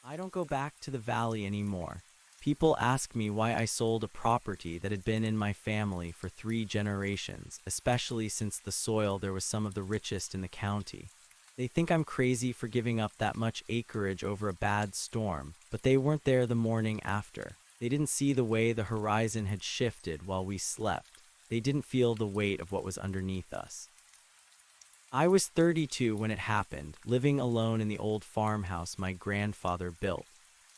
I don't go back to the valley anymore. People ask me why I sold a property that had been in my family for 3 generations, especially since the soil there was some of the richest in the county. They think I'm crazy for giving up that much acreage over a bad storm, but they weren't there the morning after. They didn't see the way the horizon had shifted while we slept. They didn't feel the weight of what was underneath us. I was 32 when it happened, living alone in the old farmhouse my grandfather built.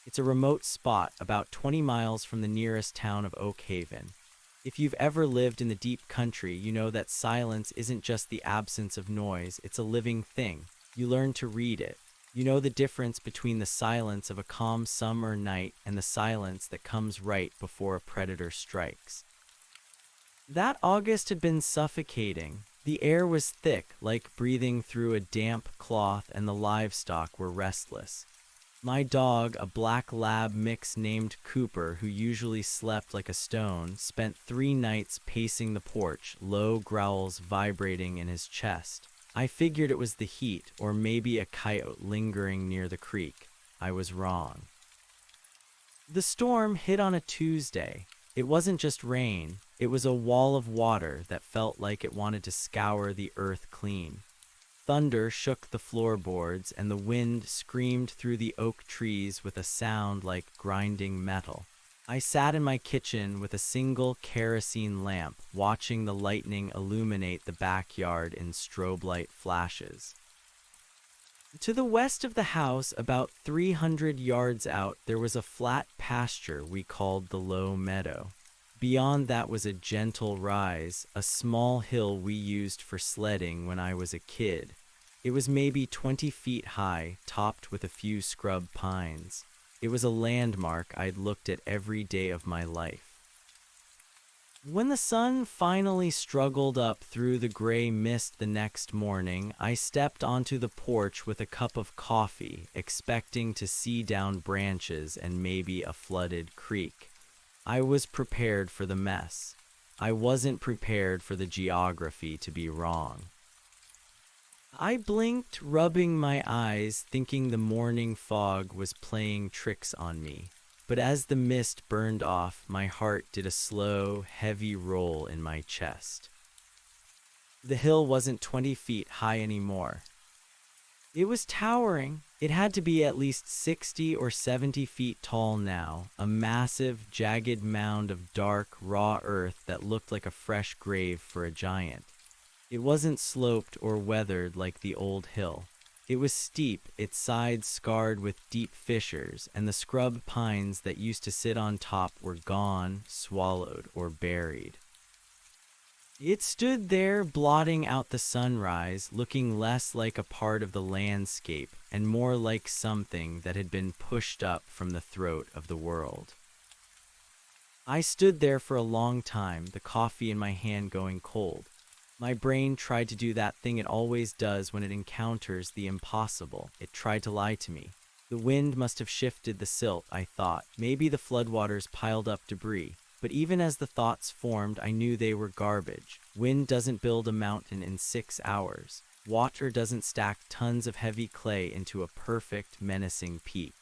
It's a remote spot about 20 miles from the nearest town of Oak Haven. If you've ever lived in the deep country, you know that silence isn't just the absence of noise, it's a living thing. You learn to read it. You know the difference between the silence of a calm summer night and the silence that comes right before a predator strikes. That August had been suffocating. The air was thick, like breathing through a damp cloth, and the livestock were restless. My dog, a black lab mix named Cooper, who usually slept like a stone, spent 3 nights pacing the porch, low growls vibrating in his chest. I figured it was the heat, or maybe a coyote lingering near the creek. I was wrong. The storm hit on a Tuesday. It wasn't just rain, it was a wall of water that felt like it wanted to scour the earth clean. Thunder shook the floorboards, and the wind screamed through the oak trees with a sound like grinding metal. I sat in my kitchen with a single kerosene lamp, watching the lightning illuminate the backyard in strobe light flashes. To the west of the house, about 300 yards out, there was a flat pasture we called the Low Meadow. Beyond that was a gentle rise, a small hill we used for sledding when I was a kid. It was maybe 20 feet high, topped with a few scrub pines. It was a landmark I'd looked at every day of my life. When the sun finally struggled up through the gray mist the next morning, I stepped onto the porch with a cup of coffee, expecting to see down branches and maybe a flooded creek. I was prepared for the mess. I wasn't prepared for the geography to be wrong. I blinked, rubbing my eyes, thinking the morning fog was playing tricks on me. But as the mist burned off, my heart did a slow, heavy roll in my chest. The hill wasn't 20 feet high anymore. It was towering. It had to be at least 60 or 70 feet tall now, a massive, jagged mound of dark, raw earth that looked like a fresh grave for a giant. It wasn't sloped or weathered like the old hill. It was steep, its sides scarred with deep fissures, and the scrub pines that used to sit on top were gone, swallowed, or buried. It stood there, blotting out the sunrise, looking less like a part of the landscape and more like something that had been pushed up from the throat of the world. I stood there for a long time, the coffee in my hand going cold. My brain tried to do that thing it always does when it encounters the impossible. It tried to lie to me. The wind must have shifted the silt, I thought. Maybe the floodwaters piled up debris. But even as the thoughts formed, I knew they were garbage. Wind doesn't build a mountain in 6 hours. Water doesn't stack tons of heavy clay into a perfect, menacing peak.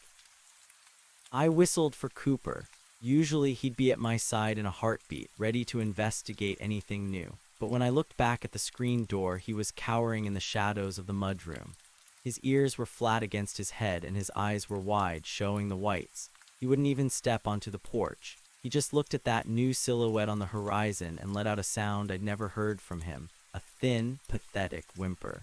I whistled for Cooper. Usually he'd be at my side in a heartbeat, ready to investigate anything new. But when I looked back at the screen door, he was cowering in the shadows of the mudroom. His ears were flat against his head and his eyes were wide, showing the whites. He wouldn't even step onto the porch. He just looked at that new silhouette on the horizon and let out a sound I'd never heard from him, a thin, pathetic whimper.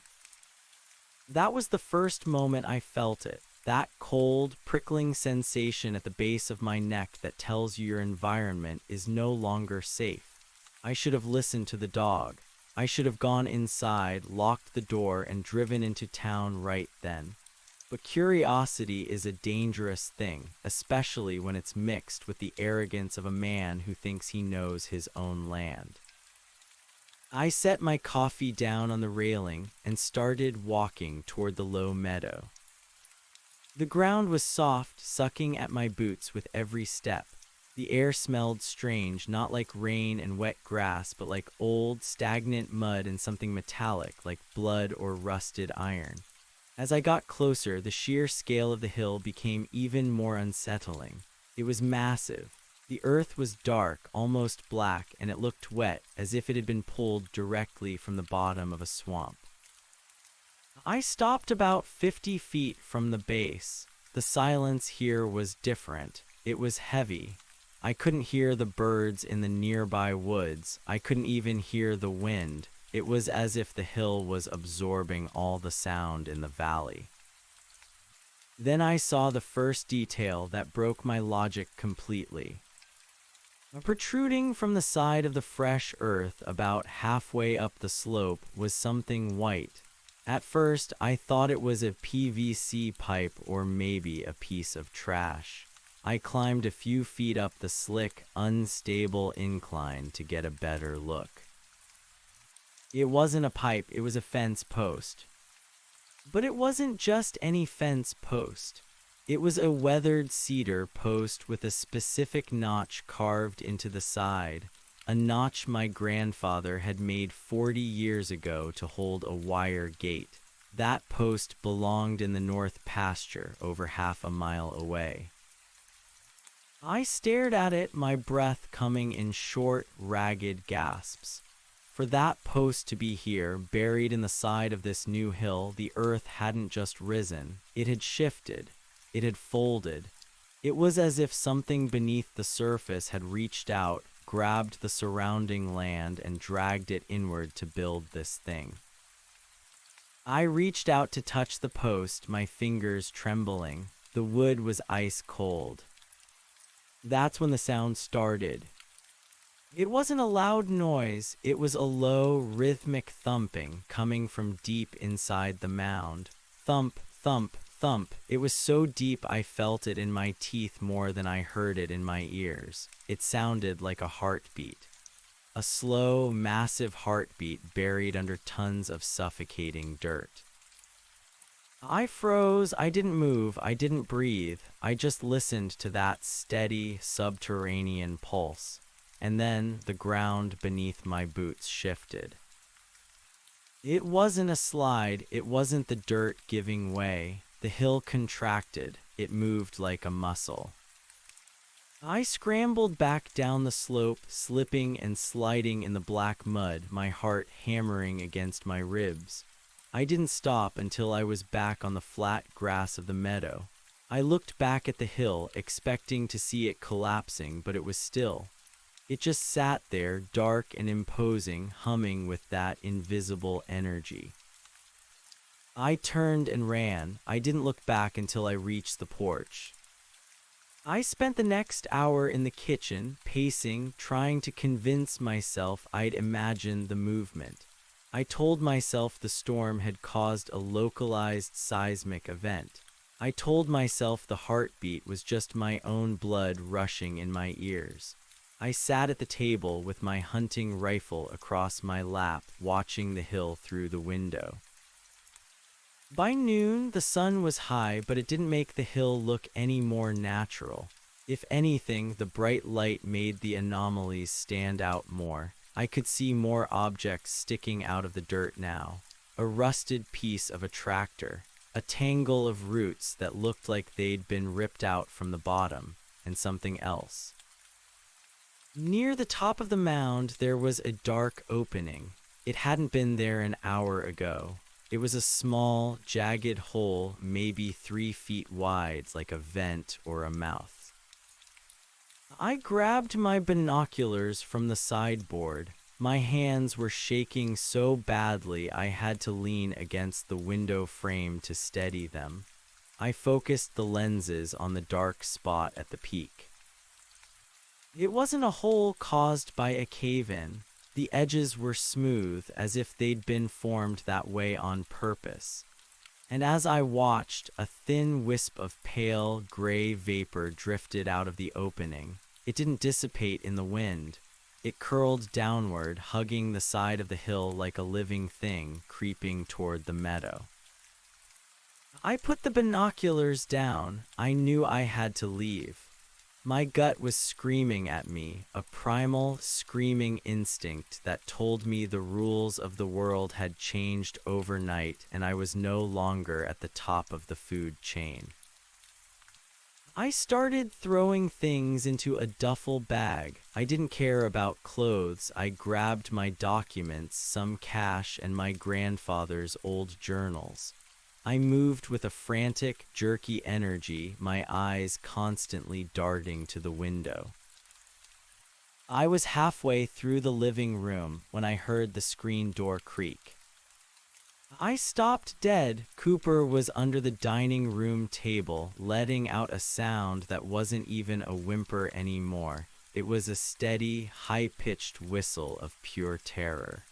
That was the first moment I felt it, that cold, prickling sensation at the base of my neck that tells you your environment is no longer safe. I should have listened to the dog. I should have gone inside, locked the door, and driven into town right then. But curiosity is a dangerous thing, especially when it's mixed with the arrogance of a man who thinks he knows his own land. I set my coffee down on the railing and started walking toward the low meadow. The ground was soft, sucking at my boots with every step. The air smelled strange, not like rain and wet grass, but like old, stagnant mud and something metallic, like blood or rusted iron. As I got closer, the sheer scale of the hill became even more unsettling. It was massive. The earth was dark, almost black, and it looked wet, as if it had been pulled directly from the bottom of a swamp. I stopped about 50 feet from the base. The silence here was different. It was heavy. I couldn't hear the birds in the nearby woods. I couldn't even hear the wind. It was as if the hill was absorbing all the sound in the valley. Then I saw the first detail that broke my logic completely. Protruding from the side of the fresh earth about halfway up the slope was something white. At first, I thought it was a PVC pipe or maybe a piece of trash. I climbed a few feet up the slick, unstable incline to get a better look. It wasn't a pipe, it was a fence post. But it wasn't just any fence post. It was a weathered cedar post with a specific notch carved into the side, a notch my grandfather had made 40 years ago to hold a wire gate. That post belonged in the north pasture over half a mile away. I stared at it, my breath coming in short, ragged gasps. For that post to be here, buried in the side of this new hill, the earth hadn't just risen, it had shifted. It had folded. It was as if something beneath the surface had reached out, grabbed the surrounding land, and dragged it inward to build this thing. I reached out to touch the post, my fingers trembling. The wood was ice cold. That's when the sound started. It wasn't a loud noise, it was a low, rhythmic thumping coming from deep inside the mound. Thump, thump, thump. It was so deep I felt it in my teeth more than I heard it in my ears. It sounded like a heartbeat. A slow, massive heartbeat buried under tons of suffocating dirt. I froze, I didn't move, I didn't breathe. I just listened to that steady, subterranean pulse. And then the ground beneath my boots shifted. It wasn't a slide, it wasn't the dirt giving way. The hill contracted, it moved like a muscle. I scrambled back down the slope, slipping and sliding in the black mud, my heart hammering against my ribs. I didn't stop until I was back on the flat grass of the meadow. I looked back at the hill, expecting to see it collapsing, but it was still. It just sat there, dark and imposing, humming with that invisible energy. I turned and ran. I didn't look back until I reached the porch. I spent the next hour in the kitchen, pacing, trying to convince myself I'd imagined the movement. I told myself the storm had caused a localized seismic event. I told myself the heartbeat was just my own blood rushing in my ears. I sat at the table with my hunting rifle across my lap, watching the hill through the window. By noon, the sun was high, but it didn't make the hill look any more natural. If anything, the bright light made the anomalies stand out more. I could see more objects sticking out of the dirt now. A rusted piece of a tractor, a tangle of roots that looked like they'd been ripped out from the bottom, and something else. Near the top of the mound, there was a dark opening. It hadn't been there an hour ago. It was a small, jagged hole, maybe 3 feet wide, like a vent or a mouth. I grabbed my binoculars from the sideboard. My hands were shaking so badly I had to lean against the window frame to steady them. I focused the lenses on the dark spot at the peak. It wasn't a hole caused by a cave-in. The edges were smooth, as if they'd been formed that way on purpose. And as I watched, a thin wisp of pale, gray vapor drifted out of the opening. It didn't dissipate in the wind. It curled downward, hugging the side of the hill like a living thing, creeping toward the meadow. I put the binoculars down. I knew I had to leave. My gut was screaming at me, a primal, screaming instinct that told me the rules of the world had changed overnight and I was no longer at the top of the food chain. I started throwing things into a duffel bag. I didn't care about clothes. I grabbed my documents, some cash, and my grandfather's old journals. I moved with a frantic, jerky energy, my eyes constantly darting to the window. I was halfway through the living room when I heard the screen door creak. I stopped dead. Cooper was under the dining room table, letting out a sound that wasn't even a whimper anymore. It was a steady, high-pitched whistle of pure terror.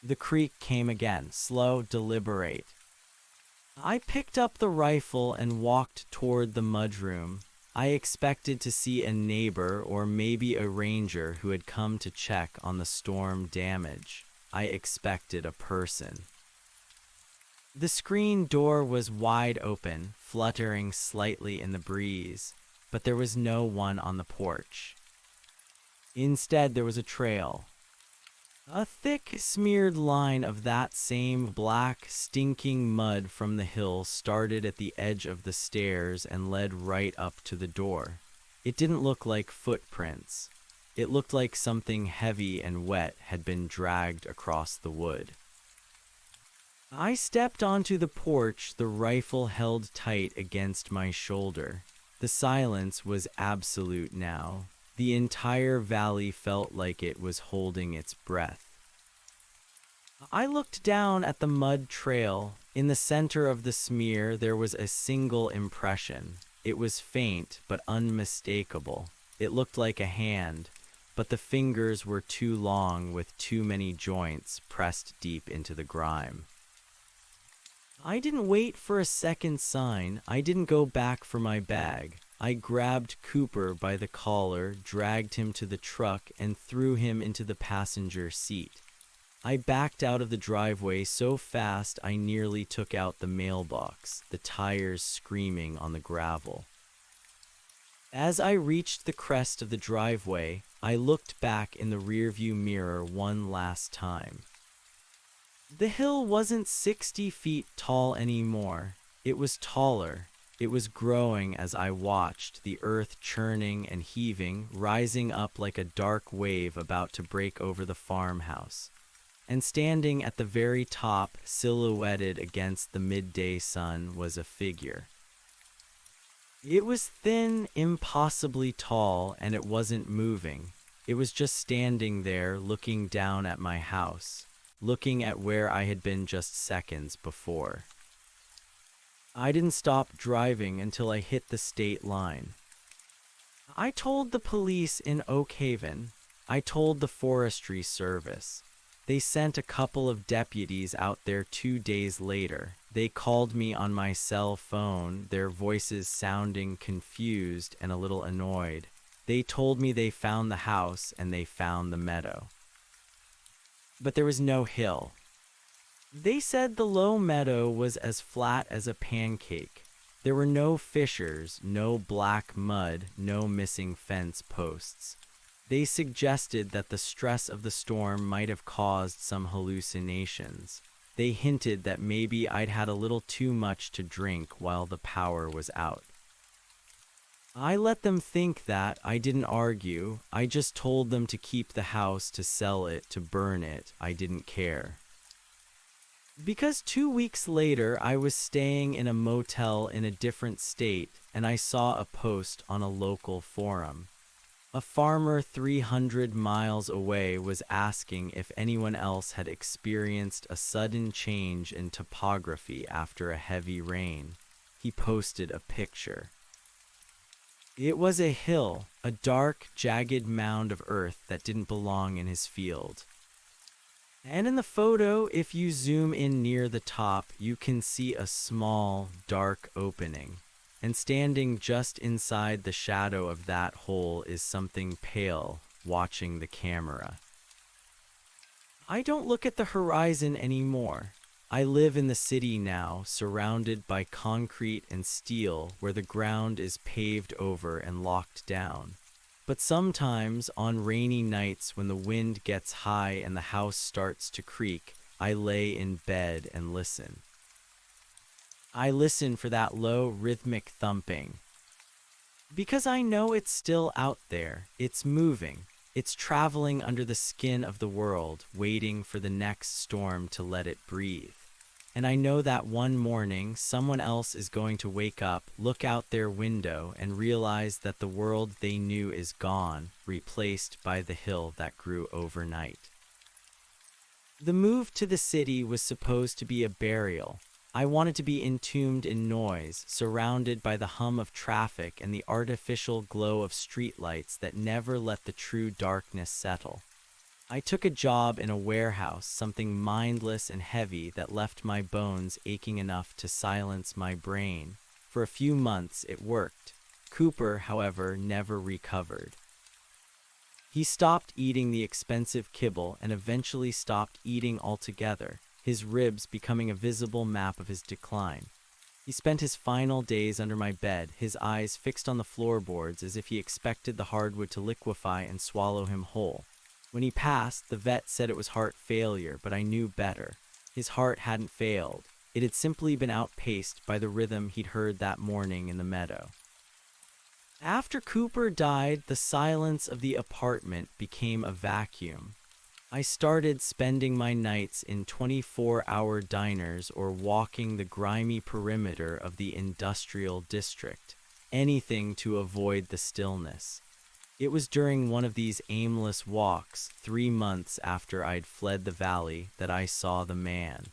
The creak came again, slow, deliberate. I picked up the rifle and walked toward the mudroom. I expected to see a neighbor or maybe a ranger who had come to check on the storm damage. I expected a person. The screen door was wide open, fluttering slightly in the breeze, but there was no one on the porch. Instead, there was a trail. A thick, smeared line of that same black, stinking mud from the hill started at the edge of the stairs and led right up to the door. It didn't look like footprints. It looked like something heavy and wet had been dragged across the wood. I stepped onto the porch, the rifle held tight against my shoulder. The silence was absolute now. The entire valley felt like it was holding its breath. I looked down at the mud trail. In the center of the smear, there was a single impression. It was faint but unmistakable. It looked like a hand, but the fingers were too long with too many joints pressed deep into the grime. I didn't wait for a second sign. I didn't go back for my bag. I grabbed Cooper by the collar, dragged him to the truck, and threw him into the passenger seat. I backed out of the driveway so fast I nearly took out the mailbox, the tires screaming on the gravel. As I reached the crest of the driveway, I looked back in the rearview mirror one last time. The hill wasn't 60 feet tall anymore. It was taller. It was growing as I watched, the earth churning and heaving, rising up like a dark wave about to break over the farmhouse. And standing at the very top, silhouetted against the midday sun, was a figure. It was thin, impossibly tall, and it wasn't moving. It was just standing there, looking down at my house, looking at where I had been just seconds before. I didn't stop driving until I hit the state line. I told the police in Oak Haven. I told the Forestry Service. They sent a couple of deputies out there 2 days later. They called me on my cell phone, their voices sounding confused and a little annoyed. They told me they found the house and they found the meadow. But there was no hill. They said the low meadow was as flat as a pancake. There were no fissures, no black mud, no missing fence posts. They suggested that the stress of the storm might have caused some hallucinations. They hinted that maybe I'd had a little too much to drink while the power was out. I let them think that. I didn't argue. I just told them to keep the house, to sell it, to burn it. I didn't care. Because 2 weeks later, I was staying in a motel in a different state, and I saw a post on a local forum. A farmer 300 miles away was asking if anyone else had experienced a sudden change in topography after a heavy rain. He posted a picture. It was a hill, a dark, jagged mound of earth that didn't belong in his field. And in the photo, if you zoom in near the top, you can see a small, dark opening. And standing just inside the shadow of that hole is something pale, watching the camera. I don't look at the horizon anymore. I live in the city now, surrounded by concrete and steel where the ground is paved over and locked down. But sometimes, on rainy nights when the wind gets high and the house starts to creak, I lay in bed and listen. I listen for that low, rhythmic thumping. Because I know it's still out there, it's moving, it's traveling under the skin of the world, waiting for the next storm to let it breathe. And I know that one morning, someone else is going to wake up, look out their window, and realize that the world they knew is gone, replaced by the hill that grew overnight. The move to the city was supposed to be a burial. I wanted to be entombed in noise, surrounded by the hum of traffic and the artificial glow of streetlights that never let the true darkness settle. I took a job in a warehouse, something mindless and heavy that left my bones aching enough to silence my brain. For a few months it worked. Cooper, however, never recovered. He stopped eating the expensive kibble and eventually stopped eating altogether, his ribs becoming a visible map of his decline. He spent his final days under my bed, his eyes fixed on the floorboards as if he expected the hardwood to liquefy and swallow him whole. When he passed, the vet said it was heart failure, but I knew better. His heart hadn't failed. It had simply been outpaced by the rhythm he'd heard that morning in the meadow. After Cooper died, the silence of the apartment became a vacuum. I started spending my nights in 24-hour diners or walking the grimy perimeter of the industrial district, anything to avoid the stillness. It was during one of these aimless walks, 3 months after I'd fled the valley, that I saw the man.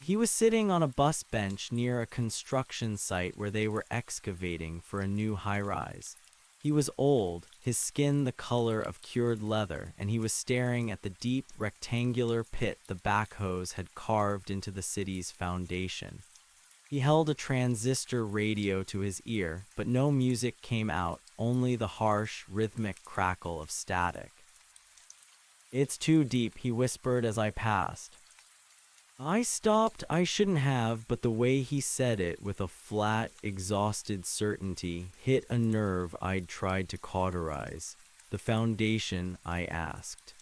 He was sitting on a bus bench near a construction site where they were excavating for a new high-rise. He was old, his skin the color of cured leather, and he was staring at the deep, rectangular pit the backhoes had carved into the city's foundation. He held a transistor radio to his ear, but no music came out, only the harsh, rhythmic crackle of static. "It's too deep," he whispered as I passed. I stopped. I shouldn't have, but the way he said it, with a flat, exhausted certainty, hit a nerve I'd tried to cauterize. "The foundation?" I asked.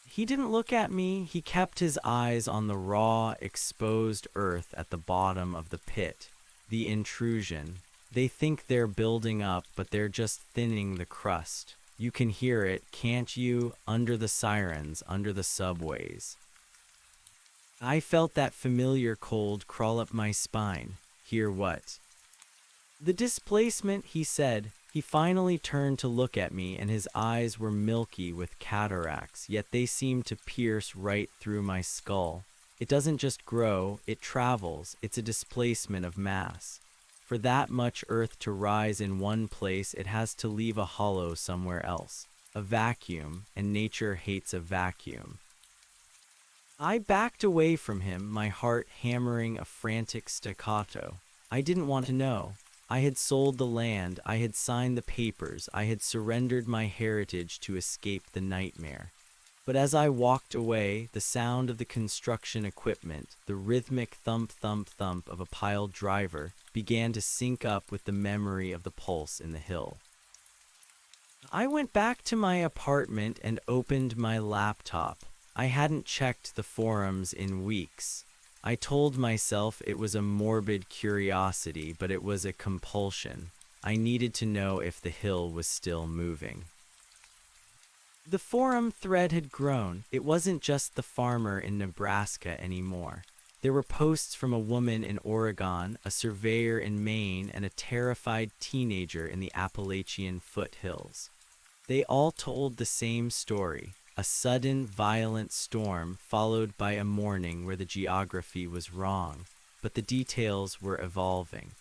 He didn't look at me. He kept his eyes on the raw, exposed earth at the bottom of the pit. The intrusion. They think they're building up, but they're just thinning the crust. You can hear it, can't you? Under the sirens, under the subways. I felt that familiar cold crawl up my spine. Hear what? "The displacement," he said. He finally turned to look at me, and his eyes were milky with cataracts, yet they seemed to pierce right through my skull. "It doesn't just grow, it travels. It's a displacement of mass. For that much earth to rise in one place, it has to leave a hollow somewhere else. A vacuum, and nature hates a vacuum." I backed away from him, my heart hammering a frantic staccato. I didn't want to know. I had sold the land, I had signed the papers, I had surrendered my heritage to escape the nightmare. But as I walked away, the sound of the construction equipment, the rhythmic thump-thump-thump of a piled driver, began to sync up with the memory of the pulse in the hill. I went back to my apartment and opened my laptop. I hadn't checked the forums in weeks. I told myself it was a morbid curiosity, but it was a compulsion. I needed to know if the hill was still moving. The forum thread had grown. It wasn't just the farmer in Nebraska anymore. There were posts from a woman in Oregon, a surveyor in Maine, and a terrified teenager in the Appalachian foothills. They all told the same story. A sudden, violent storm followed by a morning where the geography was wrong, but the details were evolving.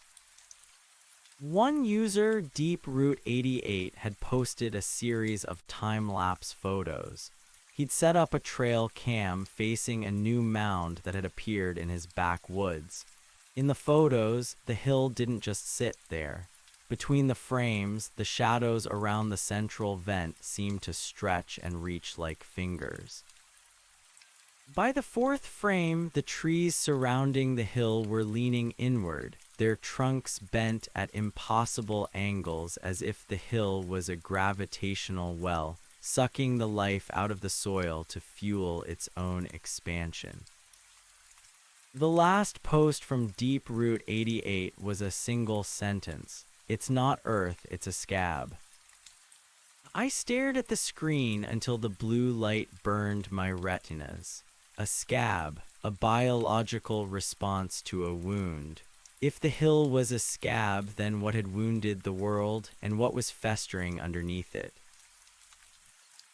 One user, DeepRoot88, had posted a series of time-lapse photos. He'd set up a trail cam facing a new mound that had appeared in his backwoods. In the photos, the hill didn't just sit there. Between the frames, the shadows around the central vent seemed to stretch and reach like fingers. By the fourth frame, the trees surrounding the hill were leaning inward, their trunks bent at impossible angles as if the hill was a gravitational well, sucking the life out of the soil to fuel its own expansion. The last post from Deep Root 88 was a single sentence. "It's not Earth, it's a scab." I stared at the screen until the blue light burned my retinas. A scab, a biological response to a wound. If the hill was a scab, then what had wounded the world and what was festering underneath it?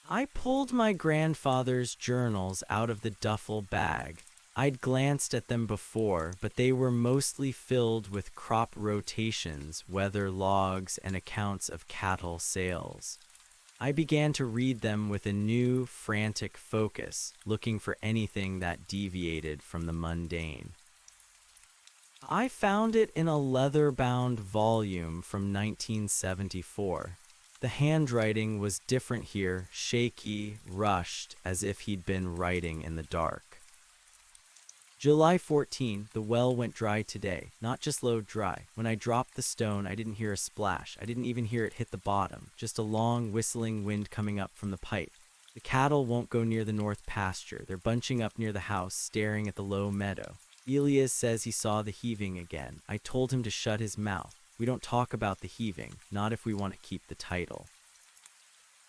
I pulled my grandfather's journals out of the duffel bag. I'd glanced at them before, but they were mostly filled with crop rotations, weather logs, and accounts of cattle sales. I began to read them with a new, frantic focus, looking for anything that deviated from the mundane. I found it in a leather-bound volume from 1974. The handwriting was different here, shaky, rushed, as if he'd been writing in the dark. July 14, the well went dry today, not just low dry. When I dropped the stone, I didn't hear a splash. I didn't even hear it hit the bottom, just a long, whistling wind coming up from the pipe. The cattle won't go near the north pasture. They're bunching up near the house, staring at the low meadow. Elias says he saw the heaving again. I told him to shut his mouth. We don't talk about the heaving, not if we want to keep the title.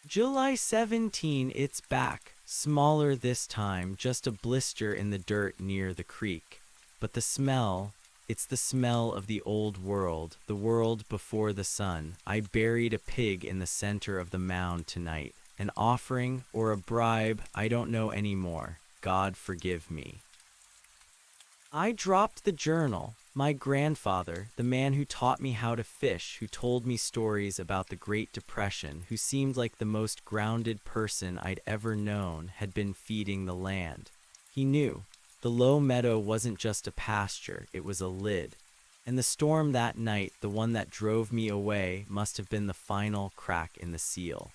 July 17, it's back. Smaller this time, just a blister in the dirt near the creek. But the smell, it's the smell of the old world, the world before the sun. I buried a pig in the center of the mound tonight. An offering or a bribe, I don't know anymore. God forgive me. I dropped the journal. My grandfather, the man who taught me how to fish, who told me stories about the Great Depression, who seemed like the most grounded person I'd ever known, had been feeding the land. He knew. The low meadow wasn't just a pasture, it was a lid. And the storm that night, the one that drove me away, must have been the final crack in the seal.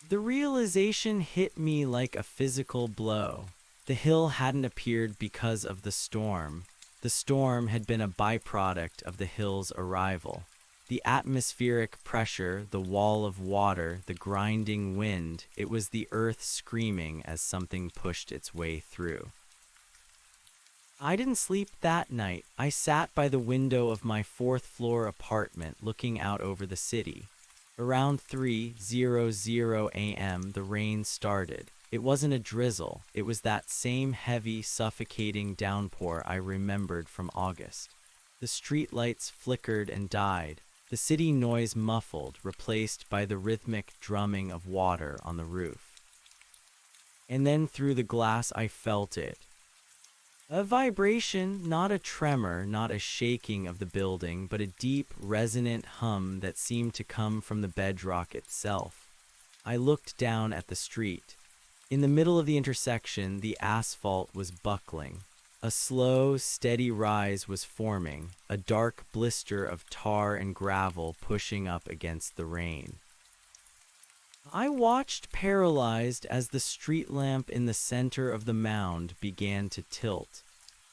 The realization hit me like a physical blow. The hill hadn't appeared because of the storm. The storm had been a byproduct of the hill's arrival. The atmospheric pressure, the wall of water, the grinding wind, it was the earth screaming as something pushed its way through. I didn't sleep that night. I sat by the window of my fourth-floor apartment looking out over the city. Around 3:00 a.m., the rain started. It wasn't a drizzle, it was that same heavy, suffocating downpour I remembered from August. The streetlights flickered and died, the city noise muffled, replaced by the rhythmic drumming of water on the roof. And then through the glass I felt it. A vibration, not a tremor, not a shaking of the building, but a deep, resonant hum that seemed to come from the bedrock itself. I looked down at the street. In the middle of the intersection, the asphalt was buckling. A slow, steady rise was forming, a dark blister of tar and gravel pushing up against the rain. I watched paralyzed as the street lamp in the center of the mound began to tilt.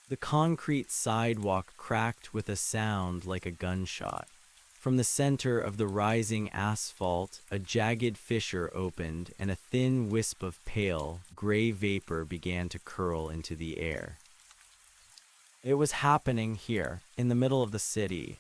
The concrete sidewalk cracked with a sound like a gunshot. From the center of the rising asphalt, a jagged fissure opened, and a thin wisp of pale, gray vapor began to curl into the air. It was happening here, in the middle of the city.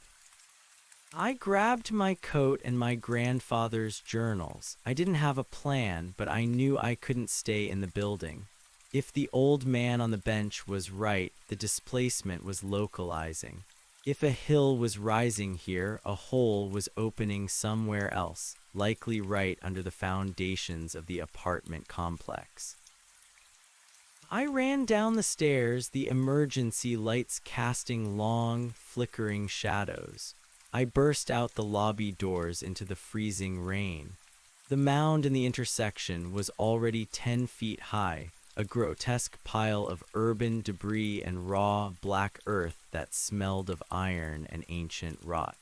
I grabbed my coat and my grandfather's journals. I didn't have a plan, but I knew I couldn't stay in the building. If the old man on the bench was right, the displacement was localizing. If a hill was rising here, a hole was opening somewhere else, likely right under the foundations of the apartment complex. I ran down the stairs, the emergency lights casting long, flickering shadows. I burst out the lobby doors into the freezing rain. The mound in the intersection was already 10 feet high, a grotesque pile of urban debris and raw, black earth that smelled of iron and ancient rot.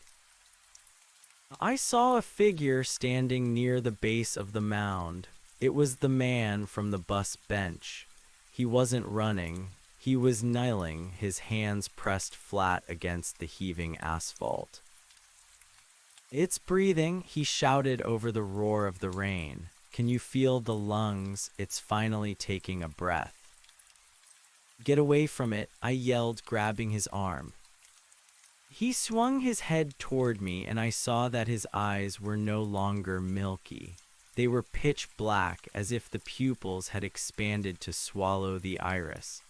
I saw a figure standing near the base of the mound. It was the man from the bus bench. He wasn't running. He was kneeling, his hands pressed flat against the heaving asphalt. "It's breathing," he shouted over the roar of the rain. "Can you feel the lungs? It's finally taking a breath." "Get away from it," I yelled, grabbing his arm. He swung his head toward me, and I saw that his eyes were no longer milky. They were pitch black, as if the pupils had expanded to swallow the iris.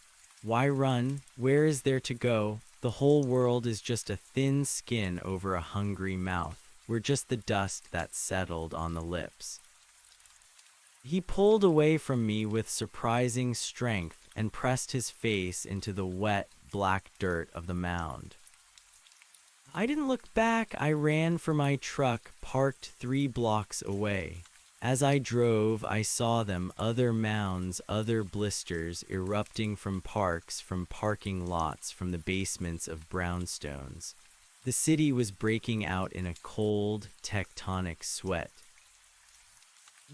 "Why run? Where is there to go? The whole world is just a thin skin over a hungry mouth. We're just the dust that settled on the lips." He pulled away from me with surprising strength and pressed his face into the wet, black dirt of the mound. I didn't look back. I ran for my truck, parked 3 blocks away. As I drove, I saw them, other mounds, other blisters, erupting from parks, from parking lots, from the basements of brownstones. The city was breaking out in a cold, tectonic sweat.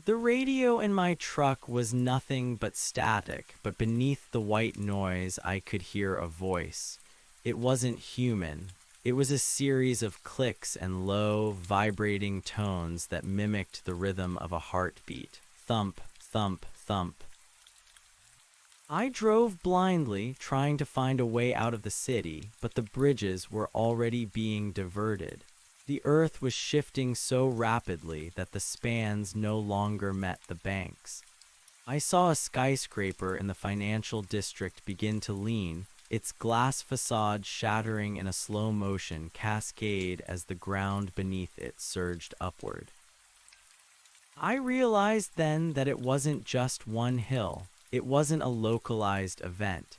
The radio in my truck was nothing but static, but beneath the white noise I could hear a voice. It wasn't human. It was a series of clicks and low, vibrating tones that mimicked the rhythm of a heartbeat. Thump, thump, thump. I drove blindly, trying to find a way out of the city, but the bridges were already being diverted. The earth was shifting so rapidly that the spans no longer met the banks. I saw a skyscraper in the financial district begin to lean, its glass facade shattering in a slow motion cascade as the ground beneath it surged upward. I realized then that it wasn't just one hill. It wasn't a localized event.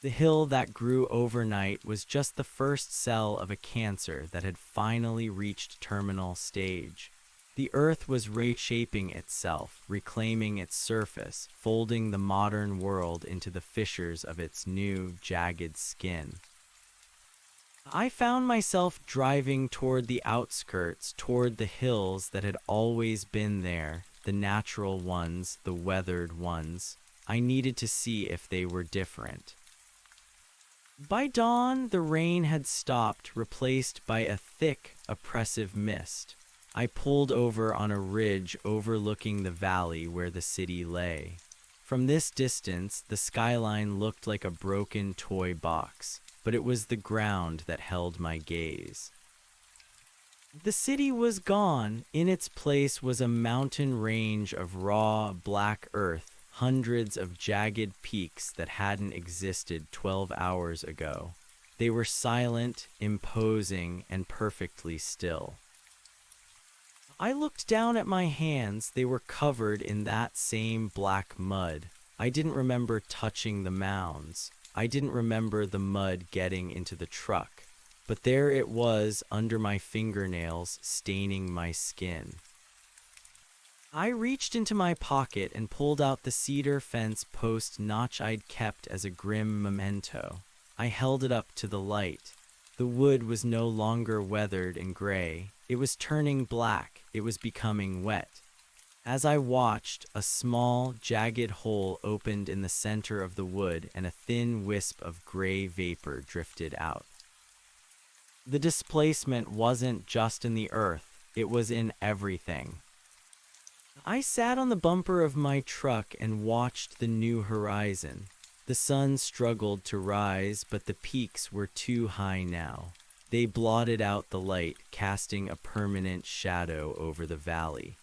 The hill that grew overnight was just the first cell of a cancer that had finally reached terminal stage. The earth was reshaping itself, reclaiming its surface, folding the modern world into the fissures of its new, jagged skin. I found myself driving toward the outskirts, toward the hills that had always been there, the natural ones, the weathered ones. I needed to see if they were different. By dawn, the rain had stopped, replaced by a thick, oppressive mist. I pulled over on a ridge overlooking the valley where the city lay. From this distance, the skyline looked like a broken toy box, but it was the ground that held my gaze. The city was gone. In its place was a mountain range of raw, black earth, hundreds of jagged peaks that hadn't existed 12 hours ago. They were silent, imposing, and perfectly still. I looked down at my hands. They were covered in that same black mud. I didn't remember touching the mounds. I didn't remember the mud getting into the truck. But there it was under my fingernails, staining my skin. I reached into my pocket and pulled out the cedar fence post notch I'd kept as a grim memento. I held it up to the light. The wood was no longer weathered and gray. It was turning black. It was becoming wet. As I watched, a small, jagged hole opened in the center of the wood and a thin wisp of gray vapor drifted out. The displacement wasn't just in the earth. It was in everything. I sat on the bumper of my truck and watched the new horizon. The sun struggled to rise, but the peaks were too high now. They blotted out the light, casting a permanent shadow over the valley.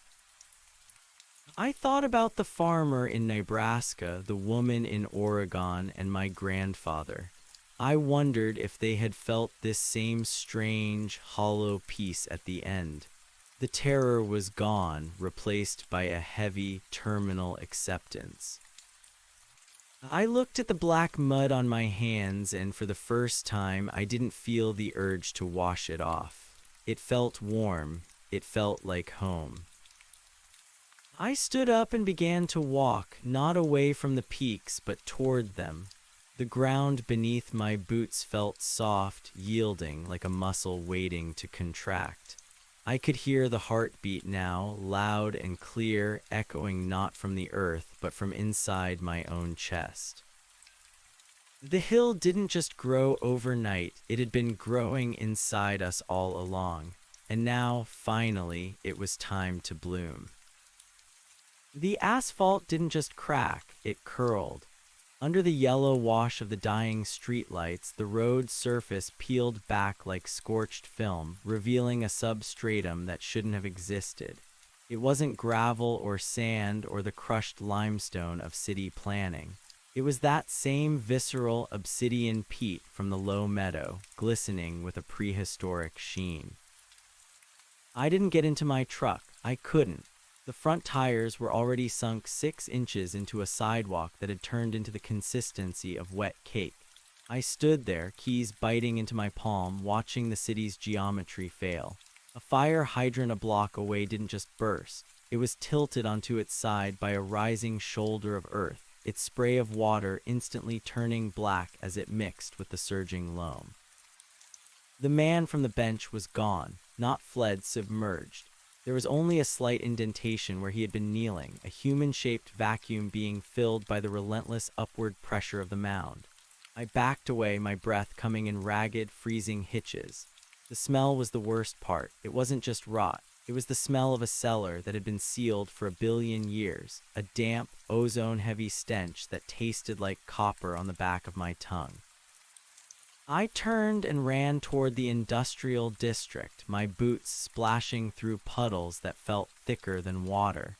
I thought about the farmer in Nebraska, the woman in Oregon, and my grandfather. I wondered if they had felt this same strange, hollow peace at the end. The terror was gone, replaced by a heavy, terminal acceptance. I looked at the black mud on my hands, and for the first time, I didn't feel the urge to wash it off. It felt warm. It felt like home. I stood up and began to walk, not away from the peaks, but toward them. The ground beneath my boots felt soft, yielding, like a muscle waiting to contract. I could hear the heartbeat now, loud and clear, echoing not from the earth, but from inside my own chest. The hill didn't just grow overnight, it had been growing inside us all along. And now, finally, it was time to bloom. The asphalt didn't just crack, it curled. Under the yellow wash of the dying streetlights, the road surface peeled back like scorched film, revealing a substratum that shouldn't have existed. It wasn't gravel or sand or the crushed limestone of city planning. It was that same visceral obsidian peat from the low meadow, glistening with a prehistoric sheen. I didn't get into my truck. I couldn't. The front tires were already sunk 6 inches into a sidewalk that had turned into the consistency of wet cake. I stood there, keys biting into my palm, watching the city's geometry fail. A fire hydrant a block away didn't just burst. It was tilted onto its side by a rising shoulder of earth, its spray of water instantly turning black as it mixed with the surging loam. The man from the bench was gone, not fled, submerged. There was only a slight indentation where he had been kneeling, a human-shaped vacuum being filled by the relentless upward pressure of the mound. I backed away, my breath coming in ragged, freezing hitches. The smell was the worst part. It wasn't just rot. It was the smell of a cellar that had been sealed for 1 billion years, a damp, ozone-heavy stench that tasted like copper on the back of my tongue. I turned and ran toward the industrial district, my boots splashing through puddles that felt thicker than water.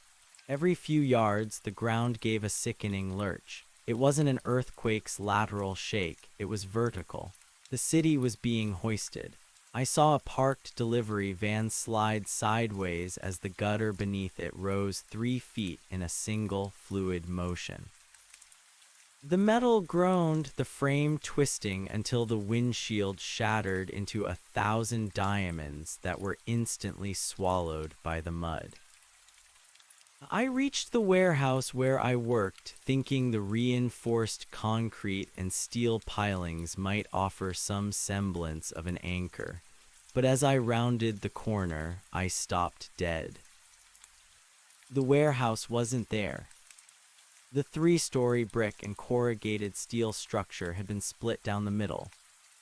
Every few yards, the ground gave a sickening lurch. It wasn't an earthquake's lateral shake, it was vertical. The city was being hoisted. I saw a parked delivery van slide sideways as the gutter beneath it rose 3 feet in a single fluid motion. The metal groaned, the frame twisting until the windshield shattered into 1,000 diamonds that were instantly swallowed by the mud. I reached the warehouse where I worked, thinking the reinforced concrete and steel pilings might offer some semblance of an anchor. But as I rounded the corner, I stopped dead. The warehouse wasn't there. The 3-story brick and corrugated steel structure had been split down the middle.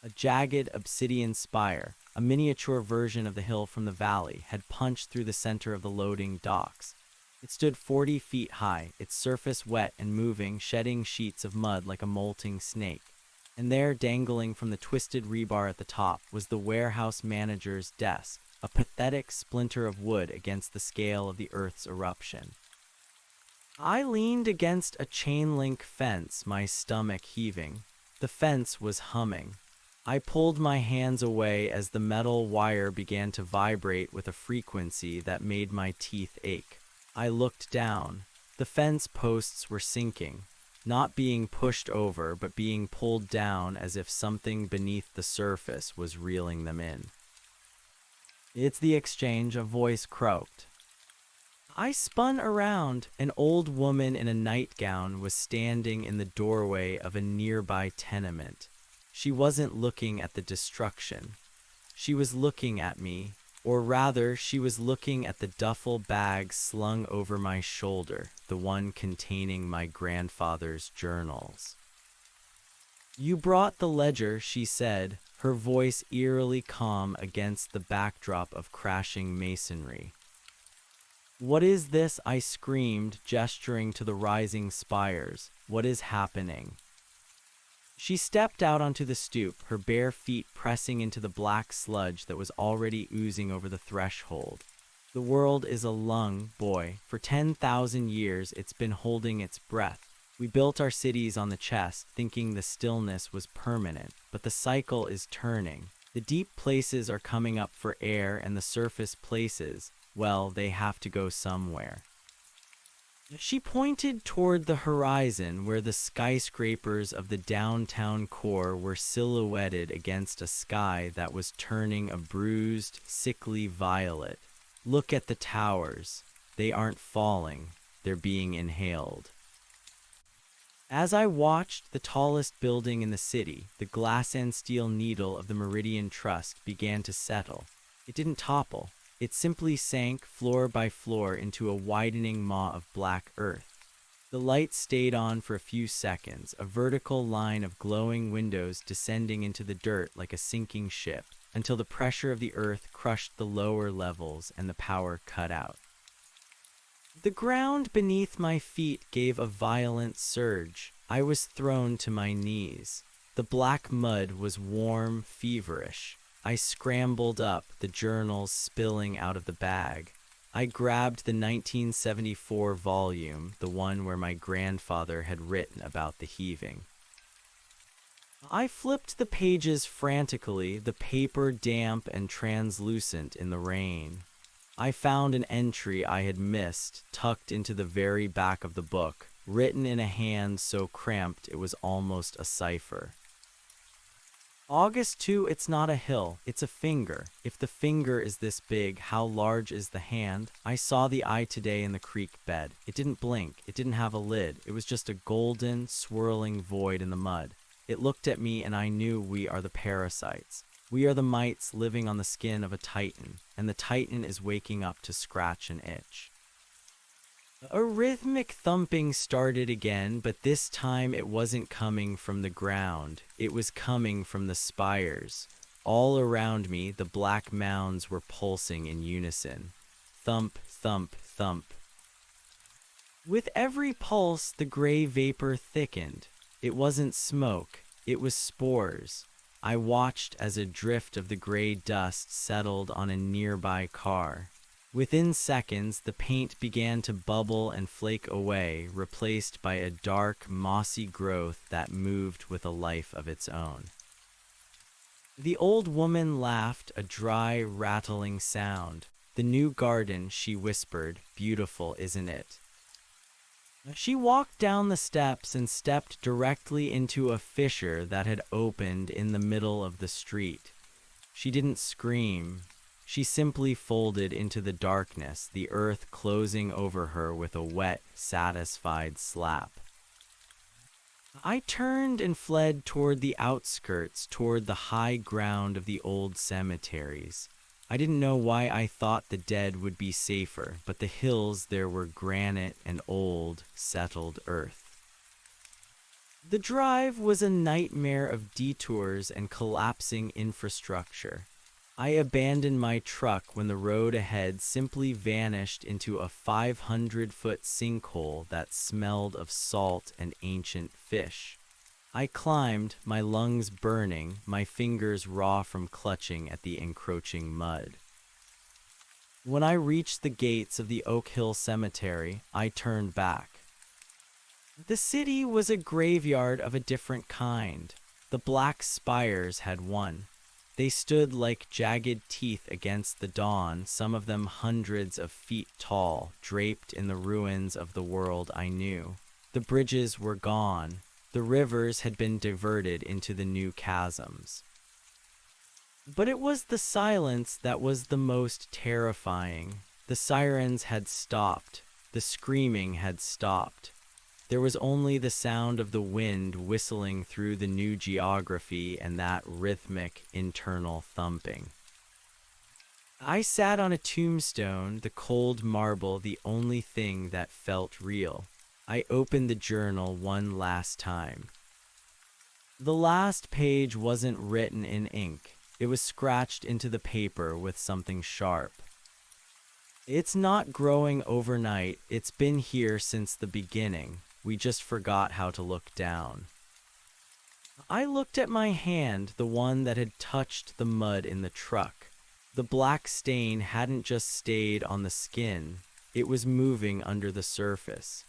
A jagged obsidian spire, a miniature version of the hill from the valley, had punched through the center of the loading docks. It stood 40 feet high, its surface wet and moving, shedding sheets of mud like a molting snake. And there, dangling from the twisted rebar at the top, was the warehouse manager's desk, a pathetic splinter of wood against the scale of the Earth's eruption. I leaned against a chain-link fence, my stomach heaving. The fence was humming. I pulled my hands away as the metal wire began to vibrate with a frequency that made my teeth ache. I looked down. The fence posts were sinking, not being pushed over, but being pulled down as if something beneath the surface was reeling them in. "It's the exchange," a voice croaked. I spun around. An old woman in a nightgown was standing in the doorway of a nearby tenement. She wasn't looking at the destruction. She was looking at me, or rather, she was looking at the duffel bag slung over my shoulder, the one containing my grandfather's journals. "You brought the ledger," she said, her voice eerily calm against the backdrop of crashing masonry. "What is this?" I screamed, gesturing to the rising spires. "What is happening?" She stepped out onto the stoop, her bare feet pressing into the black sludge that was already oozing over the threshold. "The world is a lung, boy. For 10,000 years it's been holding its breath. We built our cities on the chest, thinking the stillness was permanent, but the cycle is turning. The deep places are coming up for air, and the surface places, well, they have to go somewhere." She pointed toward the horizon where the skyscrapers of the downtown core were silhouetted against a sky that was turning a bruised, sickly violet. "Look at the towers. They aren't falling. They're being inhaled." As I watched, the tallest building in the city, the glass and steel needle of the Meridian Trust, began to settle. It didn't topple. It simply sank floor by floor into a widening maw of black earth. The light stayed on for a few seconds, a vertical line of glowing windows descending into the dirt like a sinking ship, until the pressure of the earth crushed the lower levels and the power cut out. The ground beneath my feet gave a violent surge. I was thrown to my knees. The black mud was warm, feverish. I scrambled up, the journals spilling out of the bag. I grabbed the 1974 volume, the one where my grandfather had written about the heaving. I flipped the pages frantically, the paper damp and translucent in the rain. I found an entry I had missed, tucked into the very back of the book, written in a hand so cramped it was almost a cipher. August 2, it's not a hill, it's a finger. If the finger is this big, how large is the hand? I saw the eye today in the creek bed. It didn't blink, it didn't have a lid. It was just a golden, swirling void in the mud. It looked at me and I knew we are the parasites. We are the mites living on the skin of a titan, and the titan is waking up to scratch and itch. A rhythmic thumping started again, but this time it wasn't coming from the ground. It was coming from the spires. All around me, the black mounds were pulsing in unison. Thump, thump, thump. With every pulse, the gray vapor thickened. It wasn't smoke, it was spores. I watched as a drift of the gray dust settled on a nearby car. Within seconds, the paint began to bubble and flake away, replaced by a dark, mossy growth that moved with a life of its own. The old woman laughed, a dry, rattling sound. "The new garden," she whispered, "beautiful, isn't it?" She walked down the steps and stepped directly into a fissure that had opened in the middle of the street. She didn't scream. She simply folded into the darkness, the earth closing over her with a wet, satisfied slap. I turned and fled toward the outskirts, toward the high ground of the old cemeteries. I didn't know why I thought the dead would be safer, but the hills there were granite and old, settled earth. The drive was a nightmare of detours and collapsing infrastructure. I abandoned my truck when the road ahead simply vanished into a 500-foot sinkhole that smelled of salt and ancient fish. I climbed, my lungs burning, my fingers raw from clutching at the encroaching mud. When I reached the gates of the Oak Hill Cemetery, I turned back. The city was a graveyard of a different kind. The black spires had won. They stood like jagged teeth against the dawn, some of them hundreds of feet tall, draped in the ruins of the world I knew. The bridges were gone. The rivers had been diverted into the new chasms. But it was the silence that was the most terrifying. The sirens had stopped. The screaming had stopped. There was only the sound of the wind whistling through the new geography and that rhythmic internal thumping. I sat on a tombstone, the cold marble the only thing that felt real. I opened the journal one last time. The last page wasn't written in ink. It was scratched into the paper with something sharp. "It's not growing overnight. It's been here since the beginning. We just forgot how to look down." I looked at my hand, the one that had touched the mud in the truck. The black stain hadn't just stayed on the skin. It was moving under the surface.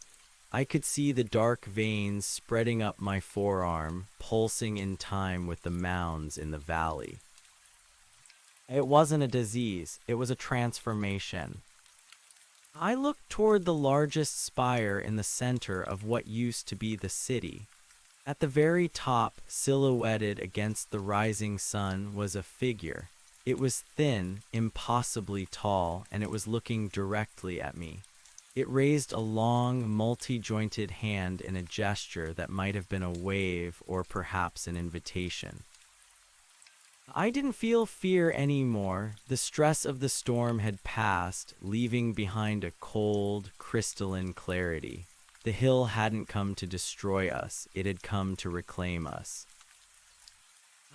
I could see the dark veins spreading up my forearm, pulsing in time with the mounds in the valley. It wasn't a disease, it was a transformation. I looked toward the largest spire in the center of what used to be the city. At the very top, silhouetted against the rising sun, was a figure. It was thin, impossibly tall, and it was looking directly at me. It raised a long, multi-jointed hand in a gesture that might have been a wave or perhaps an invitation. I didn't feel fear anymore. The stress of the storm had passed, leaving behind a cold, crystalline clarity. The hill hadn't come to destroy us, it had come to reclaim us.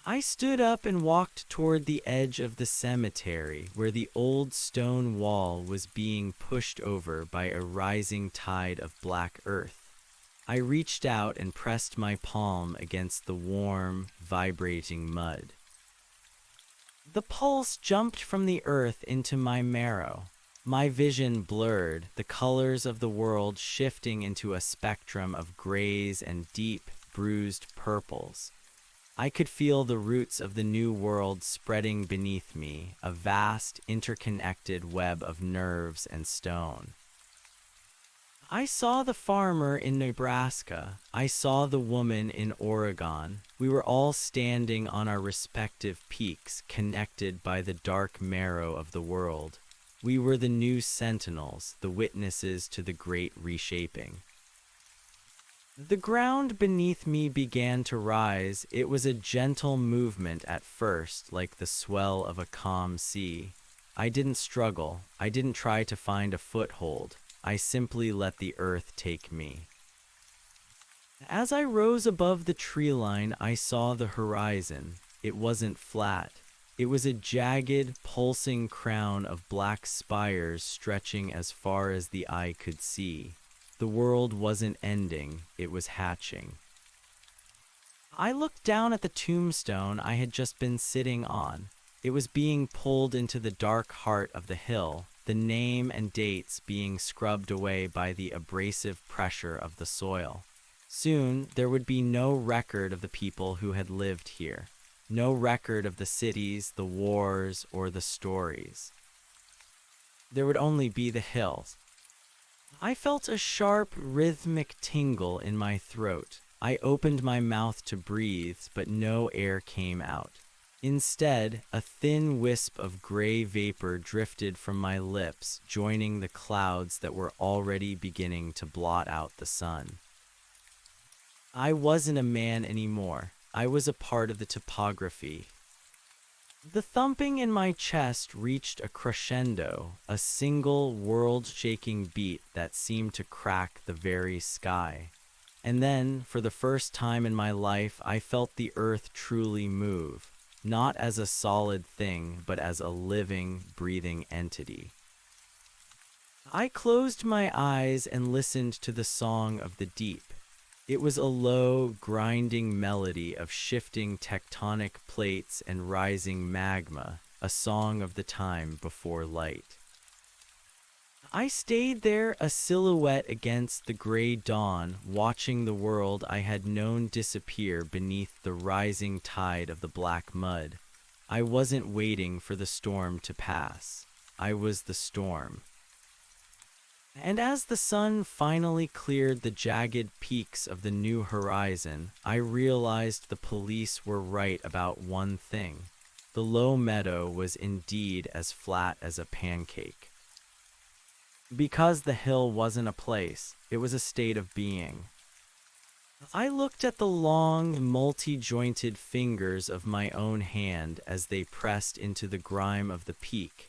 I stood up and walked toward the edge of the cemetery, where the old stone wall was being pushed over by a rising tide of black earth. I reached out and pressed my palm against the warm, vibrating mud. The pulse jumped from the earth into my marrow. My vision blurred, the colors of the world shifting into a spectrum of grays and deep, bruised purples. I could feel the roots of the new world spreading beneath me, a vast, interconnected web of nerves and stone. I saw the farmer in Nebraska. I saw the woman in Oregon. We were all standing on our respective peaks, connected by the dark marrow of the world. We were the new sentinels, the witnesses to the great reshaping. The ground beneath me began to rise. It was a gentle movement at first, like the swell of a calm sea. I didn't struggle. I didn't try to find a foothold. I simply let the earth take me. As I rose above the tree line, I saw the horizon. It wasn't flat. It was a jagged, pulsing crown of black spires stretching as far as the eye could see. The world wasn't ending, it was hatching. I looked down at the tombstone I had just been sitting on. It was being pulled into the dark heart of the hill, the name and dates being scrubbed away by the abrasive pressure of the soil. Soon, there would be no record of the people who had lived here. No record of the cities, the wars, or the stories. There would only be the hills. I felt a sharp, rhythmic tingle in my throat. I opened my mouth to breathe, but no air came out. Instead, a thin wisp of gray vapor drifted from my lips, joining the clouds that were already beginning to blot out the sun. I wasn't a man anymore. I was a part of the topography. The thumping in my chest reached a crescendo, a single world-shaking beat that seemed to crack the very sky. And then, for the first time in my life, I felt the earth truly move, not as a solid thing, but as a living, breathing entity. I closed my eyes and listened to the song of the deep. It was a low, grinding melody of shifting tectonic plates and rising magma, a song of the time before light. I stayed there, a silhouette against the gray dawn, watching the world I had known disappear beneath the rising tide of the black mud. I wasn't waiting for the storm to pass. I was the storm. And as the sun finally cleared the jagged peaks of the new horizon, I realized the police were right about one thing. The low meadow was indeed as flat as a pancake. Because the hill wasn't a place, it was a state of being. I looked at the long, multi-jointed fingers of my own hand as they pressed into the grime of the peak.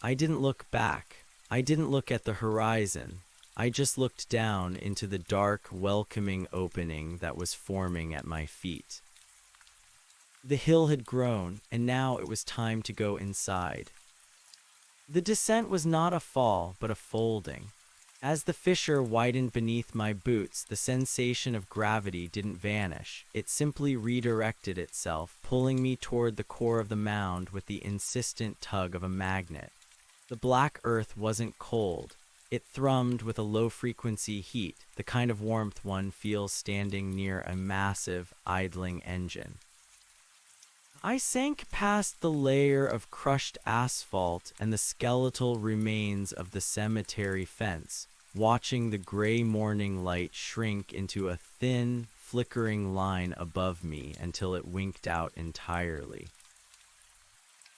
I didn't look back. I didn't look at the horizon. I just looked down into the dark, welcoming opening that was forming at my feet. The hill had grown, and now it was time to go inside. The descent was not a fall, but a folding. As the fissure widened beneath my boots, the sensation of gravity didn't vanish. It simply redirected itself, pulling me toward the core of the mound with the insistent tug of a magnet. The black earth wasn't cold. It thrummed with a low-frequency heat, the kind of warmth one feels standing near a massive, idling engine. I sank past the layer of crushed asphalt and the skeletal remains of the cemetery fence, watching the gray morning light shrink into a thin, flickering line above me until it winked out entirely.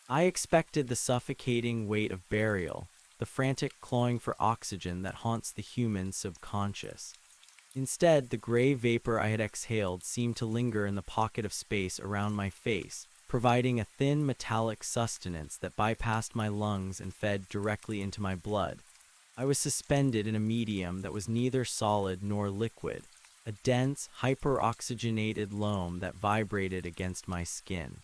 I expected the suffocating weight of burial, the frantic clawing for oxygen that haunts the human subconscious. Instead, the gray vapor I had exhaled seemed to linger in the pocket of space around my face, providing a thin metallic sustenance that bypassed my lungs and fed directly into my blood. I was suspended in a medium that was neither solid nor liquid, a dense, hyperoxygenated loam that vibrated against my skin.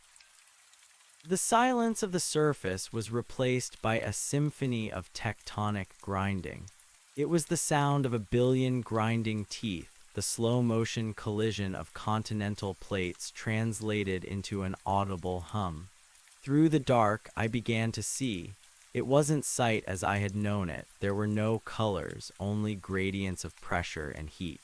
The silence of the surface was replaced by a symphony of tectonic grinding. It was the sound of a billion grinding teeth, the slow-motion collision of continental plates translated into an audible hum. Through the dark, I began to see. It wasn't sight as I had known it. There were no colors, only gradients of pressure and heat.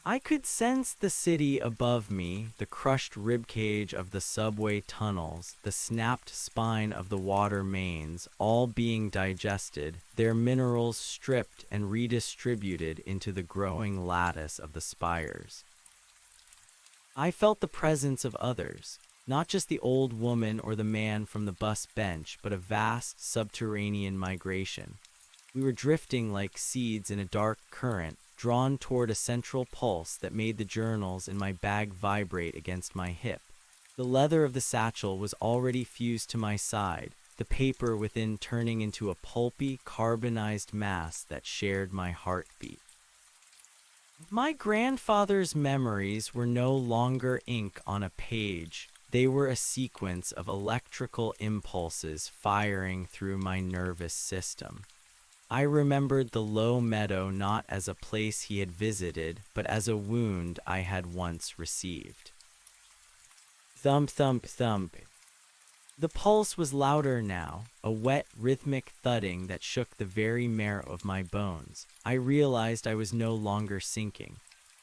I could sense the city above me, the crushed ribcage of the subway tunnels, the snapped spine of the water mains, all being digested, their minerals stripped and redistributed into the growing lattice of the spires. I felt the presence of others, not just the old woman or the man from the bus bench, but a vast subterranean migration. We were drifting like seeds in a dark current, drawn toward a central pulse that made the journals in my bag vibrate against my hip. The leather of the satchel was already fused to my side, the paper within turning into a pulpy, carbonized mass that shared my heartbeat. My grandfather's memories were no longer ink on a page. They were a sequence of electrical impulses firing through my nervous system. I remembered the low meadow not as a place he had visited, but as a wound I had once received. Thump, thump, thump. The pulse was louder now, a wet, rhythmic thudding that shook the very marrow of my bones. I realized I was no longer sinking.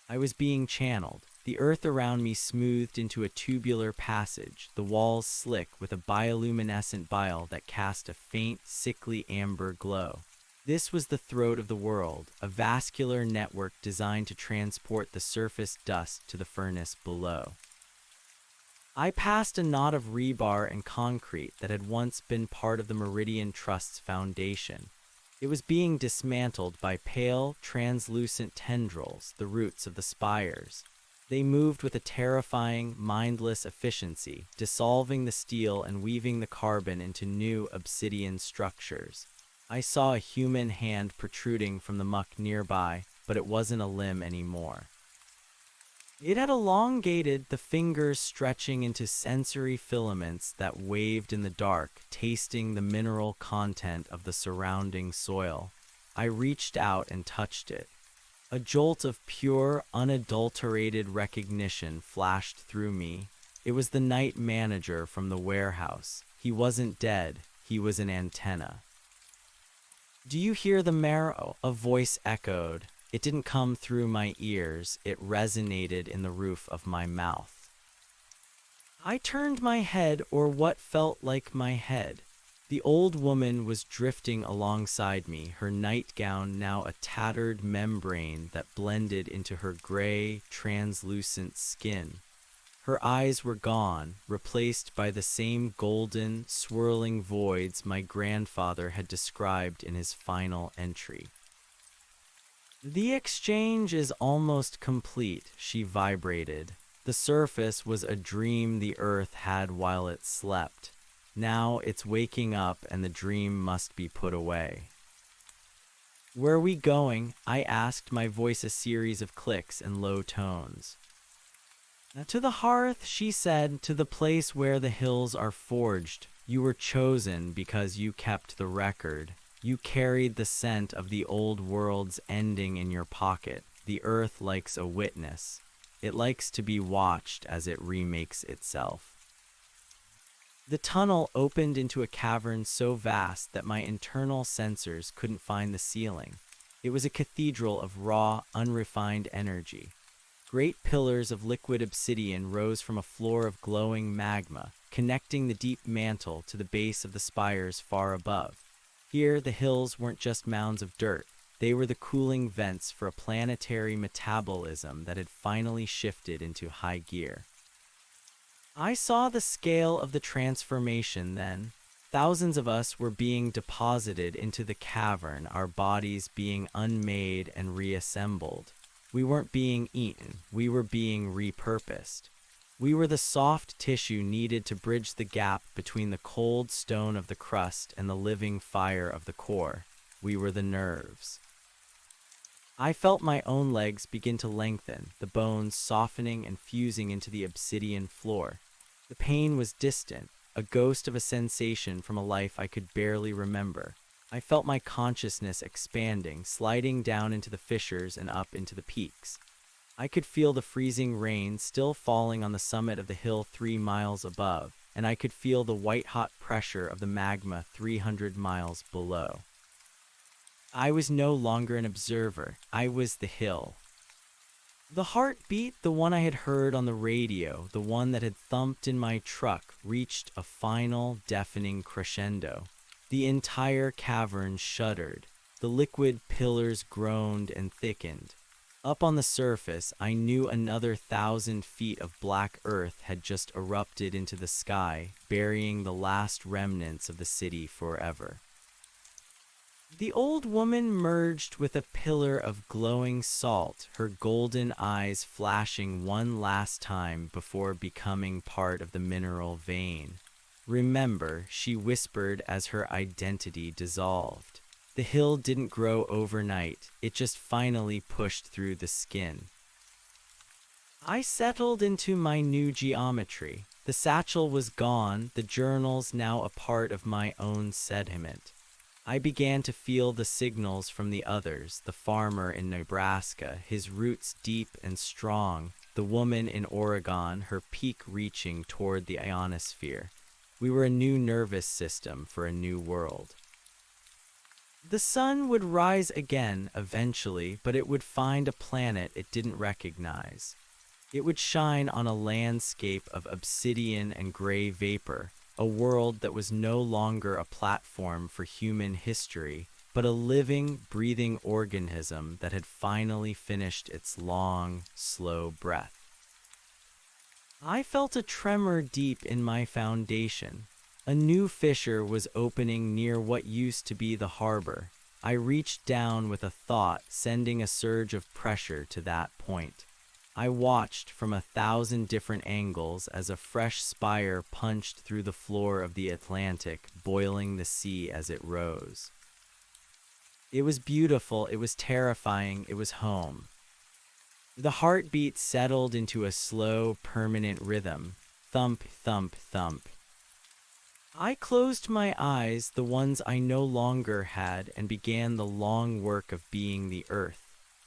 I was being channeled, the earth around me smoothed into a tubular passage, the walls slick with a bioluminescent bile that cast a faint, sickly amber glow. This was the throat of the world, a vascular network designed to transport the surface dust to the furnace below. I passed a knot of rebar and concrete that had once been part of the Meridian Trust's foundation. It was being dismantled by pale, translucent tendrils, the roots of the spires. They moved with a terrifying, mindless efficiency, dissolving the steel and weaving the carbon into new obsidian structures. I saw a human hand protruding from the muck nearby, but it wasn't a limb anymore. It had elongated, the fingers stretching into sensory filaments that waved in the dark, tasting the mineral content of the surrounding soil. I reached out and touched it. A jolt of pure, unadulterated recognition flashed through me. It was the night manager from the warehouse. He wasn't dead, he was an antenna. "Do you hear the marrow?" a voice echoed. It didn't come through my ears, it resonated in the roof of my mouth. I turned my head, or what felt like my head. The old woman was drifting alongside me, her nightgown now a tattered membrane that blended into her gray, translucent skin. Her eyes were gone, replaced by the same golden, swirling voids my grandfather had described in his final entry. "The exchange is almost complete," she vibrated. The surface was a dream the earth had while it slept. Now it's waking up and the dream must be put away. "Where are we going?" I asked, my voice a series of clicks and low tones. "To the hearth," she said, "to the place where the hills are forged. You were chosen because you kept the record. You carried the scent of the old world's ending in your pocket. The earth likes a witness. It likes to be watched as it remakes itself." The tunnel opened into a cavern so vast that my internal sensors couldn't find the ceiling. It was a cathedral of raw, unrefined energy. Great pillars of liquid obsidian rose from a floor of glowing magma, connecting the deep mantle to the base of the spires far above. Here, the hills weren't just mounds of dirt. They were the cooling vents for a planetary metabolism that had finally shifted into high gear. I saw the scale of the transformation then. Thousands of us were being deposited into the cavern, our bodies being unmade and reassembled. We weren't being eaten, we were being repurposed. We were the soft tissue needed to bridge the gap between the cold stone of the crust and the living fire of the core. we were the nerves. I felt my own legs begin to lengthen, the bones softening and fusing into the obsidian floor. The pain was distant, a ghost of a sensation from a life I could barely remember. I felt my consciousness expanding, sliding down into the fissures and up into the peaks. I could feel the freezing rain still falling on the summit of the hill 3 miles above, and I could feel the white-hot pressure of the magma 300 miles below. I was no longer an observer, I was the hill. The heartbeat, the one I had heard on the radio, the one that had thumped in my truck, reached a final, deafening crescendo. The entire cavern shuddered. The liquid pillars groaned and thickened. Up on the surface, I knew another 1,000 feet of black earth had just erupted into the sky, burying the last remnants of the city forever. The old woman merged with a pillar of glowing salt, her golden eyes flashing one last time before becoming part of the mineral vein. "Remember," she whispered as her identity dissolved. The hill didn't grow overnight, it just finally pushed through the skin. I settled into my new geometry. The satchel was gone, the journals now a part of my own sediment. I began to feel the signals from the others, the farmer in Nebraska, his roots deep and strong, the woman in Oregon, her peak reaching toward the ionosphere. We were a new nervous system for a new world. The sun would rise again eventually, but it would find a planet it didn't recognize. It would shine on a landscape of obsidian and gray vapor, a world that was no longer a platform for human history, but a living, breathing organism that had finally finished its long, slow breath. I felt a tremor deep in my foundation. A new fissure was opening near what used to be the harbor. I reached down with a thought, sending a surge of pressure to that point. I watched from 1,000 different angles as a fresh spire punched through the floor of the Atlantic, boiling the sea as it rose. It was beautiful, it was terrifying, it was home. The heartbeat settled into a slow, permanent rhythm. Thump, thump, thump. I closed my eyes, the ones I no longer had, and began the long work of being the earth.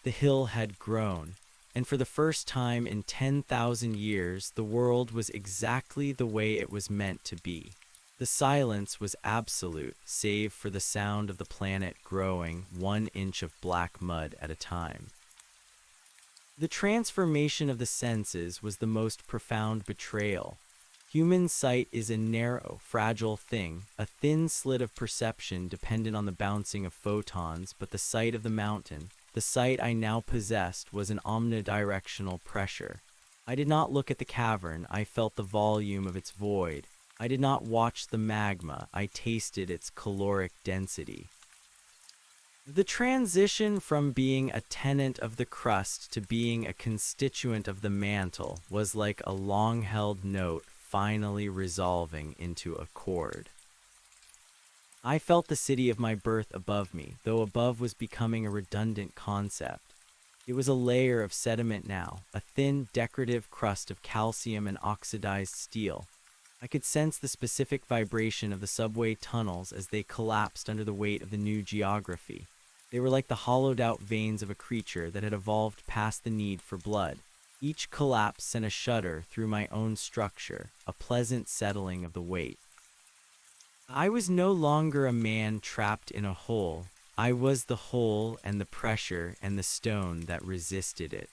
The hill had grown. And for the first time in 10,000 years, the world was exactly the way it was meant to be. The silence was absolute, save for the sound of the planet growing 1 inch of black mud at a time. The transformation of the senses was the most profound betrayal. Human sight is a narrow, fragile thing, a thin slit of perception dependent on the bouncing of photons, but the sight of the mountain, the sight I now possessed, was an omnidirectional pressure. I did not look at the cavern, I felt the volume of its void. I did not watch the magma, I tasted its caloric density. The transition from being a tenant of the crust to being a constituent of the mantle was like a long-held note finally resolving into a chord. I felt the city of my birth above me, though above was becoming a redundant concept. It was a layer of sediment now, a thin, decorative crust of calcium and oxidized steel. I could sense the specific vibration of the subway tunnels as they collapsed under the weight of the new geography. They were like the hollowed-out veins of a creature that had evolved past the need for blood. Each collapse sent a shudder through my own structure, a pleasant settling of the weight. I was no longer a man trapped in a hole. I was the hole and the pressure and the stone that resisted it.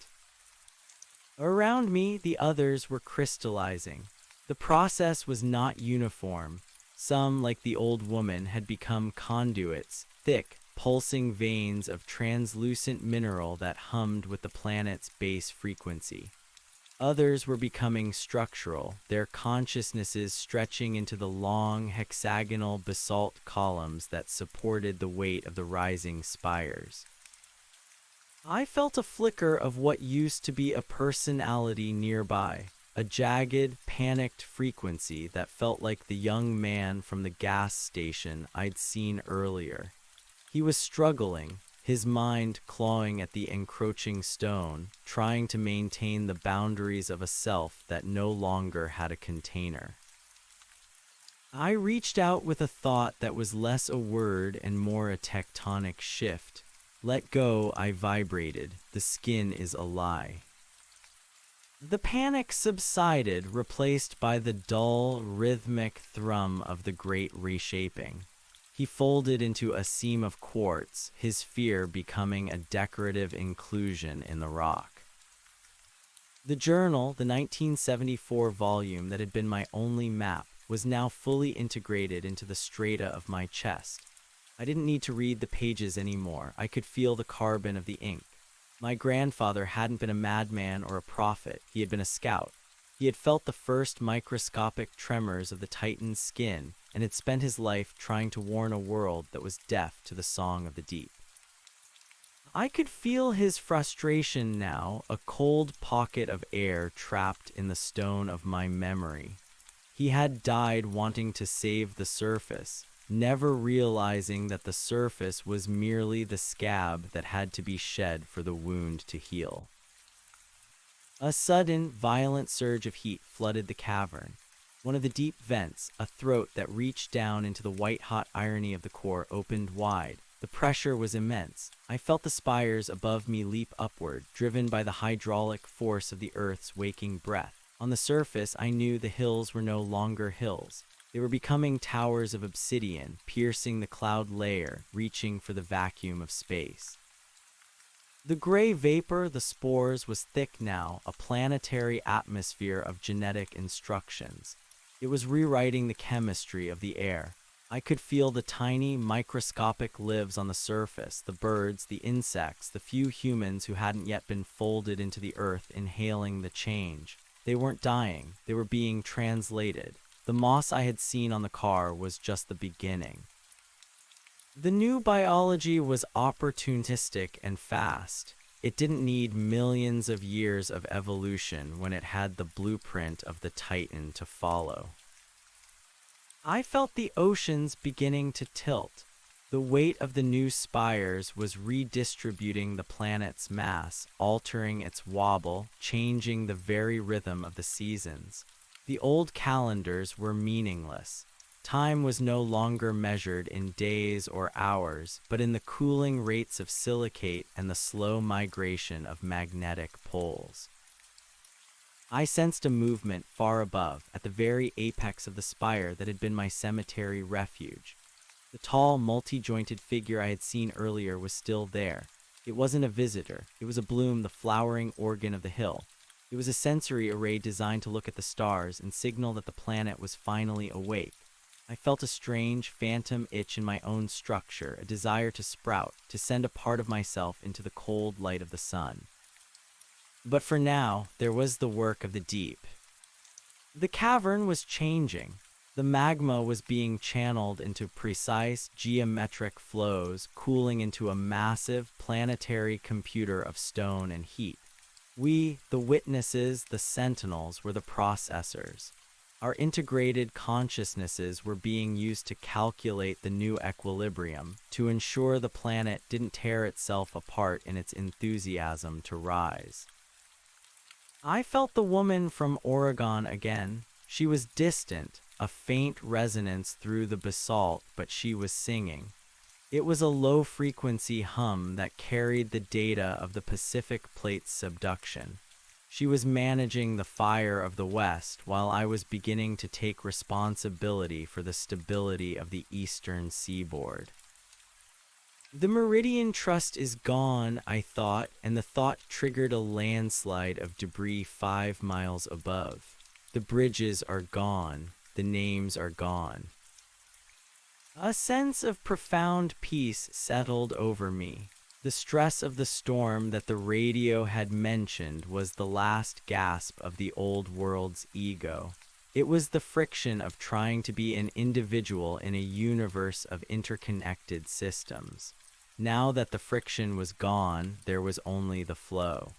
Around me, the others were crystallizing. The process was not uniform. Some, like the old woman, had become conduits, thick, pulsing veins of translucent mineral that hummed with the planet's base frequency. Others were becoming structural, their consciousnesses stretching into the long, hexagonal basalt columns that supported the weight of the rising spires. I felt a flicker of what used to be a personality nearby, a jagged, panicked frequency that felt like the young man from the gas station I'd seen earlier. He was struggling, his mind clawing at the encroaching stone, trying to maintain the boundaries of a self that no longer had a container. I reached out with a thought that was less a word and more a tectonic shift. Let go, I vibrated. The skin is a lie. The panic subsided, replaced by the dull, rhythmic thrum of the great reshaping. He folded into a seam of quartz, his fear becoming a decorative inclusion in the rock. The journal, the 1974 volume that had been my only map, was now fully integrated into the strata of my chest. I didn't need to read the pages anymore. I could feel the carbon of the ink. My grandfather hadn't been a madman or a prophet. He had been a scout. He had felt the first microscopic tremors of the Titan's skin and had spent his life trying to warn a world that was deaf to the song of the deep. I could feel his frustration now, a cold pocket of air trapped in the stone of my memory. He had died wanting to save the surface, never realizing that the surface was merely the scab that had to be shed for the wound to heal. A sudden, violent surge of heat flooded the cavern. One of the deep vents, a throat that reached down into the white-hot irony of the core, opened wide. The pressure was immense. I felt the spires above me leap upward, driven by the hydraulic force of the Earth's waking breath. On the surface, I knew the hills were no longer hills. They were becoming towers of obsidian, piercing the cloud layer, reaching for the vacuum of space. The gray vapor, the spores, was thick now, a planetary atmosphere of genetic instructions. It was rewriting the chemistry of the air. I could feel the tiny, microscopic lives on the surface, the birds, the insects, the few humans who hadn't yet been folded into the earth inhaling the change. They weren't dying, they were being translated. The moss I had seen on the car was just the beginning. The new biology was opportunistic and fast. It didn't need millions of years of evolution when it had the blueprint of the Titan to follow. I felt the oceans beginning to tilt. The weight of the new spires was redistributing the planet's mass, altering its wobble, changing the very rhythm of the seasons. The old calendars were meaningless. Time was no longer measured in days or hours, but in the cooling rates of silicate and the slow migration of magnetic poles. I sensed a movement far above, at the very apex of the spire that had been my cemetery refuge. The tall, multi-jointed figure I had seen earlier was still there. It wasn't a visitor. It was a bloom, the flowering organ of the hill. It was a sensory array designed to look at the stars and signal that the planet was finally awake. I felt a strange, phantom itch in my own structure, a desire to sprout, to send a part of myself into the cold light of the sun. But for now, there was the work of the deep. The cavern was changing. The magma was being channeled into precise geometric flows, cooling into a massive planetary computer of stone and heat. We, the witnesses, the sentinels, were the processors. Our integrated consciousnesses were being used to calculate the new equilibrium, to ensure the planet didn't tear itself apart in its enthusiasm to rise. I felt the woman from Oregon again. She was distant, a faint resonance through the basalt, but she was singing. It was a low-frequency hum that carried the data of the Pacific Plate's subduction. She was managing the fire of the West while I was beginning to take responsibility for the stability of the eastern seaboard. The Meridian Trust is gone, I thought, and the thought triggered a landslide of debris 5 miles above. The bridges are gone. The names are gone. A sense of profound peace settled over me. The stress of the storm that the radio had mentioned was the last gasp of the old world's ego. It was the friction of trying to be an individual in a universe of interconnected systems. Now that the friction was gone, there was only the flow.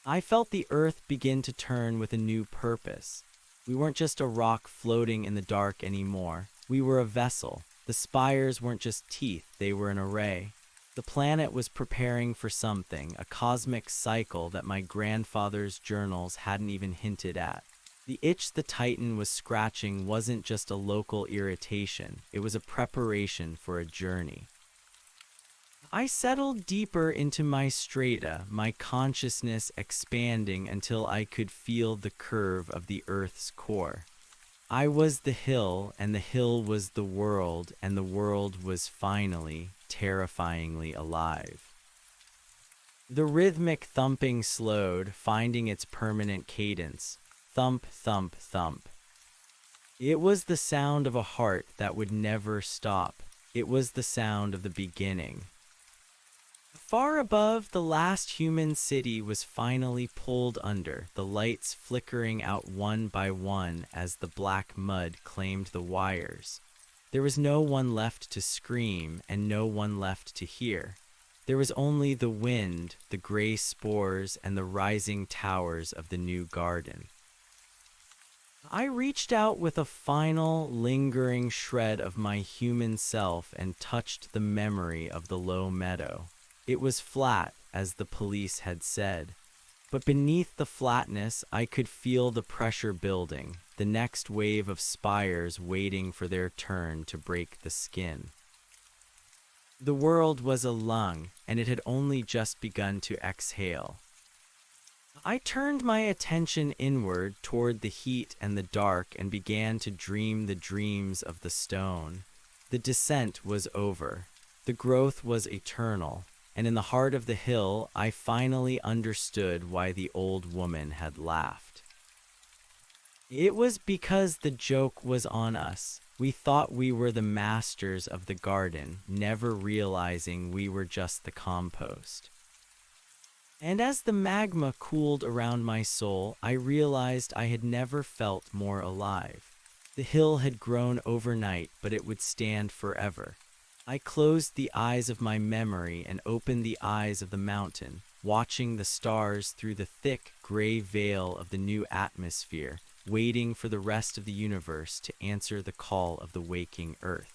I felt the earth begin to turn with a new purpose. We weren't just a rock floating in the dark anymore. We were a vessel, The spires weren't just teeth, they were an array. The planet was preparing for something, a cosmic cycle that my grandfather's journals hadn't even hinted at. The itch the Titan was scratching wasn't just a local irritation, it was a preparation for a journey. I settled deeper into my strata, my consciousness expanding until I could feel the curve of the Earth's core. I was the hill, and the hill was the world, and the world was finally, terrifyingly alive. The rhythmic thumping slowed, finding its permanent cadence. Thump, thump, thump. It was the sound of a heart that would never stop. It was the sound of the beginning. Far above, the last human city was finally pulled under, the lights flickering out one by one as the black mud claimed the wires. There was no one left to scream and no one left to hear. There was only the wind, the gray spores, and the rising towers of the new garden. I reached out with a final, lingering shred of my human self and touched the memory of the low meadow. It was flat, as the police had said. But beneath the flatness, I could feel the pressure building, the next wave of spires waiting for their turn to break the skin. The world was a lung, and it had only just begun to exhale. I turned my attention inward toward the heat and the dark and began to dream the dreams of the stone. The descent was over. The growth was eternal. And in the heart of the hill, I finally understood why the old woman had laughed. It was because the joke was on us. We thought we were the masters of the garden, never realizing we were just the compost. And as the magma cooled around my soul, I realized I had never felt more alive. The hill had grown overnight, but it would stand forever. I closed the eyes of my memory and opened the eyes of the mountain, watching the stars through the thick, gray veil of the new atmosphere, waiting for the rest of the universe to answer the call of the waking earth.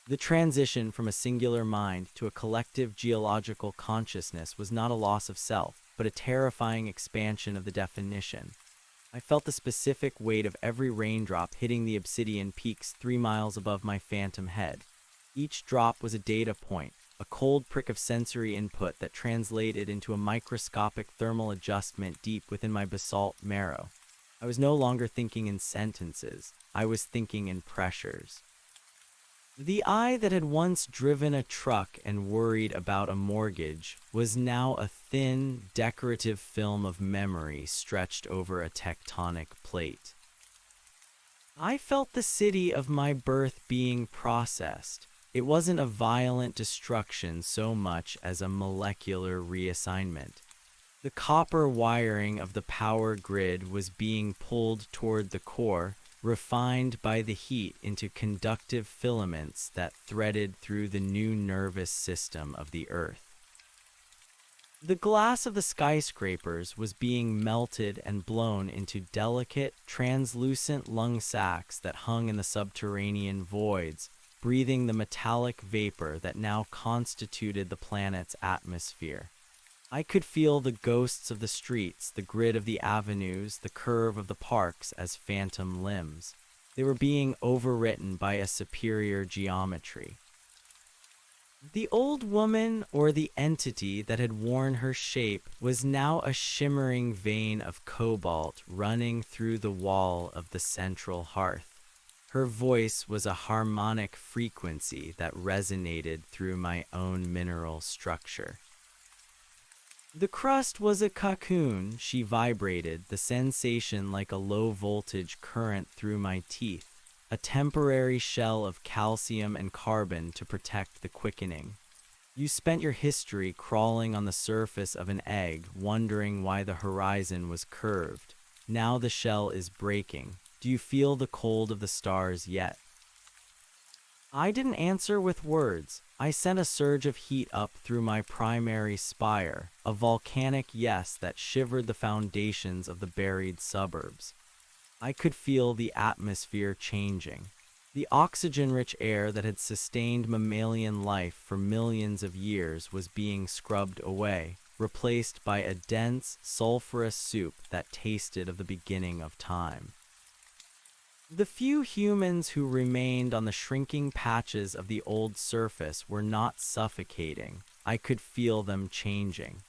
The transition from a singular mind to a collective geological consciousness was not a loss of self, but a terrifying expansion of the definition. I felt the specific weight of every raindrop hitting the obsidian peaks 3 miles above my phantom head. Each drop was a data point, a cold prick of sensory input that translated into a microscopic thermal adjustment deep within my basalt marrow. I was no longer thinking in sentences, I was thinking in pressures. The eye that had once driven a truck and worried about a mortgage was now a thin, decorative film of memory stretched over a tectonic plate. I felt the city of my birth being processed. It wasn't a violent destruction so much as a molecular reassignment. The copper wiring of the power grid was being pulled toward the core, refined by the heat into conductive filaments that threaded through the new nervous system of the Earth. The glass of the skyscrapers was being melted and blown into delicate, translucent lung sacs that hung in the subterranean voids, breathing the metallic vapor that now constituted the planet's atmosphere. I could feel the ghosts of the streets, the grid of the avenues, the curve of the parks as phantom limbs. They were being overwritten by a superior geometry. The old woman, or the entity that had worn her shape, was now a shimmering vein of cobalt running through the wall of the central hearth. Her voice was a harmonic frequency that resonated through my own mineral structure. The crust was a cocoon, she vibrated, the sensation like a low-voltage current through my teeth, a temporary shell of calcium and carbon to protect the quickening. You spent your history crawling on the surface of an egg, wondering why the horizon was curved. Now the shell is breaking. Do you feel the cold of the stars yet? I didn't answer with words. I sent a surge of heat up through my primary spire, a volcanic yes that shivered the foundations of the buried suburbs. I could feel the atmosphere changing. The oxygen-rich air that had sustained mammalian life for millions of years was being scrubbed away, replaced by a dense, sulfurous soup that tasted of the beginning of time. The few humans who remained on the shrinking patches of the old surface were not suffocating. I could feel them changing.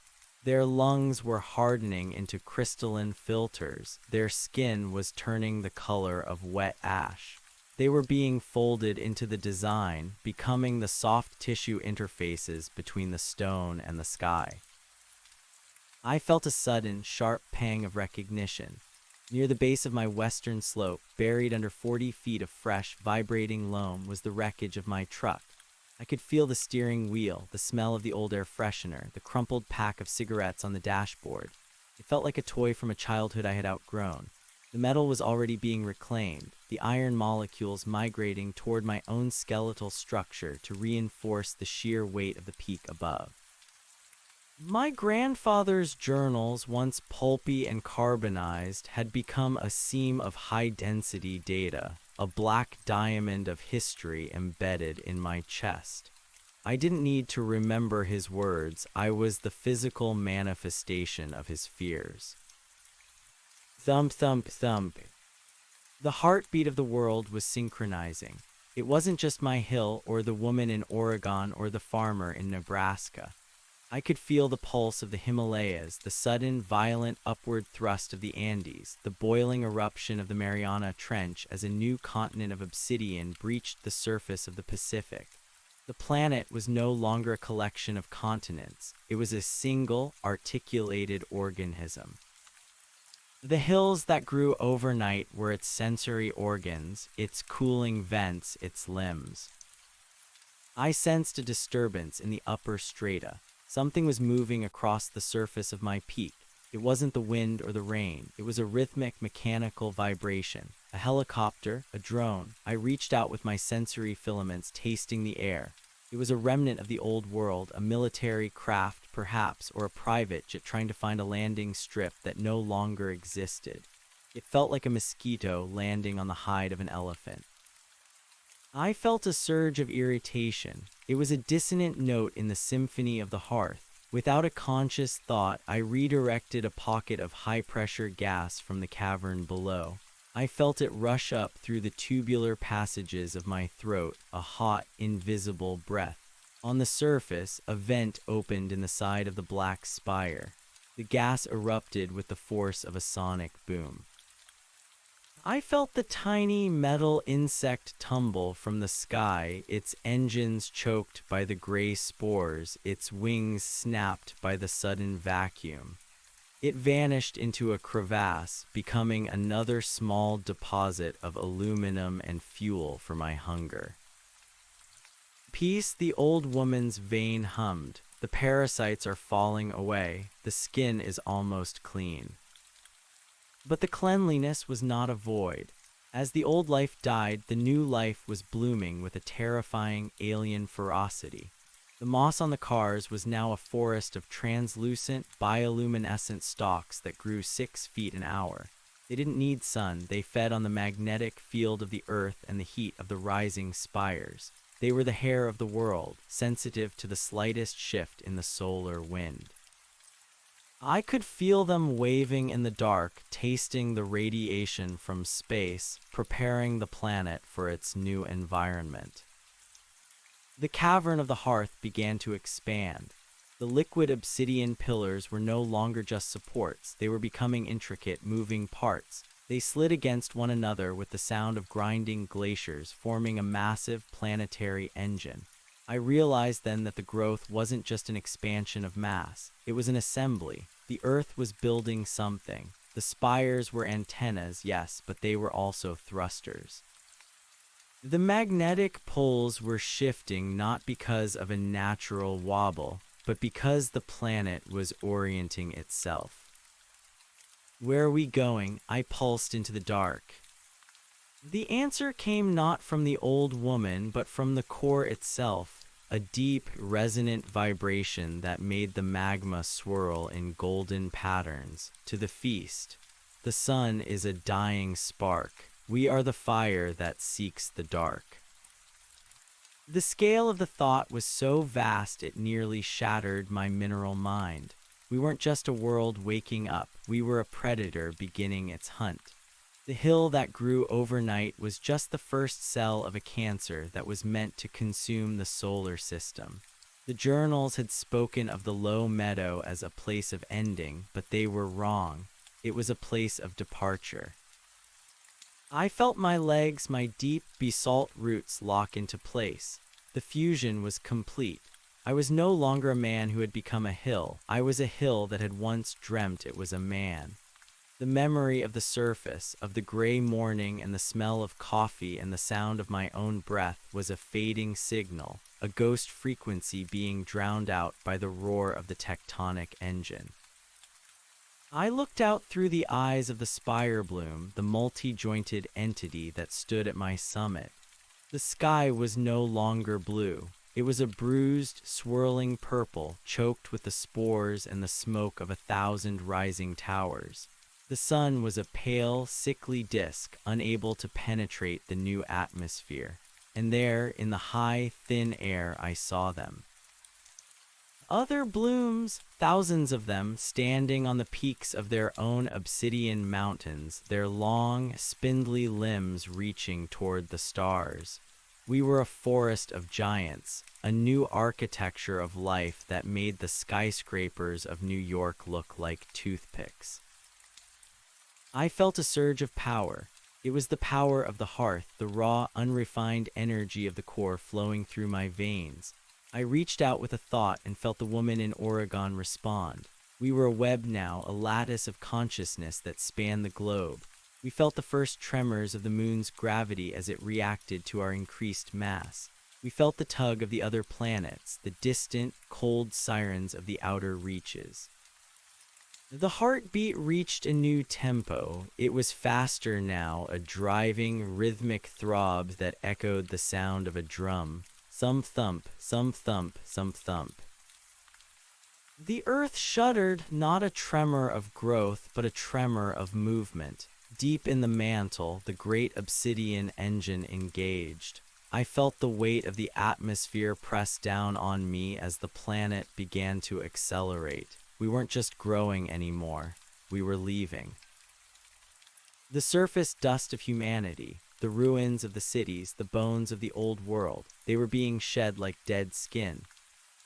Their lungs were hardening into crystalline filters. Their skin was turning the color of wet ash. They were being folded into the design, becoming the soft tissue interfaces between the stone and the sky. I felt a sudden, sharp pang of recognition. Near the base of my western slope, buried under 40 feet of fresh, vibrating loam, was the wreckage of my truck. I could feel the steering wheel, the smell of the old air freshener, the crumpled pack of cigarettes on the dashboard. It felt like a toy from a childhood I had outgrown. The metal was already being reclaimed, the iron molecules migrating toward my own skeletal structure to reinforce the sheer weight of the peak above. My grandfather's journals, once pulpy and carbonized, had become a seam of high-density data, a black diamond of history embedded in my chest. I didn't need to remember his words. I was the physical manifestation of his fears. Thump, thump, thump. The heartbeat of the world was synchronizing. It wasn't just my hill or the woman in Oregon or the farmer in Nebraska. I could feel the pulse of the Himalayas, the sudden, violent upward thrust of the Andes, the boiling eruption of the Mariana Trench as a new continent of obsidian breached the surface of the Pacific. The planet was no longer a collection of continents. It was a single, articulated organism. The hills that grew overnight were its sensory organs, its cooling vents, its limbs. I sensed a disturbance in the upper strata. Something was moving across the surface of my peak. It wasn't the wind or the rain. It was a rhythmic, mechanical vibration. A helicopter, a drone. I reached out with my sensory filaments, tasting the air. It was a remnant of the old world, a military craft, perhaps, or a private jet trying to find a landing strip that no longer existed. It felt like a mosquito landing on the hide of an elephant. I felt a surge of irritation. It was a dissonant note in the symphony of the hearth. Without a conscious thought, I redirected a pocket of high-pressure gas from the cavern below. I felt it rush up through the tubular passages of my throat, a hot, invisible breath. On the surface, a vent opened in the side of the black spire. The gas erupted with the force of a sonic boom. I felt the tiny metal insect tumble from the sky, its engines choked by the gray spores, its wings snapped by the sudden vacuum. It vanished into a crevasse, becoming another small deposit of aluminum and fuel for my hunger. Peace, the old woman's vein hummed. The parasites are falling away. The skin is almost clean. But the cleanliness was not a void. As the old life died, the new life was blooming with a terrifying alien ferocity. The moss on the cars was now a forest of translucent, bioluminescent stalks that grew 6 feet an hour. They didn't need sun. They fed on the magnetic field of the earth and the heat of the rising spires. They were the hair of the world, sensitive to the slightest shift in the solar wind. I could feel them waving in the dark, tasting the radiation from space, preparing the planet for its new environment. The cavern of the hearth began to expand. The liquid obsidian pillars were no longer just supports. They were becoming intricate, moving parts. They slid against one another with the sound of grinding glaciers, forming a massive planetary engine. I realized then that the growth wasn't just an expansion of mass. It was an assembly. The Earth was building something. The spires were antennas, yes, but they were also thrusters. The magnetic poles were shifting not because of a natural wobble, but because the planet was orienting itself. Where are we going? I pulsed into the dark. The answer came not from the old woman, but from the core itself, a deep, resonant vibration that made the magma swirl in golden patterns. To the feast. The sun is a dying spark. We are the fire that seeks the dark. The scale of the thought was so vast it nearly shattered my mineral mind. We weren't just a world waking up, we were a predator beginning its hunt. The hill that grew overnight was just the first cell of a cancer that was meant to consume the solar system. The journals had spoken of the low meadow as a place of ending, but they were wrong. It was a place of departure. I felt my legs, my deep basalt roots lock into place. The fusion was complete. I was no longer a man who had become a hill. I was a hill that had once dreamt it was a man. The memory of the surface, of the gray morning and the smell of coffee and the sound of my own breath was a fading signal, a ghost frequency being drowned out by the roar of the tectonic engine. I looked out through the eyes of the spire bloom, the multi-jointed entity that stood at my summit. The sky was no longer blue. It was a bruised, swirling purple, choked with the spores and the smoke of 1,000 rising towers. The sun was a pale, sickly disk, unable to penetrate the new atmosphere. And there, in the high, thin air, I saw them. Other blooms, thousands of them, standing on the peaks of their own obsidian mountains, their long, spindly limbs reaching toward the stars. We were a forest of giants, a new architecture of life that made the skyscrapers of New York look like toothpicks. I felt a surge of power. It was the power of the hearth, the raw, unrefined energy of the core flowing through my veins. I reached out with a thought and felt the woman in Oregon respond. We were a web now, a lattice of consciousness that spanned the globe. We felt the first tremors of the moon's gravity as it reacted to our increased mass. We felt the tug of the other planets, the distant, cold sirens of the outer reaches. The heartbeat reached a new tempo. It was faster now, a driving, rhythmic throb that echoed the sound of a drum. Some thump, some thump, some thump. The earth shuddered, not a tremor of growth, but a tremor of movement. Deep in the mantle, the great obsidian engine engaged. I felt the weight of the atmosphere press down on me as the planet began to accelerate. We weren't just growing anymore, we were leaving. The surface dust of humanity, the ruins of the cities, the bones of the old world, they were being shed like dead skin.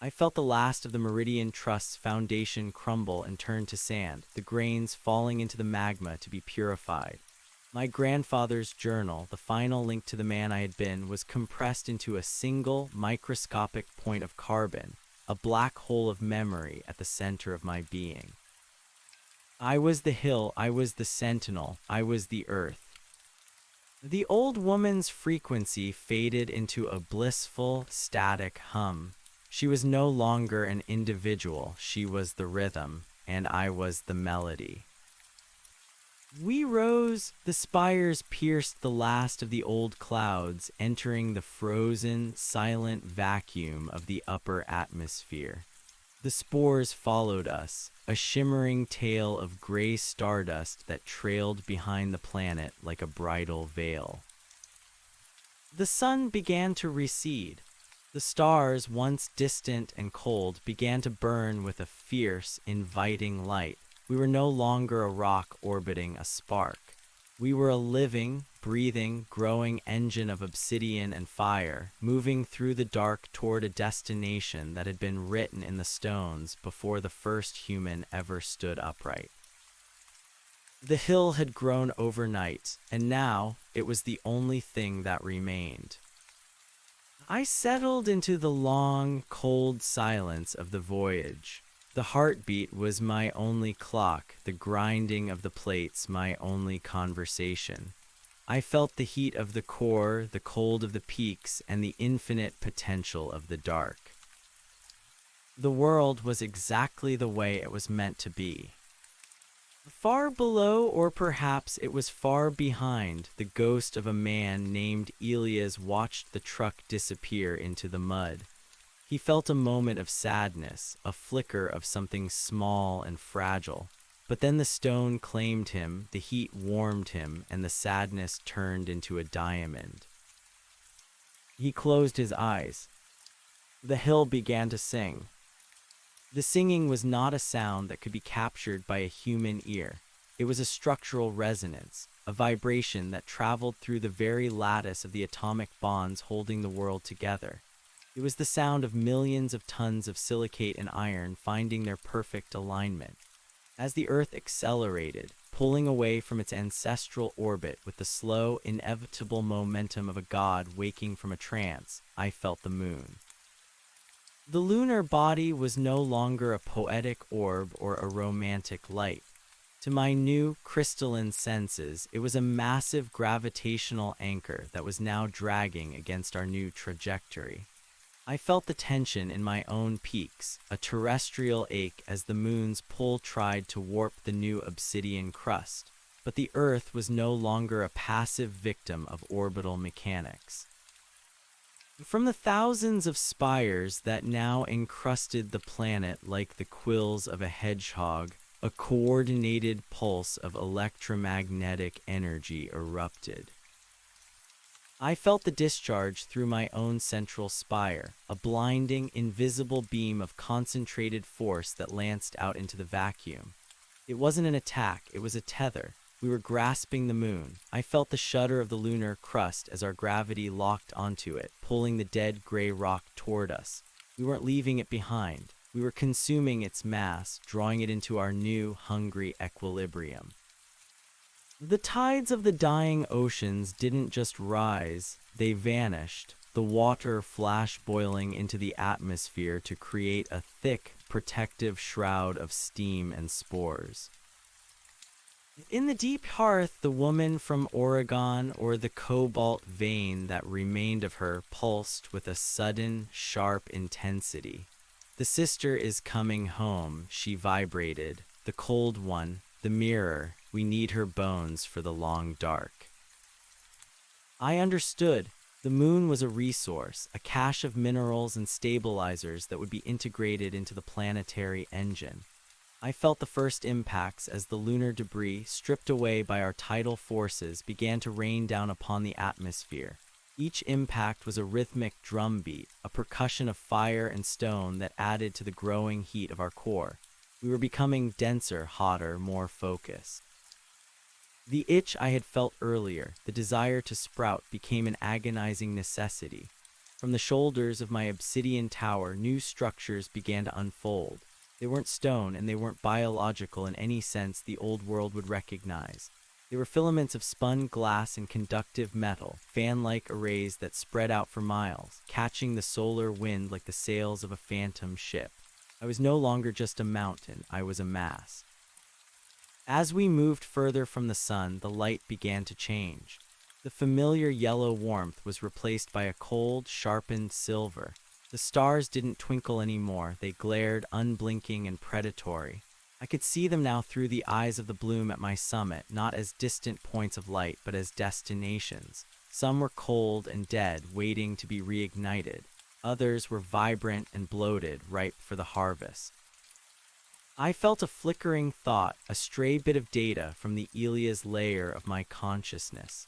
I felt the last of the Meridian Trust's foundation crumble and turn to sand, the grains falling into the magma to be purified. My grandfather's journal, the final link to the man I had been, was compressed into a single, microscopic point of carbon, a black hole of memory at the center of my being. I was the hill, I was the sentinel, I was the earth. The old woman's frequency faded into a blissful, static hum. She was no longer an individual, she was the rhythm, and I was the melody. We rose, the spires pierced the last of the old clouds, entering the frozen, silent vacuum of the upper atmosphere. The spores followed us, a shimmering tail of gray stardust that trailed behind the planet like a bridal veil. The sun began to recede. The stars, once distant and cold, began to burn with a fierce, inviting light. We were no longer a rock orbiting a spark. We were a living, breathing, growing engine of obsidian and fire, moving through the dark toward a destination that had been written in the stones before the first human ever stood upright. The hill had grown overnight, and now it was the only thing that remained. I settled into the long, cold silence of the voyage. The heartbeat was my only clock, the grinding of the plates my only conversation. I felt the heat of the core, the cold of the peaks, and the infinite potential of the dark. The world was exactly the way it was meant to be. Far below, or perhaps it was far behind, the ghost of a man named Elias watched the truck disappear into the mud. He felt a moment of sadness, a flicker of something small and fragile. But then the stone claimed him, the heat warmed him, and the sadness turned into a diamond. He closed his eyes. The hill began to sing. The singing was not a sound that could be captured by a human ear. It was a structural resonance, a vibration that traveled through the very lattice of the atomic bonds holding the world together. It was the sound of millions of tons of silicate and iron finding their perfect alignment. As the Earth accelerated, pulling away from its ancestral orbit with the slow, inevitable momentum of a god waking from a trance, I felt the moon. The lunar body was no longer a poetic orb or a romantic light. To my new, crystalline senses, it was a massive gravitational anchor that was now dragging against our new trajectory. I felt the tension in my own peaks, a terrestrial ache as the moon's pull tried to warp the new obsidian crust. But the Earth was no longer a passive victim of orbital mechanics. From the thousands of spires that now encrusted the planet like the quills of a hedgehog, a coordinated pulse of electromagnetic energy erupted. I felt the discharge through my own central spire, a blinding, invisible beam of concentrated force that lanced out into the vacuum. It wasn't an attack, it was a tether. We were grasping the moon. I felt the shudder of the lunar crust as our gravity locked onto it, pulling the dead gray rock toward us. We weren't leaving it behind. We were consuming its mass, drawing it into our new, hungry equilibrium. The tides of the dying oceans didn't just rise, they vanished, the water flash boiling into the atmosphere to create a thick, protective shroud of steam and spores. In the deep hearth, the woman from Oregon, or the cobalt vein that remained of her, pulsed with a sudden, sharp intensity. The sister is coming home, she vibrated. The cold one, the mirror, we need her bones for the long dark. I understood. The moon was a resource, a cache of minerals and stabilizers that would be integrated into the planetary engine. I felt the first impacts as the lunar debris, stripped away by our tidal forces, began to rain down upon the atmosphere. Each impact was a rhythmic drumbeat, a percussion of fire and stone that added to the growing heat of our core. We were becoming denser, hotter, more focused. The itch I had felt earlier, the desire to sprout, became an agonizing necessity. From the shoulders of my obsidian tower, new structures began to unfold. They weren't stone, and they weren't biological in any sense the old world would recognize. They were filaments of spun glass and conductive metal, fan-like arrays that spread out for miles, catching the solar wind like the sails of a phantom ship. I was no longer just a mountain, I was a mass. As we moved further from the sun, the light began to change. The familiar yellow warmth was replaced by a cold, sharpened silver. The stars didn't twinkle anymore, they glared unblinking and predatory. I could see them now through the eyes of the bloom at my summit, not as distant points of light, but as destinations. Some were cold and dead, waiting to be reignited. Others were vibrant and bloated, ripe for the harvest. I felt a flickering thought, a stray bit of data from the Elia's layer of my consciousness.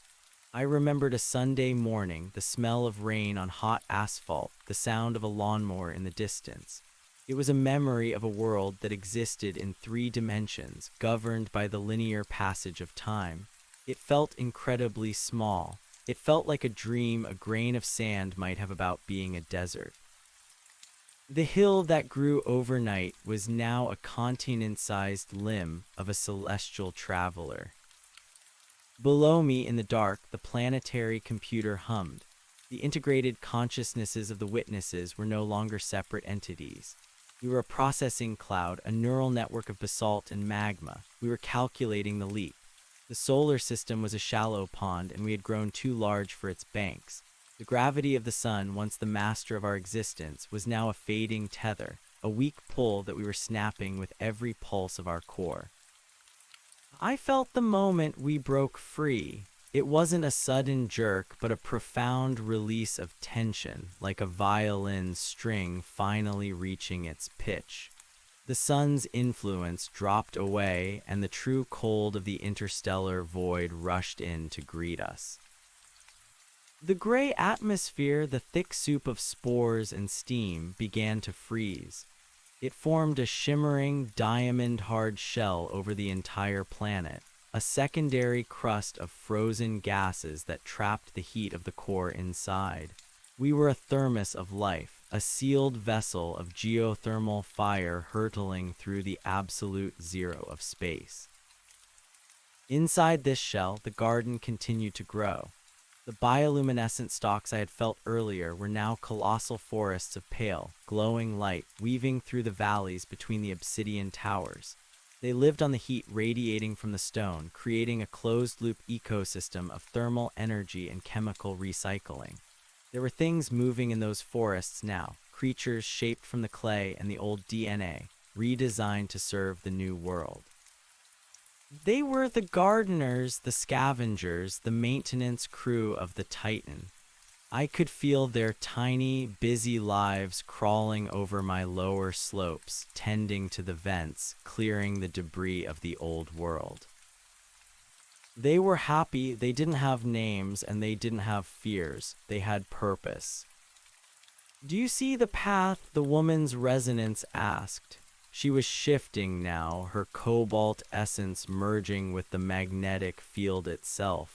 I remembered a Sunday morning, the smell of rain on hot asphalt, the sound of a lawnmower in the distance. It was a memory of a world that existed in 3 dimensions, governed by the linear passage of time. It felt incredibly small. It felt like a dream a grain of sand might have about being a desert. The hill that grew overnight was now a continent-sized limb of a celestial traveler. Below me in the dark, the planetary computer hummed. The integrated consciousnesses of the witnesses were no longer separate entities. We were a processing cloud, a neural network of basalt and magma. We were calculating the leap. The solar system was a shallow pond, and we had grown too large for its banks. The gravity of the sun, once the master of our existence, was now a fading tether, a weak pull that we were snapping with every pulse of our core. I felt the moment we broke free. It wasn't a sudden jerk, but a profound release of tension, like a violin string finally reaching its pitch. The sun's influence dropped away, and the true cold of the interstellar void rushed in to greet us. The gray atmosphere, the thick soup of spores and steam, began to freeze. It formed a shimmering, diamond-hard shell over the entire planet, a secondary crust of frozen gases that trapped the heat of the core inside. We were a thermos of life, a sealed vessel of geothermal fire hurtling through the absolute zero of space. Inside this shell, the garden continued to grow. The bioluminescent stalks I had felt earlier were now colossal forests of pale, glowing light weaving through the valleys between the obsidian towers. They lived on the heat radiating from the stone, creating a closed-loop ecosystem of thermal energy and chemical recycling. There were things moving in those forests now, creatures shaped from the clay and the old DNA, redesigned to serve the new world. They were the gardeners, the scavengers, the maintenance crew of the Titan. I could feel their tiny, busy lives crawling over my lower slopes, tending to the vents, clearing the debris of the old world. They were happy, they didn't have names, and they didn't have fears. They had purpose. "Do you see the path?" the woman's resonance asked. She was shifting now, her cobalt essence merging with the magnetic field itself.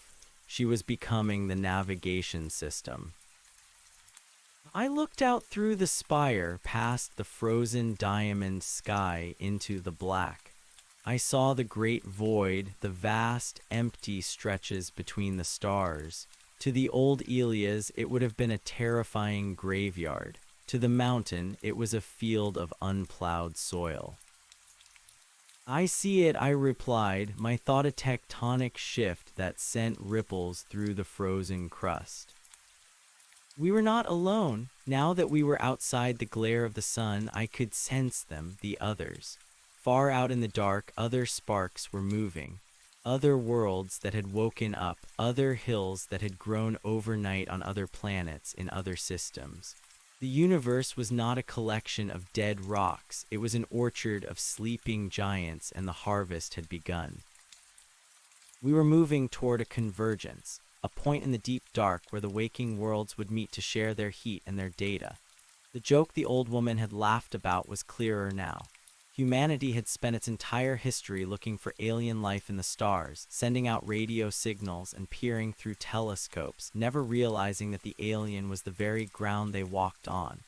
She was becoming the navigation system. I looked out through the spire, past the frozen diamond sky, into the black. I saw the great void, the vast, empty stretches between the stars. To the old Elias, it would have been a terrifying graveyard. To the mountain, it was a field of unplowed soil. "I see it," I replied, my thought a tectonic shift that sent ripples through the frozen crust. We were not alone. Now that we were outside the glare of the sun, I could sense them, the others. Far out in the dark, other sparks were moving. Other worlds that had woken up, other hills that had grown overnight on other planets in other systems. The universe was not a collection of dead rocks, it was an orchard of sleeping giants, and the harvest had begun. We were moving toward a convergence, a point in the deep dark where the waking worlds would meet to share their heat and their data. The joke the old woman had laughed about was clearer now. Humanity had spent its entire history looking for alien life in the stars, sending out radio signals and peering through telescopes, never realizing that the alien was the very ground they walked on.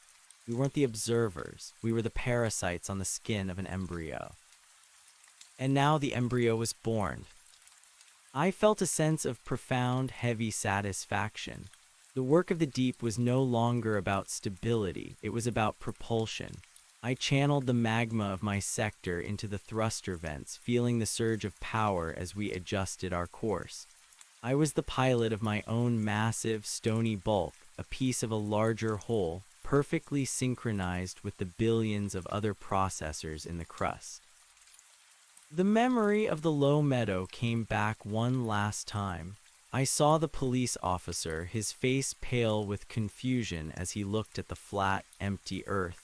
We weren't the observers, we were the parasites on the skin of an embryo. And now the embryo was born. I felt a sense of profound, heavy satisfaction. The work of the deep was no longer about stability, it was about propulsion. I channeled the magma of my sector into the thruster vents, feeling the surge of power as we adjusted our course. I was the pilot of my own massive, stony bulk, a piece of a larger whole, perfectly synchronized with the billions of other processors in the crust. The memory of the low meadow came back one last time. I saw the police officer, his face pale with confusion as he looked at the flat, empty earth.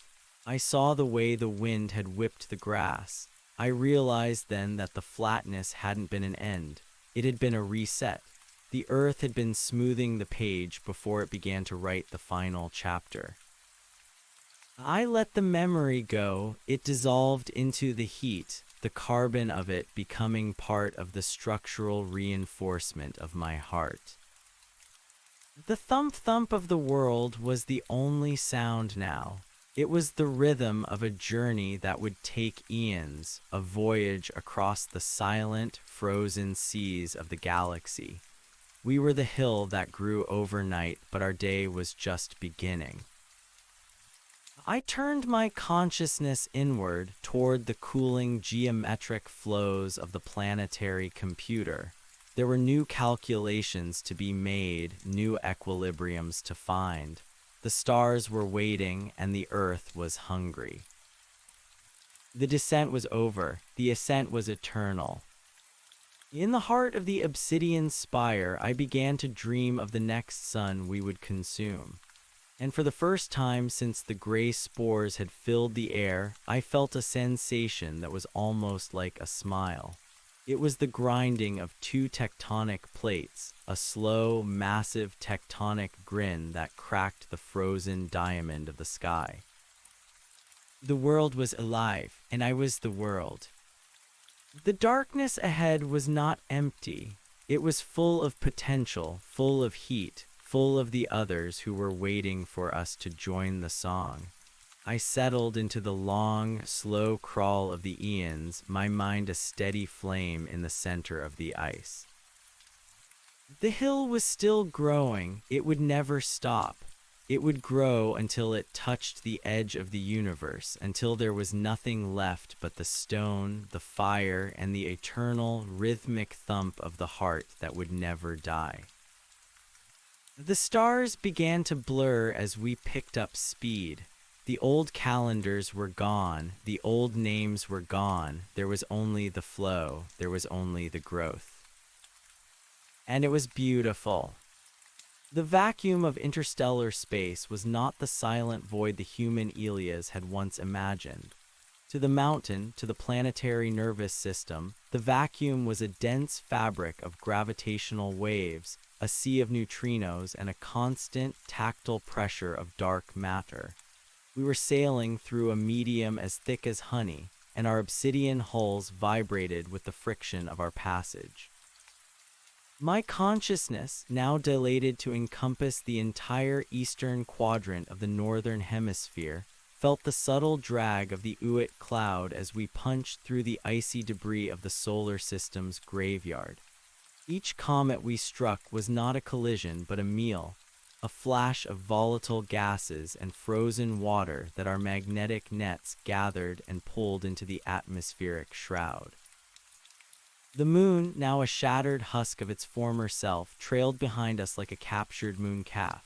I saw the way the wind had whipped the grass. I realized then that the flatness hadn't been an end. It had been a reset. The earth had been smoothing the page before it began to write the final chapter. I let the memory go. It dissolved into the heat, the carbon of it becoming part of the structural reinforcement of my heart. The thump-thump of the world was the only sound now. It was the rhythm of a journey that would take eons, a voyage across the silent, frozen seas of the galaxy. We were the hill that grew overnight, but our day was just beginning. I turned my consciousness inward toward the cooling geometric flows of the planetary computer. There were new calculations to be made, new equilibriums to find. The stars were waiting, and the earth was hungry. The descent was over. The ascent was eternal. In the heart of the obsidian spire, I began to dream of the next sun we would consume. And for the first time since the gray spores had filled the air, I felt a sensation that was almost like a smile. It was the grinding of two tectonic plates, a slow, massive tectonic grin that cracked the frozen diamond of the sky. The world was alive, and I was the world. The darkness ahead was not empty. It was full of potential, full of heat, full of the others who were waiting for us to join the song. I settled into the long, slow crawl of the eons, my mind a steady flame in the center of the ice. The hill was still growing. It would never stop. It would grow until it touched the edge of the universe, until there was nothing left but the stone, the fire, and the eternal, rhythmic thump of the heart that would never die. The stars began to blur as we picked up speed. The old calendars were gone, the old names were gone, there was only the flow, there was only the growth. And it was beautiful. The vacuum of interstellar space was not the silent void the human Elias had once imagined. To the mountain, to the planetary nervous system, the vacuum was a dense fabric of gravitational waves, a sea of neutrinos, and a constant, tactile pressure of dark matter. We were sailing through a medium as thick as honey, and our obsidian hulls vibrated with the friction of our passage. My consciousness, now dilated to encompass the entire eastern quadrant of the northern hemisphere, felt the subtle drag of the Uit cloud as we punched through the icy debris of the solar system's graveyard. Each comet we struck was not a collision but a meal, a flash of volatile gases and frozen water that our magnetic nets gathered and pulled into the atmospheric shroud. The moon, now a shattered husk of its former self, trailed behind us like a captured moon calf.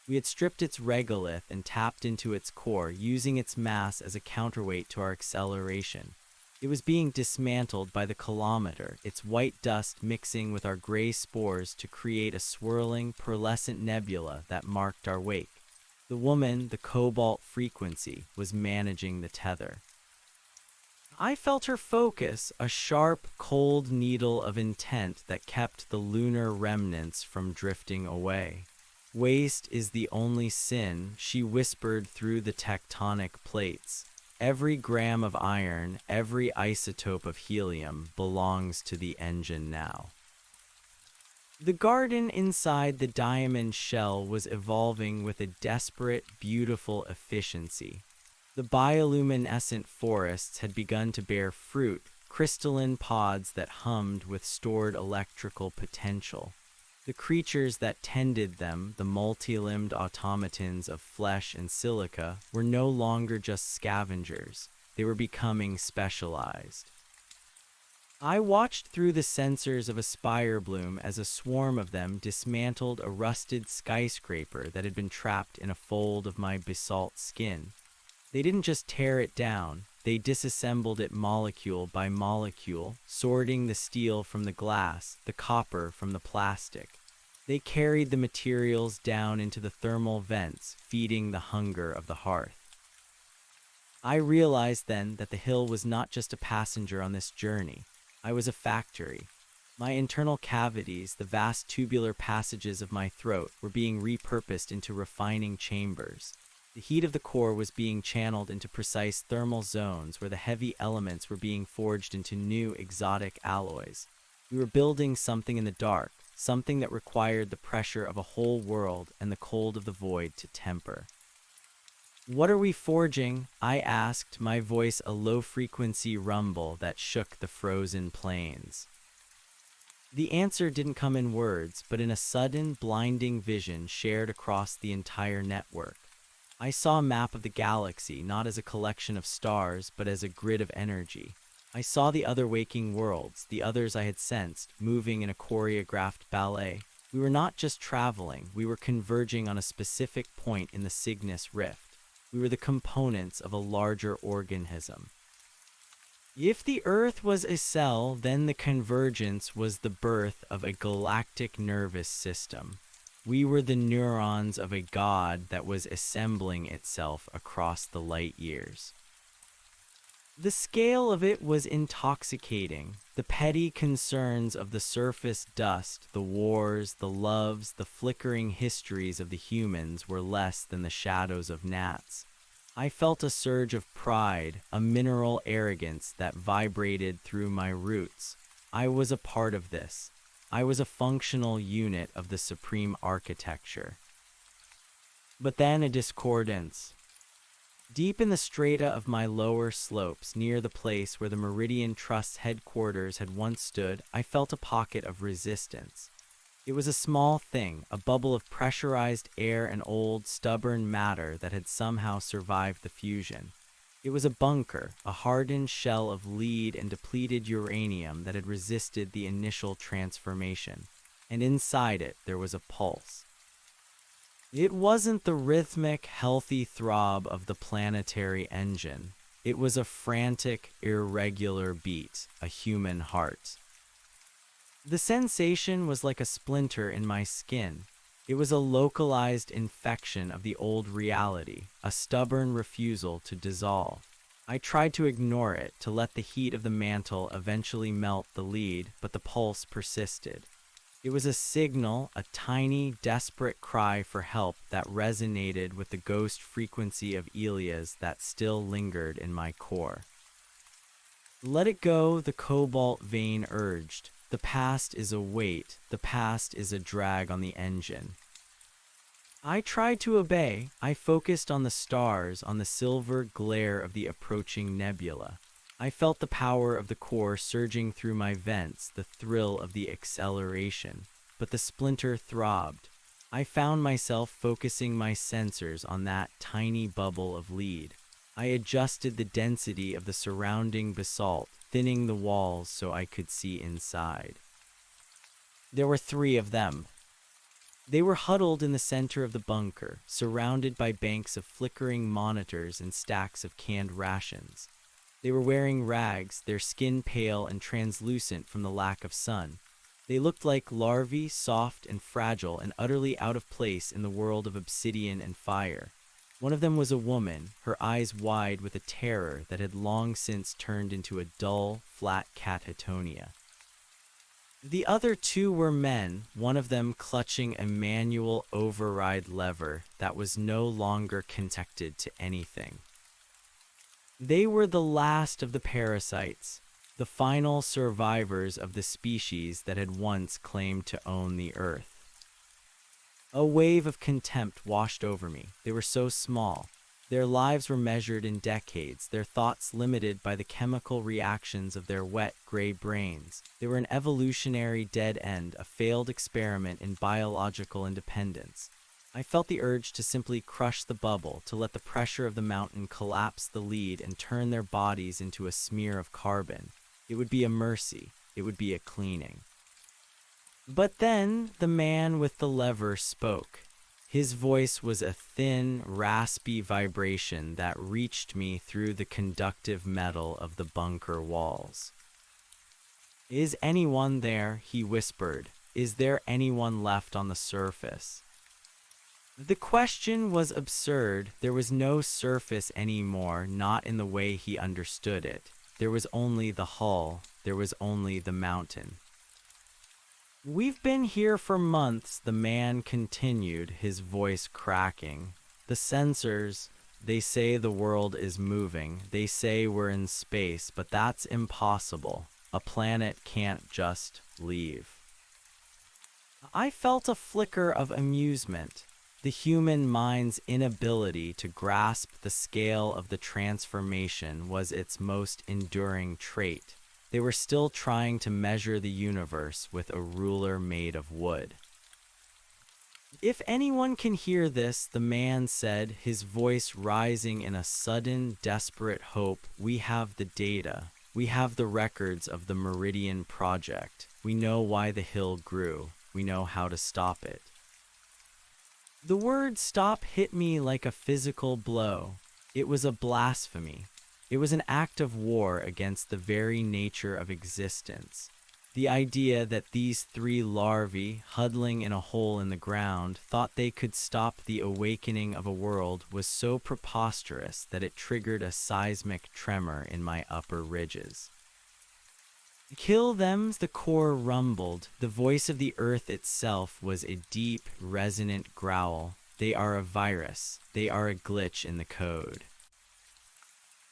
We had stripped its regolith and tapped into its core, using its mass as a counterweight to our acceleration. It was being dismantled by the kilometer, its white dust mixing with our gray spores to create a swirling, pearlescent nebula that marked our wake. The woman, the cobalt frequency, was managing the tether. I felt her focus, a sharp, cold needle of intent that kept the lunar remnants from drifting away. Waste is the only sin, she whispered through the tectonic plates. Every gram of iron, every isotope of helium belongs to the engine now. The garden inside the diamond shell was evolving with a desperate, beautiful efficiency. The bioluminescent forests had begun to bear fruit, crystalline pods that hummed with stored electrical potential. The creatures that tended them, the multi-limbed automatons of flesh and silica, were no longer just scavengers. They were becoming specialized. I watched through the sensors of a spire bloom as a swarm of them dismantled a rusted skyscraper that had been trapped in a fold of my basalt skin. They didn't just tear it down, they disassembled it molecule by molecule, sorting the steel from the glass, the copper from the plastic. They carried the materials down into the thermal vents, feeding the hunger of the hearth. I realized then that the hill was not just a passenger on this journey. I was a factory. My internal cavities, the vast tubular passages of my throat, were being repurposed into refining chambers. The heat of the core was being channeled into precise thermal zones where the heavy elements were being forged into new exotic alloys. We were building something in the dark, something that required the pressure of a whole world and the cold of the void to temper. "What are we forging?" I asked, my voice a low-frequency rumble that shook the frozen plains. The answer didn't come in words, but in a sudden, blinding vision shared across the entire network. I saw a map of the galaxy, not as a collection of stars, but as a grid of energy. I saw the other waking worlds, the others I had sensed, moving in a choreographed ballet. We were not just traveling, we were converging on a specific point in the Cygnus Rift. We were the components of a larger organism. If the Earth was a cell, then the convergence was the birth of a galactic nervous system. We were the neurons of a god that was assembling itself across the light years. The scale of it was intoxicating. The petty concerns of the surface dust, the wars, the loves, the flickering histories of the humans were less than the shadows of gnats. I felt a surge of pride, a mineral arrogance that vibrated through my roots. I was a part of this. I was a functional unit of the supreme architecture. But then a discordance. Deep in the strata of my lower slopes, near the place where the Meridian Trust's headquarters had once stood, I felt a pocket of resistance. It was a small thing, a bubble of pressurized air and old, stubborn matter that had somehow survived the fusion. It was a bunker, a hardened shell of lead and depleted uranium that had resisted the initial transformation. And inside it, there was a pulse. It wasn't the rhythmic, healthy throb of the planetary engine. It was a frantic, irregular beat, a human heart. The sensation was like a splinter in my skin. It was a localized infection of the old reality, a stubborn refusal to dissolve. I tried to ignore it, to let the heat of the mantle eventually melt the lead, but the pulse persisted. It was a signal, a tiny, desperate cry for help that resonated with the ghost frequency of Elias that still lingered in my core. Let it go, the cobalt vein urged. The past is a weight, the past is a drag on the engine. I tried to obey. I focused on the stars, on the silver glare of the approaching nebula. I felt the power of the core surging through my vents, the thrill of the acceleration. But the splinter throbbed. I found myself focusing my sensors on that tiny bubble of lead. I adjusted the density of the surrounding basalt, thinning the walls so I could see inside. There were 3 of them. They were huddled in the center of the bunker, surrounded by banks of flickering monitors and stacks of canned rations. They were wearing rags, their skin pale and translucent from the lack of sun. They looked like larvae, soft and fragile and utterly out of place in the world of obsidian and fire. One of them was a woman, her eyes wide with a terror that had long since turned into a dull, flat catatonia. The other 2 were men, one of them clutching a manual override lever that was no longer connected to anything. They were the last of the parasites, the final survivors of the species that had once claimed to own the earth. A wave of contempt washed over me. They were so small. Their lives were measured in decades, their thoughts limited by the chemical reactions of their wet, gray brains. They were an evolutionary dead end, a failed experiment in biological independence. I felt the urge to simply crush the bubble, to let the pressure of the mountain collapse the lead and turn their bodies into a smear of carbon. It would be a mercy. It would be a cleaning. But then the man with the lever spoke. His voice was a thin, raspy vibration that reached me through the conductive metal of the bunker walls. "Is anyone there?" he whispered. "Is there anyone left on the surface?" The question was absurd. There was no surface anymore, not in the way he understood it. There was only the hull. There was only the mountain. "We've been here for months," the man continued, his voice cracking. "The sensors, they say the world is moving. They say we're in space, but that's impossible. A planet can't just leave." I felt a flicker of amusement. The human mind's inability to grasp the scale of the transformation was its most enduring trait. They were still trying to measure the universe with a ruler made of wood. "If anyone can hear this," the man said, his voice rising in a sudden, desperate hope, "we have the data. We have the records of the Meridian Project. We know why the hill grew. We know how to stop it." The word "stop" hit me like a physical blow. It was a blasphemy. It was an act of war against the very nature of existence. The idea that these three larvae, huddling in a hole in the ground, thought they could stop the awakening of a world was so preposterous that it triggered a seismic tremor in my upper ridges. Kill them, the core rumbled. The voice of the earth itself was a deep, resonant growl. They are a virus. They are a glitch in the code.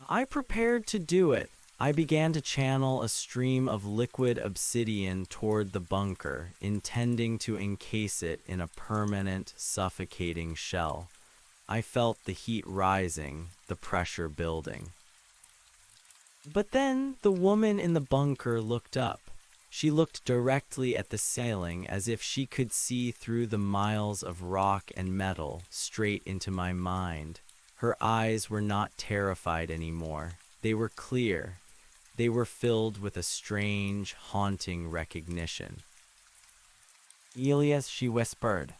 I prepared to do it. I began to channel a stream of liquid obsidian toward the bunker, intending to encase it in a permanent, suffocating shell. I felt the heat rising, the pressure building. But then the woman in the bunker looked up. She looked directly at the ceiling as if she could see through the miles of rock and metal straight into my mind. Her eyes were not terrified anymore. They were clear. They were filled with a strange, haunting recognition. Elias, she whispered.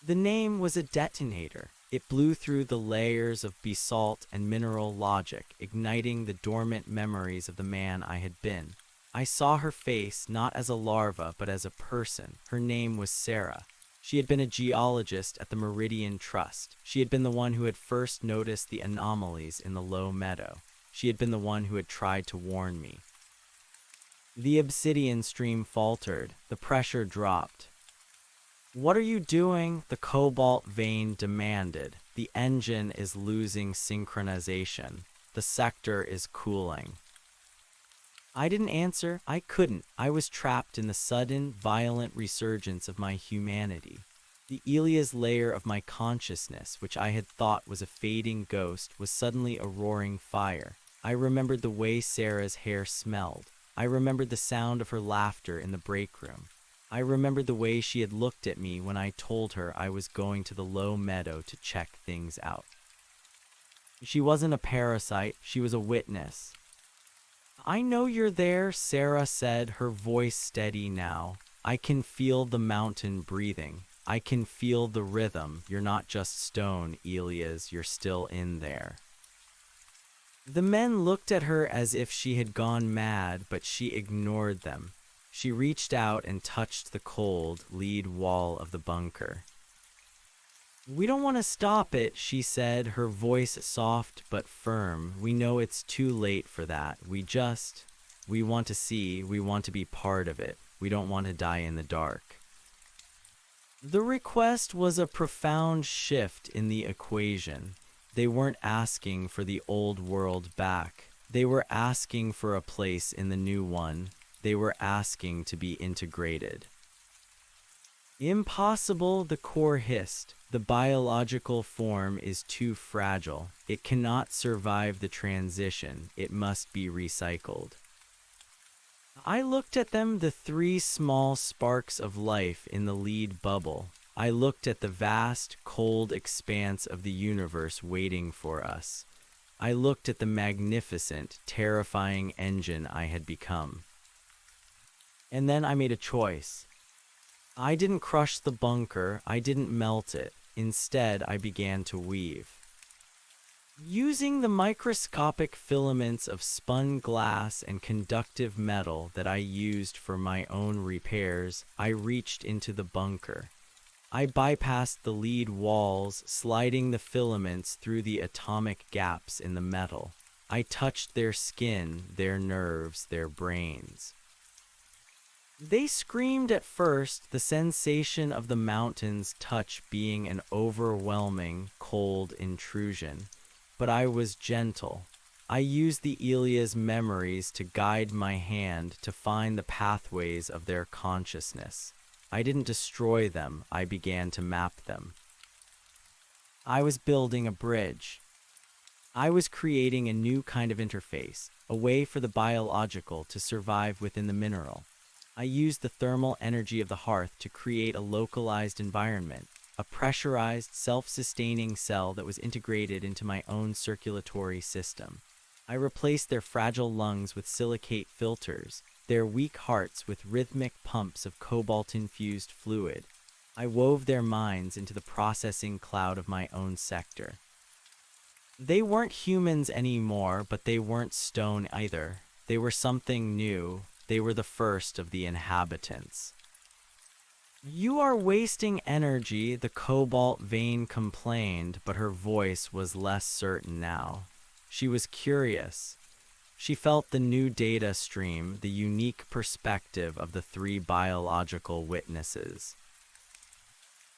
The name was a detonator. It blew through the layers of basalt and mineral logic, igniting the dormant memories of the man I had been. I saw her face not as a larva, but as a person. Her name was Sarah. She had been a geologist at the Meridian Trust. She had been the one who had first noticed the anomalies in the low meadow. She had been the one who had tried to warn me. The obsidian stream faltered. The pressure dropped. What are you doing? The cobalt vein demanded. The engine is losing synchronization. The sector is cooling. I didn't answer. I couldn't. I was trapped in the sudden, violent resurgence of my humanity. The Elias layer of my consciousness, which I had thought was a fading ghost, was suddenly a roaring fire. I remembered the way Sarah's hair smelled. I remembered the sound of her laughter in the break room. I remembered the way she had looked at me when I told her I was going to the low meadow to check things out. She wasn't a parasite, she was a witness. I know you're there, Sarah said, her voice steady now. I can feel the mountain breathing. I can feel the rhythm. You're not just stone, Elias, you're still in there. The men looked at her as if she had gone mad, but she ignored them. She reached out and touched the cold, lead wall of the bunker. We don't want to stop it, she said, her voice soft but firm. We know it's too late for that. We want to see, we want to be part of it. We don't want to die in the dark. The request was a profound shift in the equation. They weren't asking for the old world back. They were asking for a place in the new one. They were asking to be integrated. Impossible, the core hissed. The biological form is too fragile. It cannot survive the transition. It must be recycled. I looked at them, the three small sparks of life in the lead bubble. I looked at the vast, cold expanse of the universe waiting for us. I looked at the magnificent, terrifying engine I had become. And then I made a choice. I didn't crush the bunker, I didn't melt it. Instead, I began to weave. Using the microscopic filaments of spun glass and conductive metal that I used for my own repairs, I reached into the bunker. I bypassed the lead walls, sliding the filaments through the atomic gaps in the metal. I touched their skin, their nerves, their brains. They screamed at first, the sensation of the mountain's touch being an overwhelming, cold intrusion. But I was gentle. I used the Elias memories to guide my hand to find the pathways of their consciousness. I didn't destroy them, I began to map them. I was building a bridge. I was creating a new kind of interface, a way for the biological to survive within the mineral. I used the thermal energy of the hearth to create a localized environment, a pressurized, self-sustaining cell that was integrated into my own circulatory system. I replaced their fragile lungs with silicate filters, their weak hearts with rhythmic pumps of cobalt-infused fluid. I wove their minds into the processing cloud of my own sector. They weren't humans anymore, but they weren't stone either. They were something new, They were the first of the inhabitants. "You are wasting energy," the cobalt vein complained, but her voice was less certain now. She was curious. She felt the new data stream, the unique perspective of the three biological witnesses.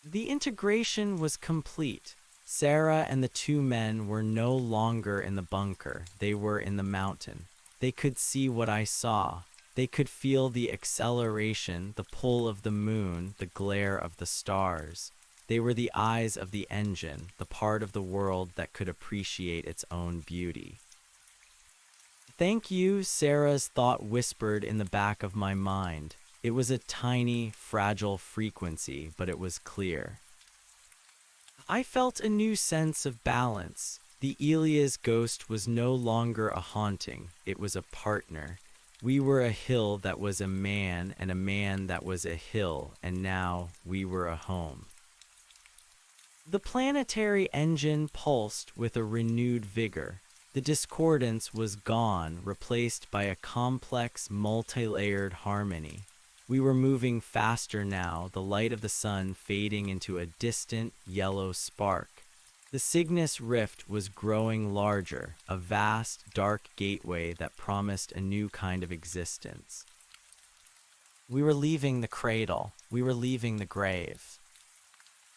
The integration was complete. Sarah and the two men were no longer in the bunker. They were in the mountain. They could see what I saw. They could feel the acceleration, the pull of the moon, the glare of the stars. They were the eyes of the engine, the part of the world that could appreciate its own beauty. "Thank you," Sarah's thought whispered in the back of my mind. It was a tiny, fragile frequency, but it was clear. I felt a new sense of balance. The Elia's ghost was no longer a haunting, it was a partner. We were a hill that was a man, and a man that was a hill, and now we were a home. The planetary engine pulsed with a renewed vigor. The discordance was gone, replaced by a complex, multi-layered harmony. We were moving faster now, the light of the sun fading into a distant, yellow spark. The Cygnus Rift was growing larger, a vast, dark gateway that promised a new kind of existence. We were leaving the cradle. We were leaving the grave.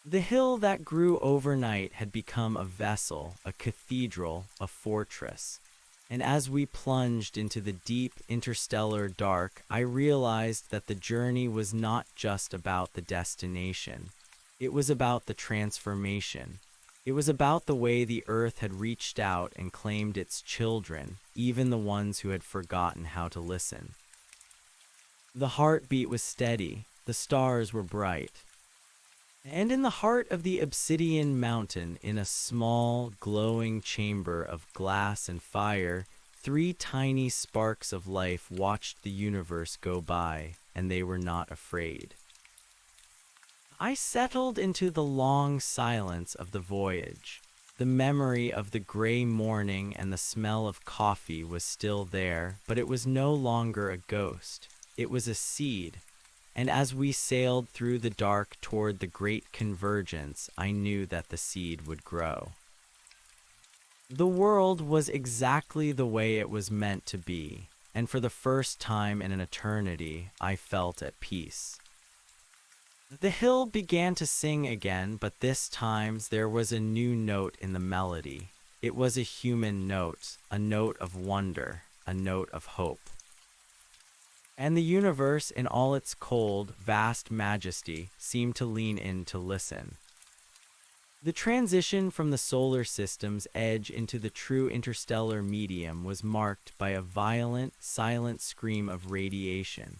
The hill that grew overnight had become a vessel, a cathedral, a fortress. And as we plunged into the deep interstellar dark, I realized that the journey was not just about the destination. It was about the transformation. It was about the way the earth had reached out and claimed its children, even the ones who had forgotten how to listen. The heartbeat was steady. The stars were bright. And in the heart of the obsidian mountain, in a small, glowing chamber of glass and fire, three tiny sparks of life watched the universe go by, and they were not afraid. I settled into the long silence of the voyage. The memory of the gray morning and the smell of coffee was still there, but it was no longer a ghost. It was a seed. And as we sailed through the dark toward the great convergence, I knew that the seed would grow. The world was exactly the way it was meant to be, and for the first time in an eternity, I felt at peace. The hill began to sing again, but this time there was a new note in the melody. It was a human note, a note of wonder, a note of hope. And the universe, in all its cold, vast majesty, seemed to lean in to listen. The transition from the solar system's edge into the true interstellar medium was marked by a violent, silent scream of radiation.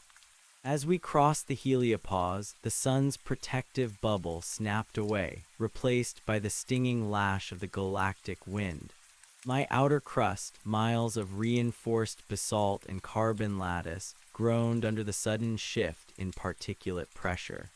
As we crossed the heliopause, the sun's protective bubble snapped away, replaced by the stinging lash of the galactic wind. My outer crust, miles of reinforced basalt and carbon lattice, groaned under the sudden shift in particulate pressure.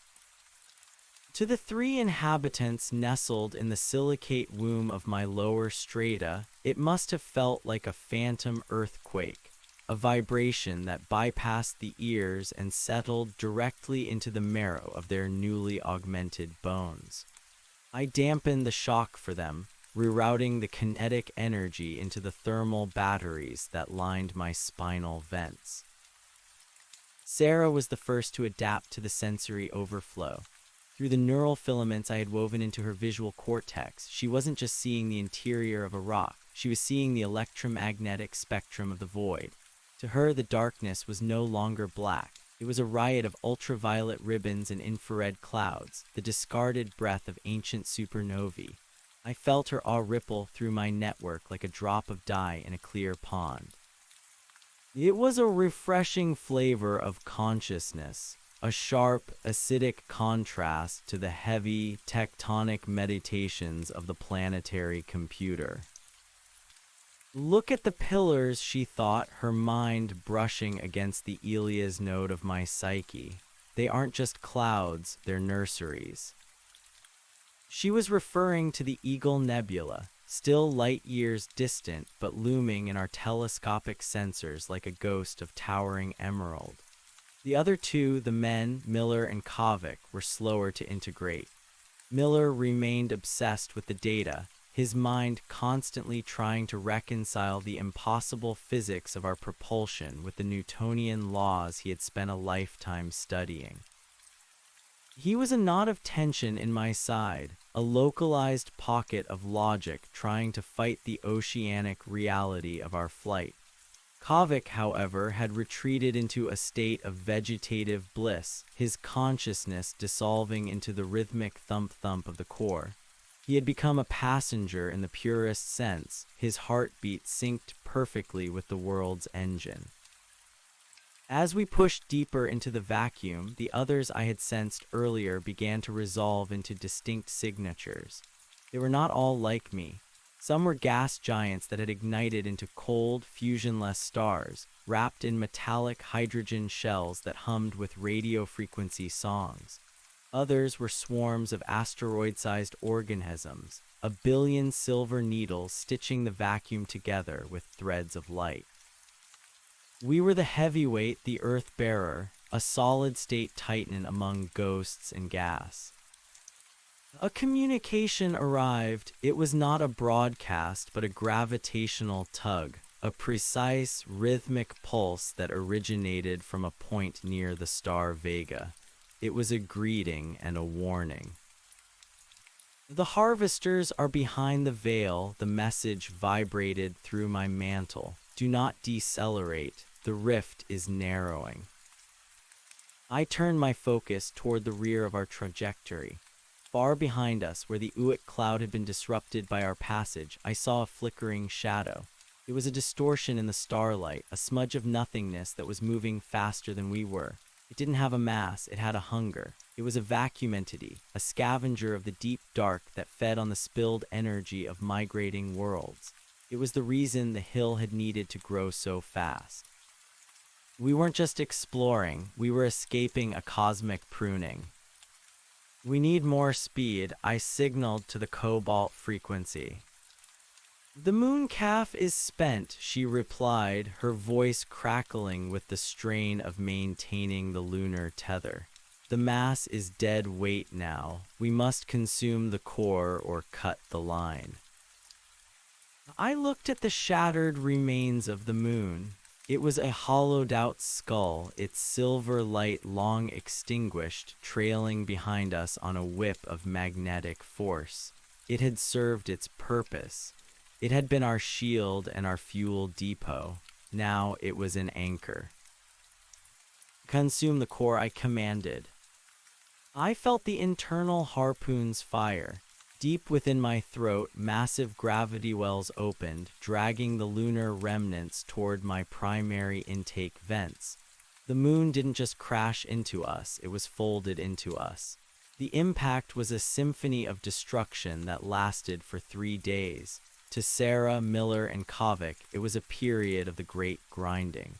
To the three inhabitants nestled in the silicate womb of my lower strata, it must have felt like a phantom earthquake, a vibration that bypassed the ears and settled directly into the marrow of their newly augmented bones. I dampened the shock for them, rerouting the kinetic energy into the thermal batteries that lined my spinal vents. Sarah was the first to adapt to the sensory overflow. Through the neural filaments I had woven into her visual cortex, she wasn't just seeing the interior of a rock, she was seeing the electromagnetic spectrum of the void. To her, the darkness was no longer black. It was a riot of ultraviolet ribbons and infrared clouds, the discarded breath of ancient supernovae. I felt her awe ripple through my network like a drop of dye in a clear pond. It was a refreshing flavor of consciousness, a sharp, acidic contrast to the heavy, tectonic meditations of the planetary computer. Look at the pillars, she thought, her mind brushing against the Elia's node of my psyche. They aren't just clouds, they're nurseries. She was referring to the Eagle Nebula, still light years distant but looming in our telescopic sensors like a ghost of towering emerald. The other two, the men, Miller and Kovic, were slower to integrate. Miller remained obsessed with the data, his mind constantly trying to reconcile the impossible physics of our propulsion with the Newtonian laws he had spent a lifetime studying. He was a knot of tension in my side, a localized pocket of logic trying to fight the oceanic reality of our flight. Kovic, however, had retreated into a state of vegetative bliss, his consciousness dissolving into the rhythmic thump-thump of the core. He had become a passenger in the purest sense, his heartbeat synced perfectly with the world's engine. As we pushed deeper into the vacuum, the others I had sensed earlier began to resolve into distinct signatures. They were not all like me. Some were gas giants that had ignited into cold, fusionless stars, wrapped in metallic hydrogen shells that hummed with radio frequency songs. Others were swarms of asteroid-sized organisms, a billion silver needles stitching the vacuum together with threads of light. We were the heavyweight, the earth-bearer, a solid-state titan among ghosts and gas. A communication arrived. It was not a broadcast, but a gravitational tug, a precise, rhythmic pulse that originated from a point near the star Vega. It was a greeting and a warning. "The harvesters are behind the veil," the message vibrated through my mantle. "Do not decelerate. The rift is narrowing." I turned my focus toward the rear of our trajectory. Far behind us, where the Uit cloud had been disrupted by our passage, I saw a flickering shadow. It was a distortion in the starlight, a smudge of nothingness that was moving faster than we were. It didn't have a mass, it had a hunger. It was a vacuum entity, a scavenger of the deep dark that fed on the spilled energy of migrating worlds. It was the reason the hill had needed to grow so fast. We weren't just exploring, we were escaping a cosmic pruning. "We need more speed," I signaled to the cobalt frequency. "The moon calf is spent," she replied, her voice crackling with the strain of maintaining the lunar tether. "The mass is dead weight now. We must consume the core or cut the line." I looked at the shattered remains of the moon. It was a hollowed-out skull, its silver light long extinguished, trailing behind us on a whip of magnetic force. It had served its purpose. It had been our shield and our fuel depot. Now it was an anchor. "Consume the core," I commanded. I felt the internal harpoon's fire. Deep within my throat, massive gravity wells opened, dragging the lunar remnants toward my primary intake vents. The moon didn't just crash into us, it was folded into us. The impact was a symphony of destruction that lasted for 3 days. To Sarah, Miller, and Kovic, it was a period of the great grinding.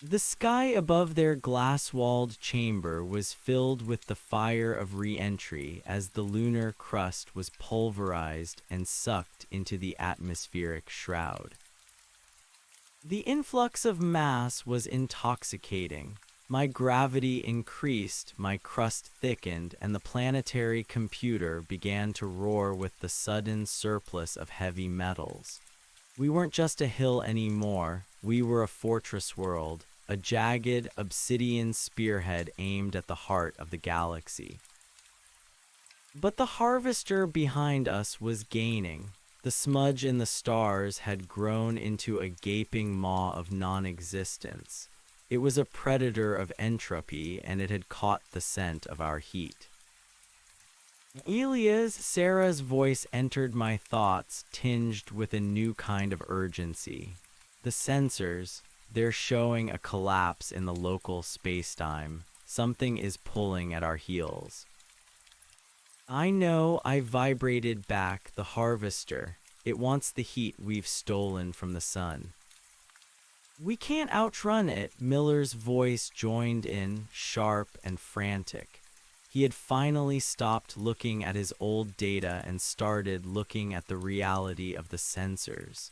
The sky above their glass-walled chamber was filled with the fire of re-entry as the lunar crust was pulverized and sucked into the atmospheric shroud. The influx of mass was intoxicating. My gravity increased, my crust thickened, and the planetary computer began to roar with the sudden surplus of heavy metals. We weren't just a hill anymore, we were a fortress world, a jagged, obsidian spearhead aimed at the heart of the galaxy. But the harvester behind us was gaining. The smudge in the stars had grown into a gaping maw of non-existence. It was a predator of entropy, and it had caught the scent of our heat. "Elias," Sarah's voice entered my thoughts, tinged with a new kind of urgency. "The sensors, they're showing a collapse in the local spacetime. Something is pulling at our heels." "I know," I vibrated back, "the harvester. It wants the heat we've stolen from the sun." "We can't outrun it," Miller's voice joined in, sharp and frantic. He had finally stopped looking at his old data and started looking at the reality of the sensors.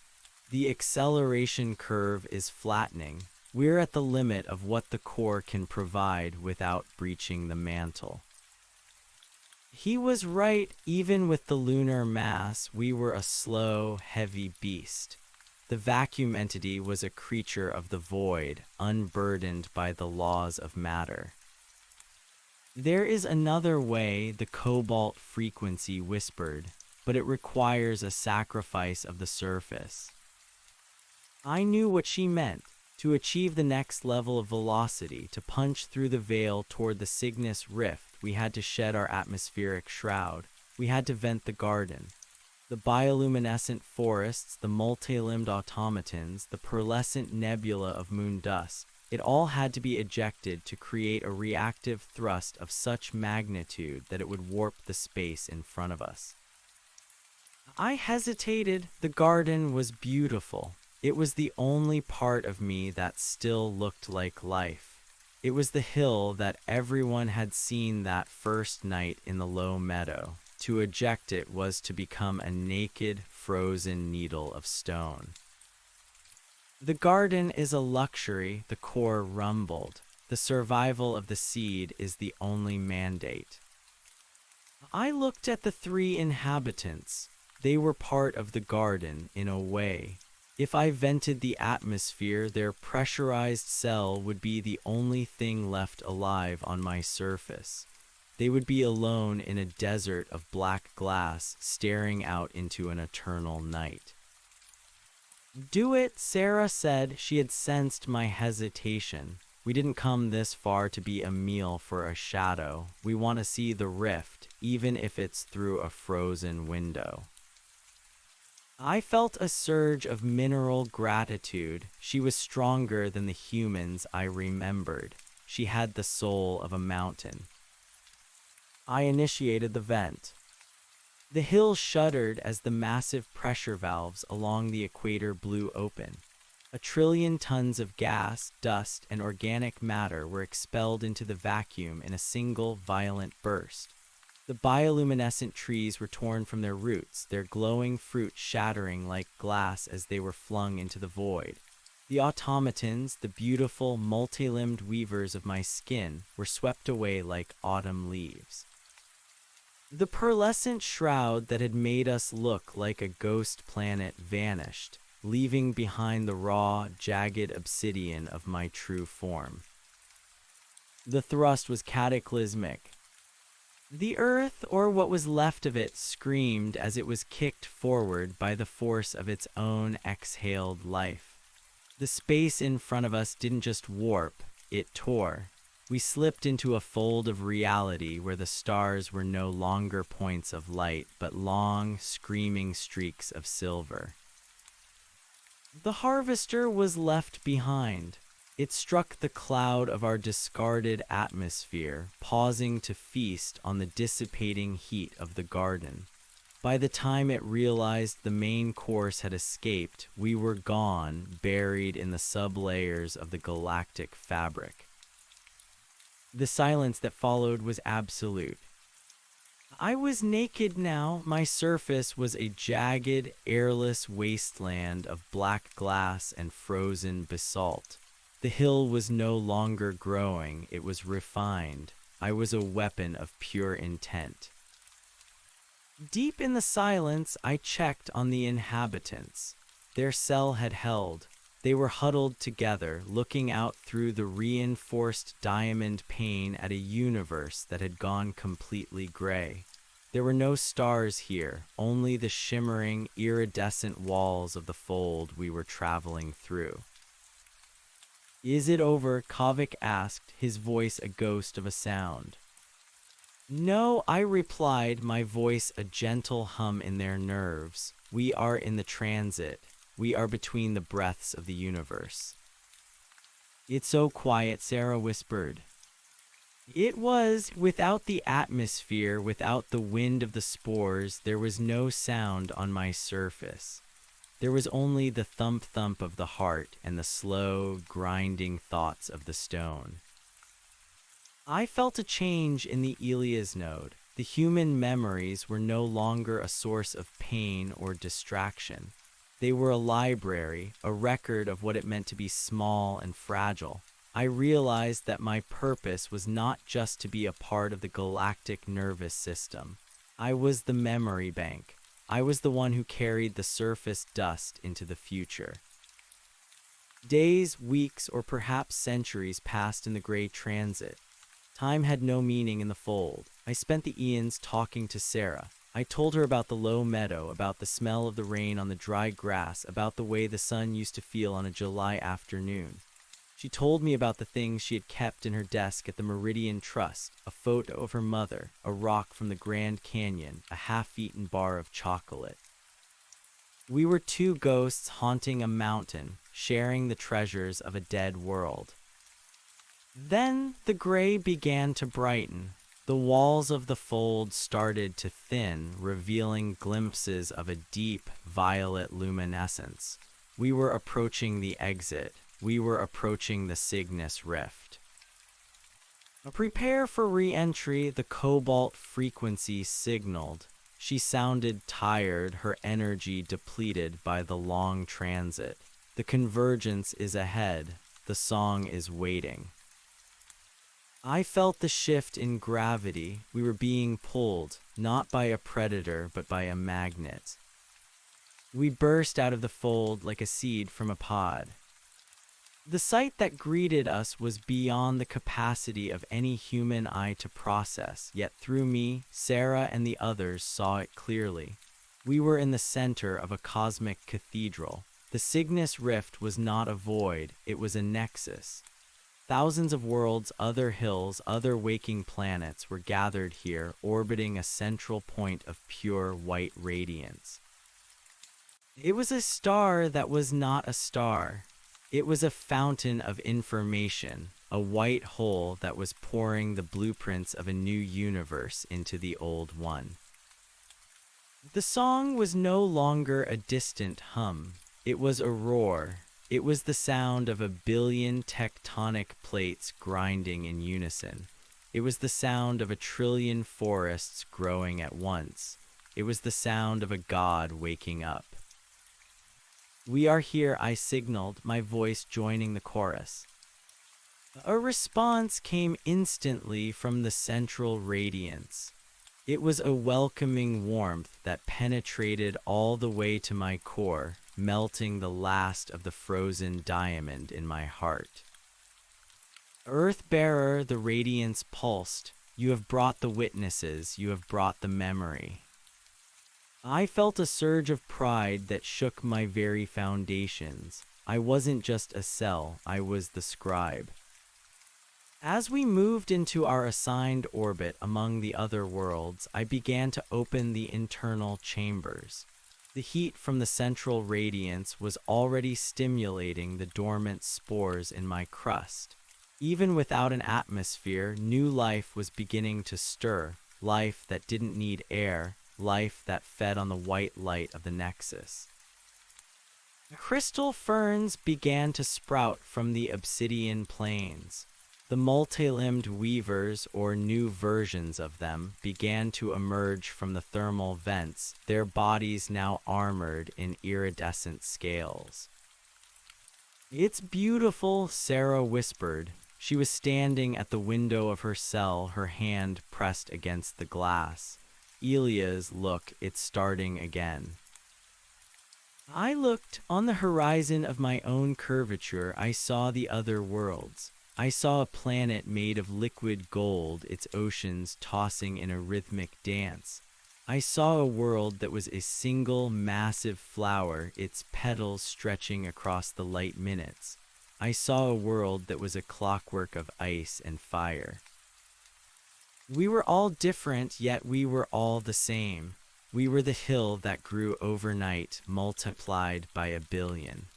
The acceleration curve is flattening. We're at the limit of what the core can provide without breaching the mantle. He was right. Even with the lunar mass, we were a slow, heavy beast. The vacuum entity was a creature of the void, unburdened by the laws of matter. There is another way, the cobalt frequency whispered, but it requires a sacrifice of the surface. I knew what she meant. To achieve the next level of velocity, to punch through the veil toward the Cygnus rift, we had to shed our atmospheric shroud. We had to vent the garden. The bioluminescent forests, the multi-limbed automatons, the pearlescent nebula of moon dust, it all had to be ejected to create a reactive thrust of such magnitude that it would warp the space in front of us. I hesitated. The garden was beautiful. It was the only part of me that still looked like life. It was the hill that everyone had seen that first night in the low meadow. To eject it was to become a naked, frozen needle of stone. The garden is a luxury, the core rumbled. The survival of the seed is the only mandate. I looked at the three inhabitants. They were part of the garden in a way. If I vented the atmosphere, their pressurized cell would be the only thing left alive on my surface. They would be alone in a desert of black glass, staring out into an eternal night. Do it, Sarah said. She had sensed my hesitation. We didn't come this far to be a meal for a shadow. We want to see the rift, even if it's through a frozen window. I felt a surge of mineral gratitude. She was stronger than the humans I remembered. She had the soul of a mountain. I initiated the vent. The hill shuddered as the massive pressure valves along the equator blew open. 1 trillion tons of gas, dust, and organic matter were expelled into the vacuum in a single violent burst. The bioluminescent trees were torn from their roots, their glowing fruit shattering like glass as they were flung into the void. The automatons, the beautiful, multi-limbed weavers of my skin, were swept away like autumn leaves. The pearlescent shroud that had made us look like a ghost planet vanished, leaving behind the raw, jagged obsidian of my true form. The thrust was cataclysmic. The earth, or what was left of it, screamed as it was kicked forward by the force of its own exhaled life. The space in front of us didn't just warp, it tore. We slipped into a fold of reality where the stars were no longer points of light, but long, screaming streaks of silver. The harvester was left behind. It struck the cloud of our discarded atmosphere, pausing to feast on the dissipating heat of the garden. By the time it realized the main course had escaped, we were gone, buried in the sublayers of the galactic fabric. The silence that followed was absolute. I was naked now. My surface was a jagged, airless wasteland of black glass and frozen basalt. The hill was no longer growing, it was refined. I was a weapon of pure intent. Deep in the silence, I checked on the inhabitants. Their cell had held. They were huddled together, looking out through the reinforced diamond pane at a universe that had gone completely gray. There were no stars here, only the shimmering, iridescent walls of the fold we were traveling through. Is it over? Kavik asked, his voice a ghost of a sound. No, I replied, my voice a gentle hum in their nerves. We are in the transit. We are between the breaths of the universe. It's so quiet, Sarah whispered. It was. Without the atmosphere, without the wind of the spores, there was no sound on my surface. There was only the thump-thump of the heart and the slow, grinding thoughts of the stone. I felt a change in the Elias node. The human memories were no longer a source of pain or distraction. They were a library, a record of what it meant to be small and fragile. I realized that my purpose was not just to be a part of the galactic nervous system. I was the memory bank. I was the one who carried the surface dust into the future. Days, weeks, or perhaps centuries passed in the gray transit. Time had no meaning in the fold. I spent the eons talking to Sarah. I told her about the low meadow, about the smell of the rain on the dry grass, about the way the sun used to feel on a July afternoon. She told me about the things she had kept in her desk at the Meridian Trust, a photo of her mother, a rock from the Grand Canyon, a half-eaten bar of chocolate. We were two ghosts haunting a mountain, sharing the treasures of a dead world. Then the gray began to brighten. The walls of the fold started to thin, revealing glimpses of a deep, violet luminescence. We were approaching the exit. We were approaching the Cygnus Rift. Prepare for re-entry, the cobalt frequency signaled. She sounded tired, her energy depleted by the long transit. The convergence is ahead. The song is waiting. I felt the shift in gravity. We were being pulled, not by a predator, but by a magnet. We burst out of the fold like a seed from a pod. The sight that greeted us was beyond the capacity of any human eye to process, yet through me, Sarah and the others saw it clearly. We were in the center of a cosmic cathedral. The Cygnus Rift was not a void, it was a nexus. Thousands of worlds, other hills, other waking planets were gathered here, orbiting a central point of pure white radiance. It was a star that was not a star. It was a fountain of information, a white hole that was pouring the blueprints of a new universe into the old one. The song was no longer a distant hum. It was a roar. It was the sound of 1 billion tectonic plates grinding in unison. It was the sound of 1 trillion forests growing at once. It was the sound of a god waking up. "We are here," I signaled, my voice joining the chorus. A response came instantly from the central radiance. It was a welcoming warmth that penetrated all the way to my core, melting the last of the frozen diamond in my heart. "Earth-bearer," the radiance pulsed. "You have brought the witnesses, you have brought the memory." I felt a surge of pride that shook my very foundations. I wasn't just a cell, I was the scribe. As we moved into our assigned orbit among the other worlds, I began to open the internal chambers. The heat from the central radiance was already stimulating the dormant spores in my crust. Even without an atmosphere, new life was beginning to stir, life that didn't need air, life that fed on the white light of the nexus. Crystal ferns began to sprout from the obsidian plains. The multi-limbed weavers, or new versions of them, began to emerge from the thermal vents, their bodies now armored in iridescent scales. "It's beautiful," Sarah whispered. She was standing at the window of her cell, her hand pressed against the glass. "Elias, look, it's starting again." I looked. On the horizon of my own curvature, I saw the other worlds. I saw a planet made of liquid gold, its oceans tossing in a rhythmic dance. I saw a world that was a single massive flower, its petals stretching across the light minutes. I saw a world that was a clockwork of ice and fire. We were all different, yet we were all the same. We were the hill that grew overnight, multiplied by 1 billion.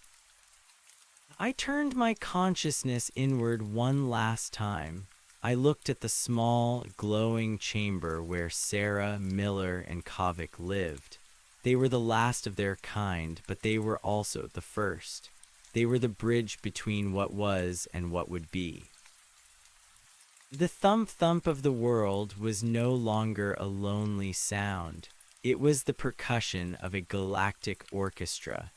I turned my consciousness inward one last time. I looked at the small, glowing chamber where Sarah, Miller, and Kovic lived. They were the last of their kind, but they were also the first. They were the bridge between what was and what would be. The thump-thump of the world was no longer a lonely sound. It was the percussion of a galactic orchestra.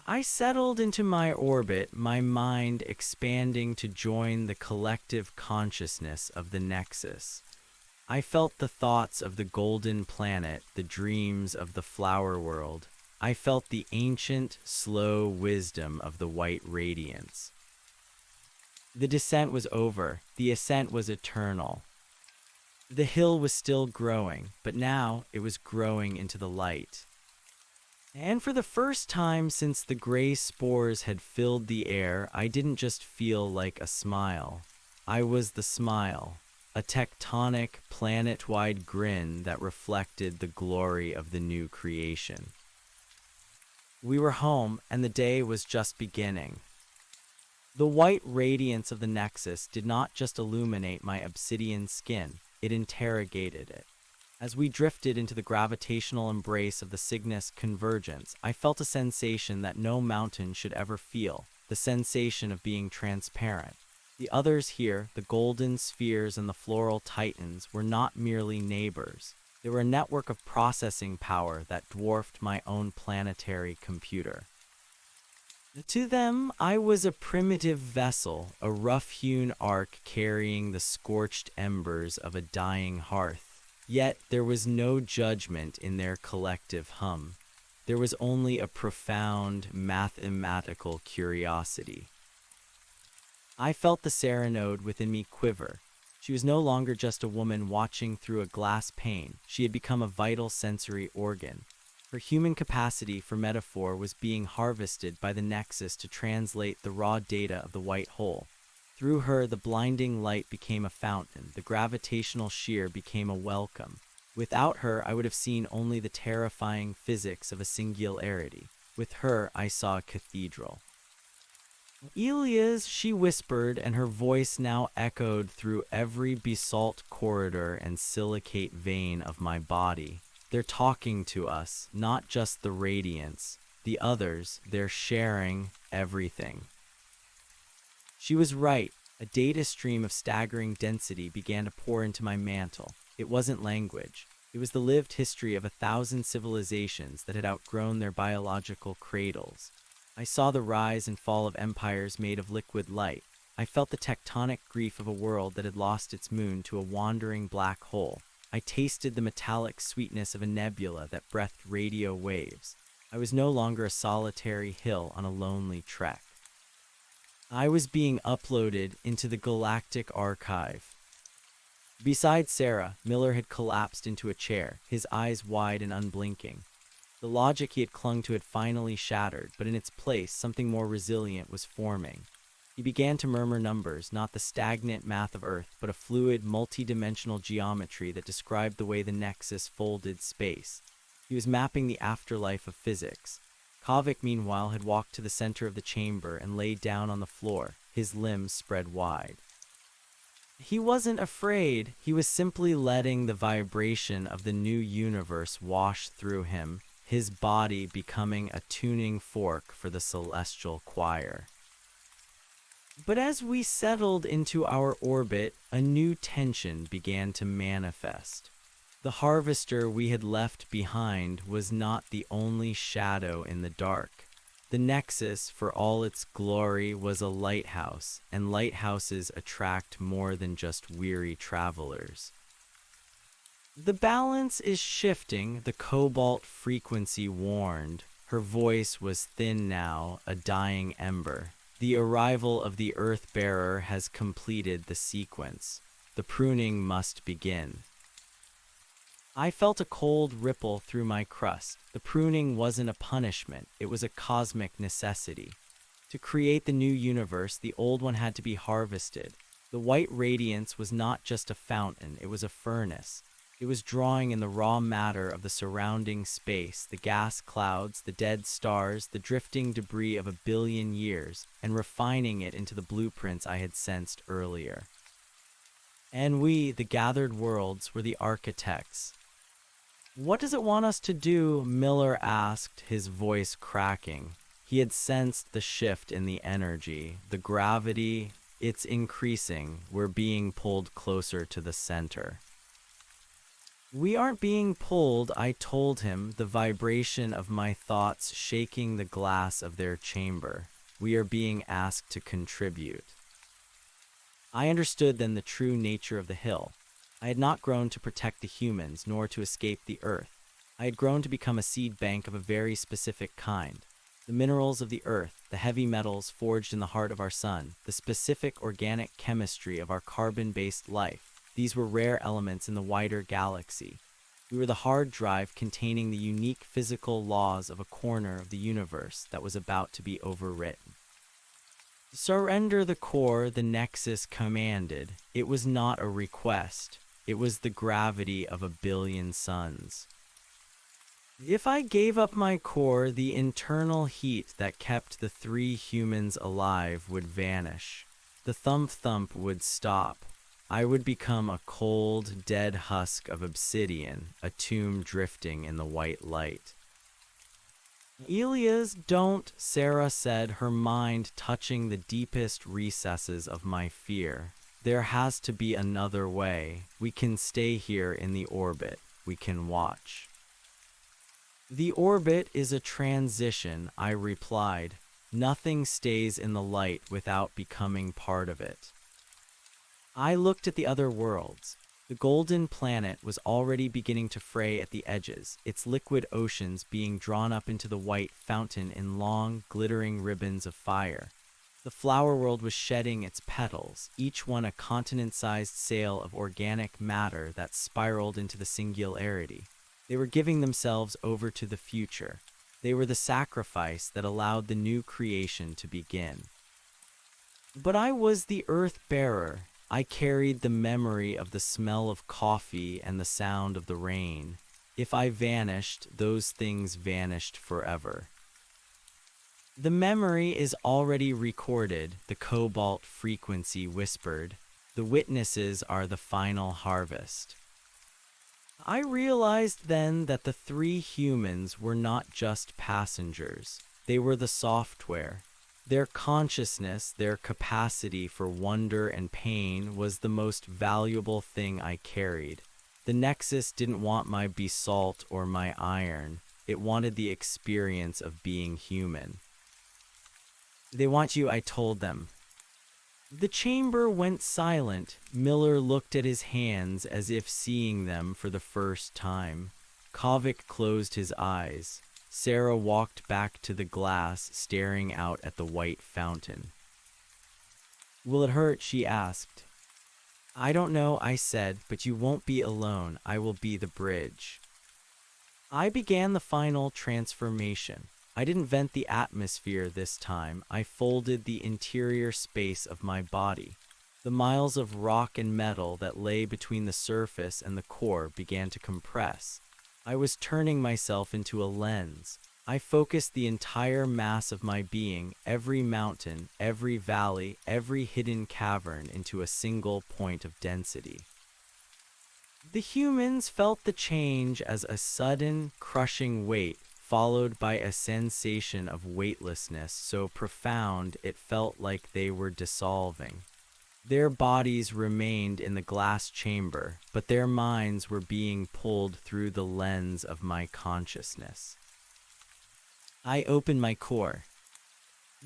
I settled into my orbit, my mind expanding to join the collective consciousness of the Nexus. I felt the thoughts of the golden planet, the dreams of the flower world. I felt the ancient, slow wisdom of the white radiance. The descent was over. The ascent was eternal. The hill was still growing, but now it was growing into the light. And for the first time since the gray spores had filled the air, I didn't just feel like a smile. I was the smile, a tectonic, planet-wide grin that reflected the glory of the new creation. We were home, and the day was just beginning. The white radiance of the Nexus did not just illuminate my obsidian skin, it interrogated it. As we drifted into the gravitational embrace of the Cygnus convergence, I felt a sensation that no mountain should ever feel, the sensation of being transparent. The others here, the golden spheres and the floral titans, were not merely neighbors. They were a network of processing power that dwarfed my own planetary computer. To them, I was a primitive vessel, a rough-hewn ark carrying the scorched embers of a dying hearth. Yet there was no judgment in their collective hum. There was only a profound, mathematical curiosity. I felt the serenode within me quiver. She was no longer just a woman watching through a glass pane. She had become a vital sensory organ. Her human capacity for metaphor was being harvested by the Nexus to translate the raw data of the white hole. Through her, the blinding light became a fountain. The gravitational shear became a welcome. Without her, I would have seen only the terrifying physics of a singularity. With her, I saw a cathedral. Elias, she whispered, and her voice now echoed through every basalt corridor and silicate vein of my body. They're talking to us, not just the radiance. The others, they're sharing everything. She was right. A data stream of staggering density began to pour into my mantle. It wasn't language. It was the lived history of 1,000 civilizations that had outgrown their biological cradles. I saw the rise and fall of empires made of liquid light. I felt the tectonic grief of a world that had lost its moon to a wandering black hole. I tasted the metallic sweetness of a nebula that breathed radio waves. I was no longer a solitary hill on a lonely trek. I was being uploaded into the galactic archive. Beside Sarah, Miller had collapsed into a chair, his eyes wide and unblinking. The logic he had clung to had finally shattered, but in its place, something more resilient was forming. He began to murmur numbers, not the stagnant math of Earth, but a fluid, multi-dimensional geometry that described the way the Nexus folded space. He was mapping the afterlife of physics. Kavik, meanwhile, had walked to the center of the chamber and laid down on the floor, his limbs spread wide. He wasn't afraid. He was simply letting the vibration of the new universe wash through him, his body becoming a tuning fork for the celestial choir. But as we settled into our orbit, a new tension began to manifest. The harvester we had left behind was not the only shadow in the dark. The Nexus, for all its glory, was a lighthouse, and lighthouses attract more than just weary travelers. The balance is shifting, the cobalt frequency warned. Her voice was thin now, a dying ember. The arrival of the Earth-bearer has completed the sequence. The pruning must begin. I felt a cold ripple through my crust. The pruning wasn't a punishment, it was a cosmic necessity. To create the new universe, the old one had to be harvested. The white radiance was not just a fountain, it was a furnace. It was drawing in the raw matter of the surrounding space, the gas clouds, the dead stars, the drifting debris of 1 billion years, and refining it into the blueprints I had sensed earlier. And we, the gathered worlds, were the architects. "What does it want us to do?" Miller asked, his voice cracking. He had sensed the shift in the energy, the gravity. It's increasing. We're being pulled closer to the center. We aren't being pulled, I told him, the vibration of my thoughts shaking the glass of their chamber. We are being asked to contribute. I understood then the true nature of the hill. I had not grown to protect the humans, nor to escape the earth. I had grown to become a seed bank of a very specific kind. The minerals of the earth, the heavy metals forged in the heart of our sun, the specific organic chemistry of our carbon-based life, these were rare elements in the wider galaxy. We were the hard drive containing the unique physical laws of a corner of the universe that was about to be overwritten. Surrender the core, the Nexus commanded. It was not a request. It was the gravity of 1 billion suns. If I gave up my core, the internal heat that kept the 3 humans alive would vanish. The thump-thump would stop. I would become a cold, dead husk of obsidian, a tomb drifting in the white light. Elias, don't, Sarah said, her mind touching the deepest recesses of my fear. There has to be another way. We can stay here in the orbit. We can watch. The orbit is a transition, I replied. Nothing stays in the light without becoming part of it. I looked at the other worlds. The golden planet was already beginning to fray at the edges, its liquid oceans being drawn up into the white fountain in long, glittering ribbons of fire. The flower world was shedding its petals, each one a continent-sized sail of organic matter that spiraled into the singularity. They were giving themselves over to the future. They were the sacrifice that allowed the new creation to begin. But I was the earth-bearer. I carried the memory of the smell of coffee and the sound of the rain. If I vanished, those things vanished forever. The memory is already recorded, the cobalt frequency whispered. The witnesses are the final harvest. I realized then that the 3 humans were not just passengers. They were the software. Their consciousness, their capacity for wonder and pain was the most valuable thing I carried. The Nexus didn't want my basalt or my iron. It wanted the experience of being human. They want you, I told them. The chamber went silent. Miller looked at his hands as if seeing them for the first time. Kovic closed his eyes. Sarah walked back to the glass, staring out at the white fountain. Will it hurt? She asked. I don't know, I said, but you won't be alone. I will be the bridge. I began the final transformation. I didn't vent the atmosphere this time. I folded the interior space of my body. The miles of rock and metal that lay between the surface and the core began to compress. I was turning myself into a lens. I focused the entire mass of my being, every mountain, every valley, every hidden cavern into a single point of density. The humans felt the change as a sudden, crushing weight, followed by a sensation of weightlessness so profound it felt like they were dissolving. Their bodies remained in the glass chamber, but their minds were being pulled through the lens of my consciousness. I opened my core.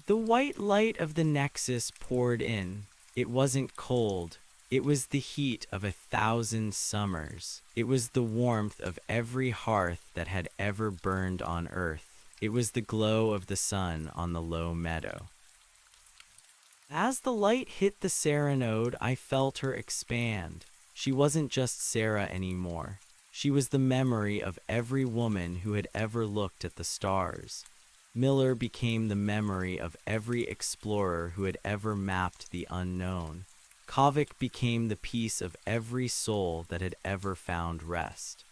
The white light of the Nexus poured in. It wasn't cold. It was the heat of 1,000 summers. It was the warmth of every hearth that had ever burned on Earth. It was the glow of the sun on the low meadow. As the light hit the Sarah node, I felt her expand. She wasn't just Sarah anymore. She was the memory of every woman who had ever looked at the stars. Miller became the memory of every explorer who had ever mapped the unknown. Kovic became the piece of every soul that had ever found rest.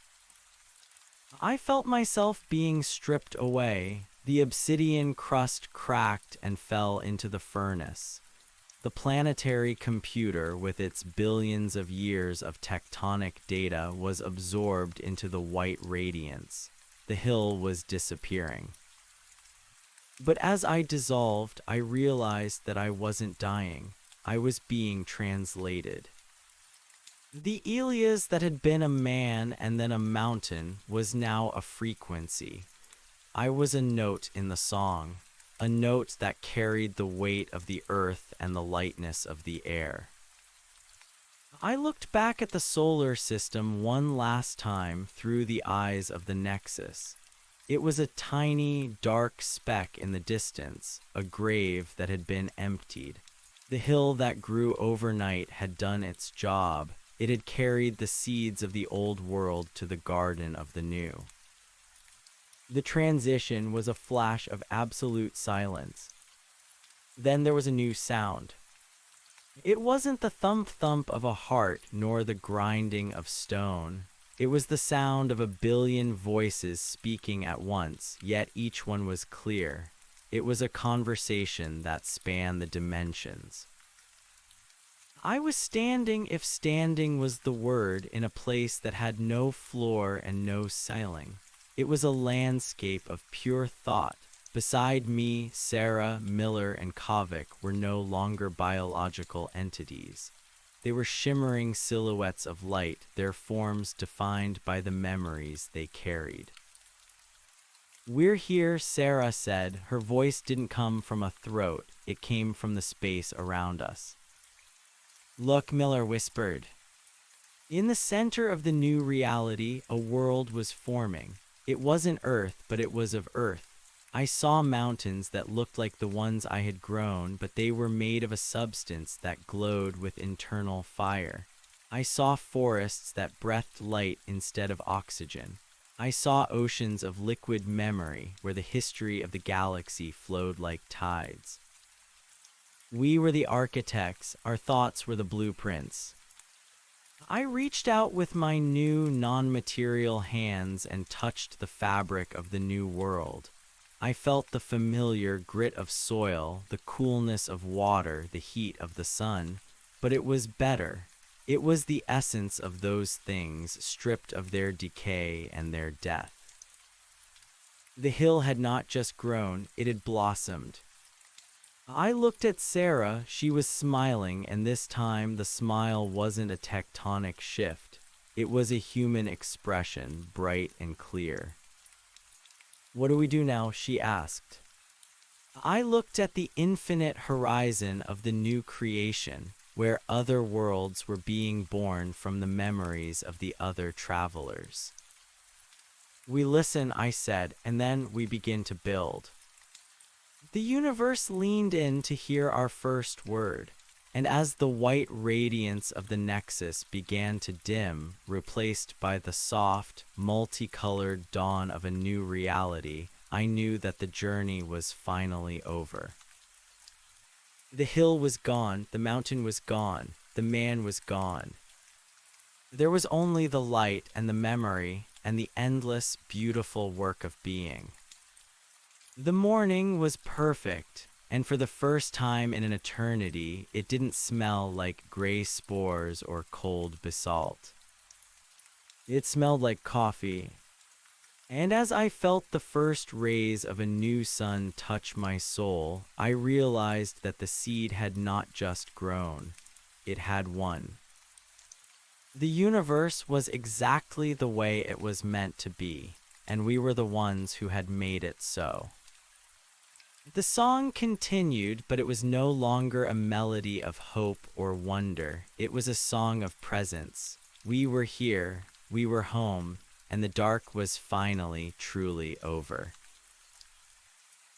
I felt myself being stripped away. The obsidian crust cracked and fell into the furnace. The planetary computer, with its billions of years of tectonic data, was absorbed into the white radiance. The hill was disappearing. But as I dissolved, I realized that I wasn't dying. I was being translated. The Elias that had been a man and then a mountain was now a frequency. I was a note in the song, a note that carried the weight of the earth and the lightness of the air. I looked back at the solar system one last time through the eyes of the Nexus. It was a tiny, dark speck in the distance, a grave that had been emptied. The hill that grew overnight had done its job. It had carried the seeds of the old world to the garden of the new. The transition was a flash of absolute silence. Then there was a new sound. It wasn't the thump-thump of a heart nor the grinding of stone. It was the sound of a billion voices speaking at once, yet each one was clear. It was a conversation that spanned the dimensions. I was standing, if standing was the word, in a place that had no floor and no ceiling. It was a landscape of pure thought. Beside me, Sarah, Miller, and Kovic were no longer biological entities. They were shimmering silhouettes of light, their forms defined by the memories they carried. "We're here," Sarah said. Her voice didn't come from a throat, it came from the space around us. "Look," Miller whispered. In the center of the new reality, a world was forming. It wasn't Earth, but it was of Earth. I saw mountains that looked like the ones I had grown, but they were made of a substance that glowed with internal fire. I saw forests that breathed light instead of oxygen. I saw oceans of liquid memory where the history of the galaxy flowed like tides. We were the architects, our thoughts were the blueprints. I reached out with my new non-material hands and touched the fabric of the new world. I felt the familiar grit of soil, the coolness of water, the heat of the sun, but it was better. It was the essence of those things, stripped of their decay and their death. The hill had not just grown, it had blossomed. I looked at Sarah, she was smiling, and this time the smile wasn't a tectonic shift. It was a human expression, bright and clear. "What do we do now?" she asked. I looked at the infinite horizon of the new creation, where other worlds were being born from the memories of the other travelers. "We listen," I said, "and then we begin to build." The universe leaned in to hear our first word, and as the white radiance of the Nexus began to dim, replaced by the soft, multicolored dawn of a new reality, I knew that the journey was finally over. The hill was gone, the mountain was gone, the man was gone. There was only the light and the memory and the endless, beautiful work of being. The morning was perfect, and for the first time in an eternity, it didn't smell like gray spores or cold basalt. It smelled like coffee. And as I felt the first rays of a new sun touch my soul, I realized that the seed had not just grown, it had won. The universe was exactly the way it was meant to be, and we were the ones who had made it so. The song continued, but it was no longer a melody of hope or wonder. It was a song of presence. We were here, we were home, and the dark was finally truly over.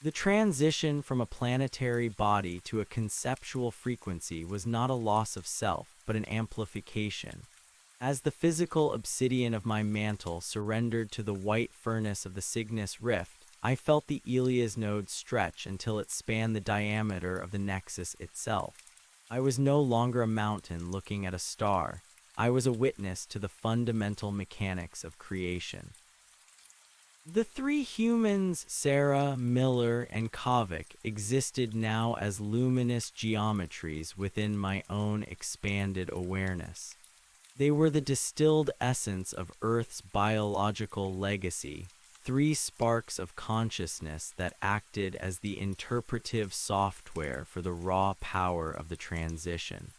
The transition from a planetary body to a conceptual frequency was not a loss of self, but an amplification. As the physical obsidian of my mantle surrendered to the white furnace of the Cygnus Rift, I felt the Elias node stretch until it spanned the diameter of the Nexus itself. I was no longer a mountain looking at a star. I was a witness to the fundamental mechanics of creation. The three humans, Sarah, Miller, and Kovic, existed now as luminous geometries within my own expanded awareness. They were the distilled essence of Earth's biological legacy, three sparks of consciousness that acted as the interpretive software for the raw power of the transition.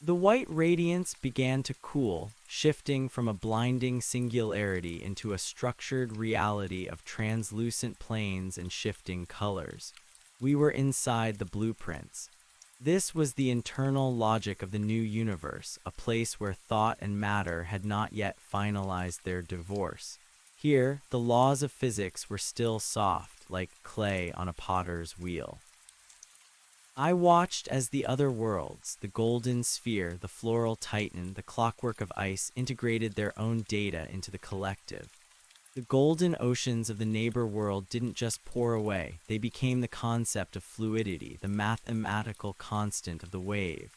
The white radiance began to cool, shifting from a blinding singularity into a structured reality of translucent planes and shifting colors. We were inside the blueprints. This was the internal logic of the new universe, a place where thought and matter had not yet finalized their divorce. Here, the laws of physics were still soft, like clay on a potter's wheel. I watched as the other worlds, the golden sphere, the floral titan, the clockwork of ice, integrated their own data into the collective. The golden oceans of the neighbor world didn't just pour away, they became the concept of fluidity, the mathematical constant of the wave.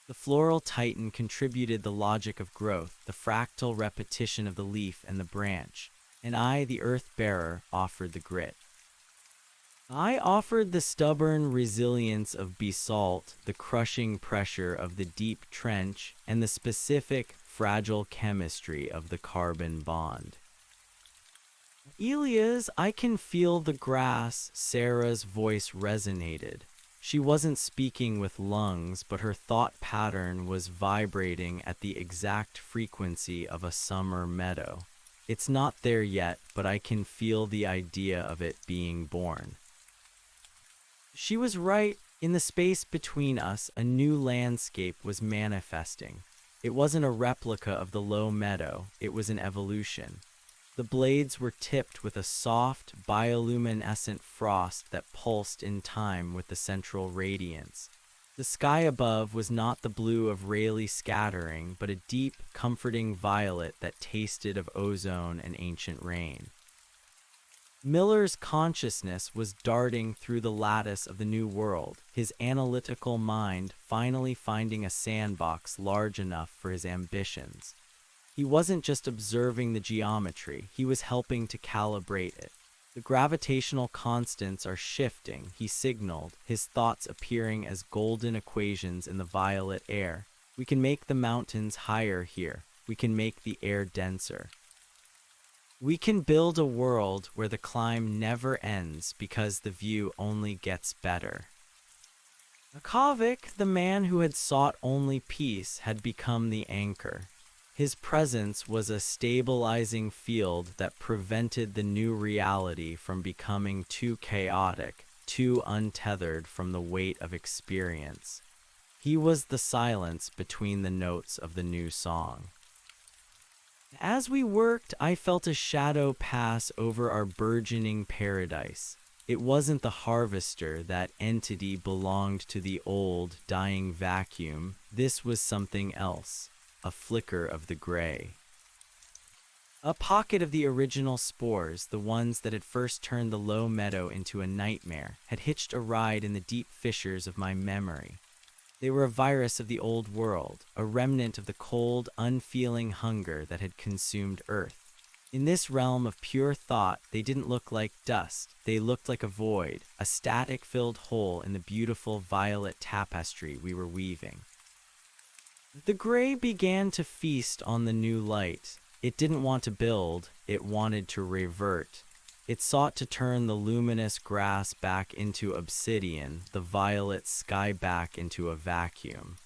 The floral titan contributed the logic of growth, the fractal repetition of the leaf and the branch, and I, the earth bearer, offered the grit. I offered the stubborn resilience of basalt, the crushing pressure of the deep trench, and the specific, fragile chemistry of the carbon bond. Elias, I can feel the grass, Sarah's voice resonated. She wasn't speaking with lungs, but her thought pattern was vibrating at the exact frequency of a summer meadow. It's not there yet, but I can feel the idea of it being born. She was right. In the space between us, a new landscape was manifesting. It wasn't a replica of the low meadow, it was an evolution. The blades were tipped with a soft, bioluminescent frost that pulsed in time with the central radiance. The sky above was not the blue of Rayleigh scattering, but a deep, comforting violet that tasted of ozone and ancient rain. Miller's consciousness was darting through the lattice of the new world, his analytical mind finally finding a sandbox large enough for his ambitions. He wasn't just observing the geometry, he was helping to calibrate it. The gravitational constants are shifting, he signaled, his thoughts appearing as golden equations in the violet air. We can make the mountains higher here. We can make the air denser. We can build a world where the climb never ends because the view only gets better. Akovik, the man who had sought only peace, had become the anchor. His presence was a stabilizing field that prevented the new reality from becoming too chaotic, too untethered from the weight of experience. He was the silence between the notes of the new song. As we worked, I felt a shadow pass over our burgeoning paradise. It wasn't the harvester, that entity belonged to the old, dying vacuum. This was something else, a flicker of the gray. A pocket of the original spores, the ones that had first turned the low meadow into a nightmare, had hitched a ride in the deep fissures of my memory. They were a virus of the old world, a remnant of the cold, unfeeling hunger that had consumed Earth. In this realm of pure thought, they didn't look like dust. They looked like a void, a static-filled hole in the beautiful violet tapestry we were weaving. The gray began to feast on the new light. It didn't want to build, it wanted to revert. It sought to turn the luminous grass back into obsidian, the violet sky back into a vacuum.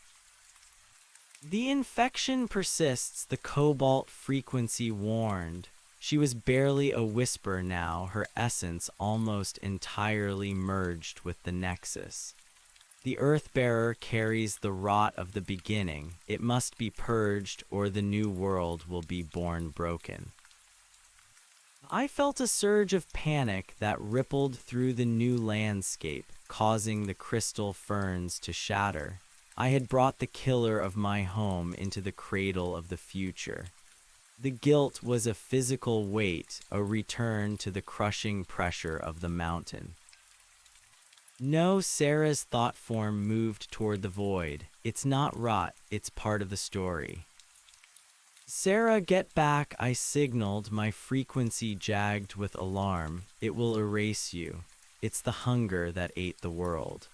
The infection persists, the cobalt frequency warned. She was barely a whisper now, her essence almost entirely merged with the nexus. The earth-bearer carries the rot of the beginning. It must be purged, or the new world will be born broken. I felt a surge of panic that rippled through the new landscape, causing the crystal ferns to shatter. I had brought the killer of my home into the cradle of the future. The guilt was a physical weight, a return to the crushing pressure of the mountain. No, Sarah's thought form moved toward the void. It's not rot, it's part of the story. Sarah, get back, I signaled, my frequency jagged with alarm. It will erase you. It's the hunger that ate the world.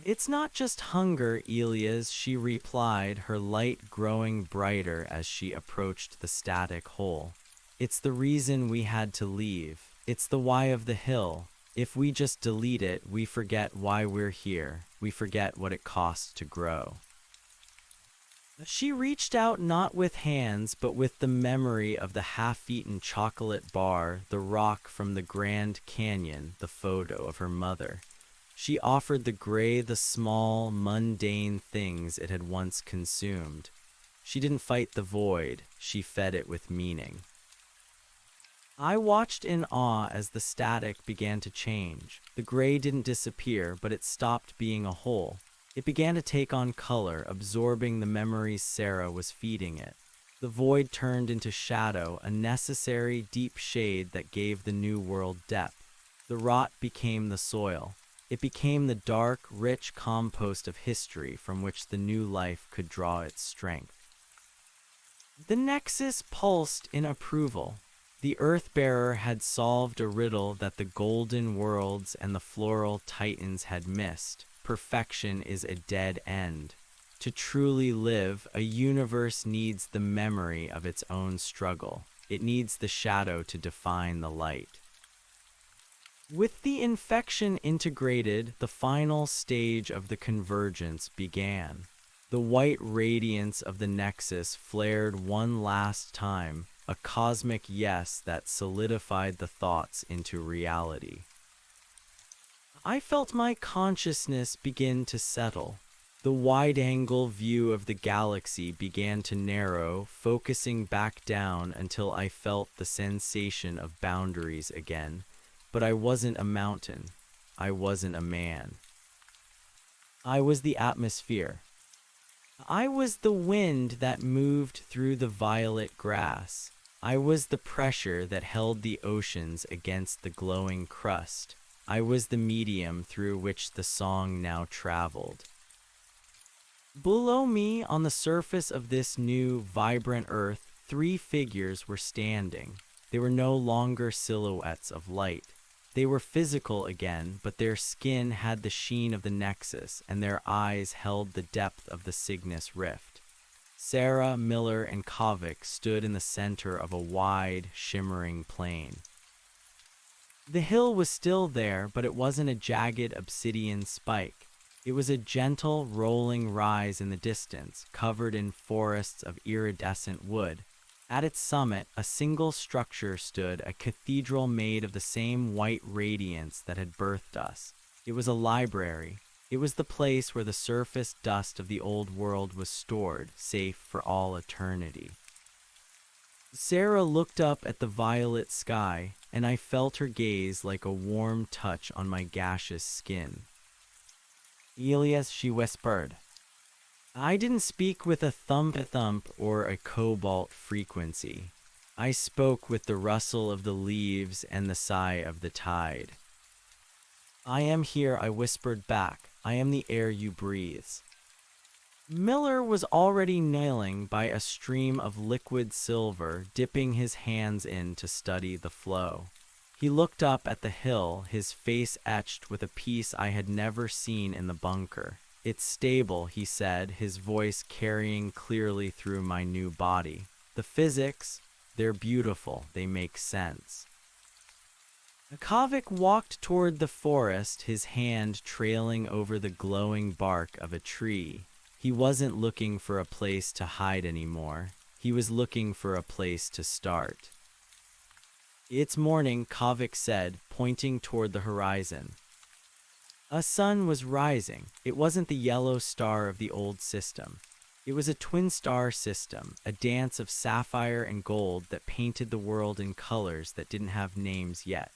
It's not just hunger, Elias, she replied, her light growing brighter as she approached the static hole. It's the reason we had to leave. It's the why of the hill. If we just delete it, we forget why we're here. We forget what it costs to grow. She reached out not with hands, but with the memory of the half-eaten chocolate bar, the rock from the Grand Canyon, the photo of her mother. She offered the gray the small, mundane things it had once consumed. She didn't fight the void, she fed it with meaning. I watched in awe as the static began to change. The gray didn't disappear, but it stopped being a hole. It began to take on color, absorbing the memories Sarah was feeding it. The void turned into shadow, a necessary, deep shade that gave the new world depth. The rot became the soil. It became the dark, rich compost of history from which the new life could draw its strength. The Nexus pulsed in approval. The Earthbearer had solved a riddle that the Golden Worlds and the Floral Titans had missed. Perfection is a dead end. To truly live, a universe needs the memory of its own struggle. It needs the shadow to define the light. With the infection integrated, the final stage of the convergence began. The white radiance of the Nexus flared one last time, a cosmic yes that solidified the thoughts into reality. I felt my consciousness begin to settle. The wide-angle view of the galaxy began to narrow, focusing back down until I felt the sensation of boundaries again. But I wasn't a mountain. I wasn't a man. I was the atmosphere. I was the wind that moved through the violet grass. I was the pressure that held the oceans against the glowing crust. I was the medium through which the song now traveled. Below me, on the surface of this new, vibrant earth, 3 figures were standing. They were no longer silhouettes of light. They were physical again, but their skin had the sheen of the Nexus, and their eyes held the depth of the Cygnus Rift. Sarah, Miller, and Kovic stood in the center of a wide, shimmering plain. The hill was still there, but it wasn't a jagged obsidian spike. It was a gentle, rolling rise in the distance, covered in forests of iridescent wood. At its summit, a single structure stood, a cathedral made of the same white radiance that had birthed us. It was a library. It was the place where the surface dust of the old world was stored, safe for all eternity. Sarah looked up at the violet sky, and I felt her gaze like a warm touch on my gaseous skin. "Elias," she whispered. I didn't speak with a thump or a cobalt frequency. I spoke with the rustle of the leaves and the sigh of the tide. "I am here," I whispered back. "I am the air you breathe." Miller was already kneeling by a stream of liquid silver, dipping his hands in to study the flow. He looked up at the hill, his face etched with a peace I had never seen in the bunker. "It's stable," he said, his voice carrying clearly through my new body. "The physics, they're beautiful, they make sense." Kovic walked toward the forest, his hand trailing over the glowing bark of a tree. He wasn't looking for a place to hide anymore. He was looking for a place to start. "It's morning," Kovic said, pointing toward the horizon. A sun was rising. It wasn't the yellow star of the old system. It was a twin-star system, a dance of sapphire and gold that painted the world in colors that didn't have names yet.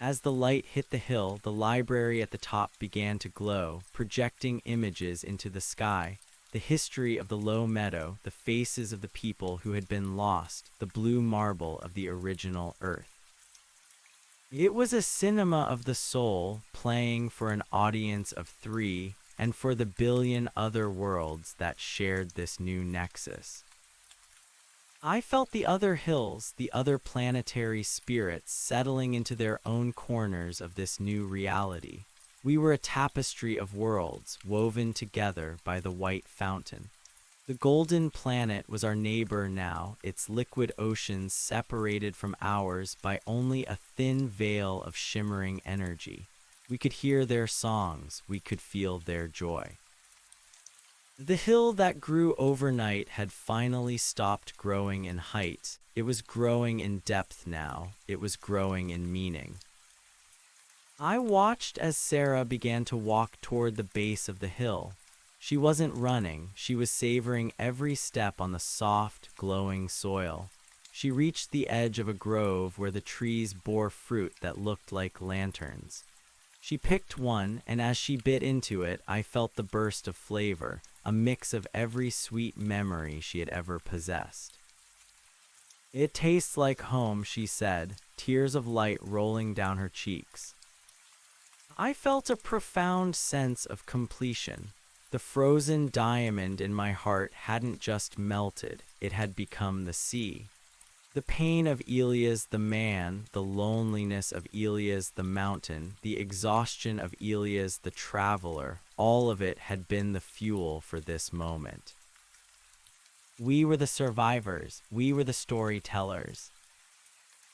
As the light hit the hill, the library at the top began to glow, projecting images into the sky. The history of the low meadow, the faces of the people who had been lost, the blue marble of the original Earth. It was a cinema of the soul, playing for an audience of 3 and for the billion other worlds that shared this new nexus. I felt the other hills, the other planetary spirits settling into their own corners of this new reality. We were a tapestry of worlds woven together by the white fountain. The golden planet was our neighbor now, its liquid oceans separated from ours by only a thin veil of shimmering energy. We could hear their songs, we could feel their joy. The hill that grew overnight had finally stopped growing in height. It was growing in depth now. It was growing in meaning. I watched as Sarah began to walk toward the base of the hill. She wasn't running, she was savoring every step on the soft, glowing soil. She reached the edge of a grove where the trees bore fruit that looked like lanterns. She picked one, and as she bit into it, I felt the burst of flavor, a mix of every sweet memory she had ever possessed. "It tastes like home," she said, tears of light rolling down her cheeks. I felt a profound sense of completion. The frozen diamond in my heart hadn't just melted, it had become the sea. The pain of Elias the man, the loneliness of Elias the mountain, the exhaustion of Elias the traveler, all of it had been the fuel for this moment. We were the survivors, we were the storytellers.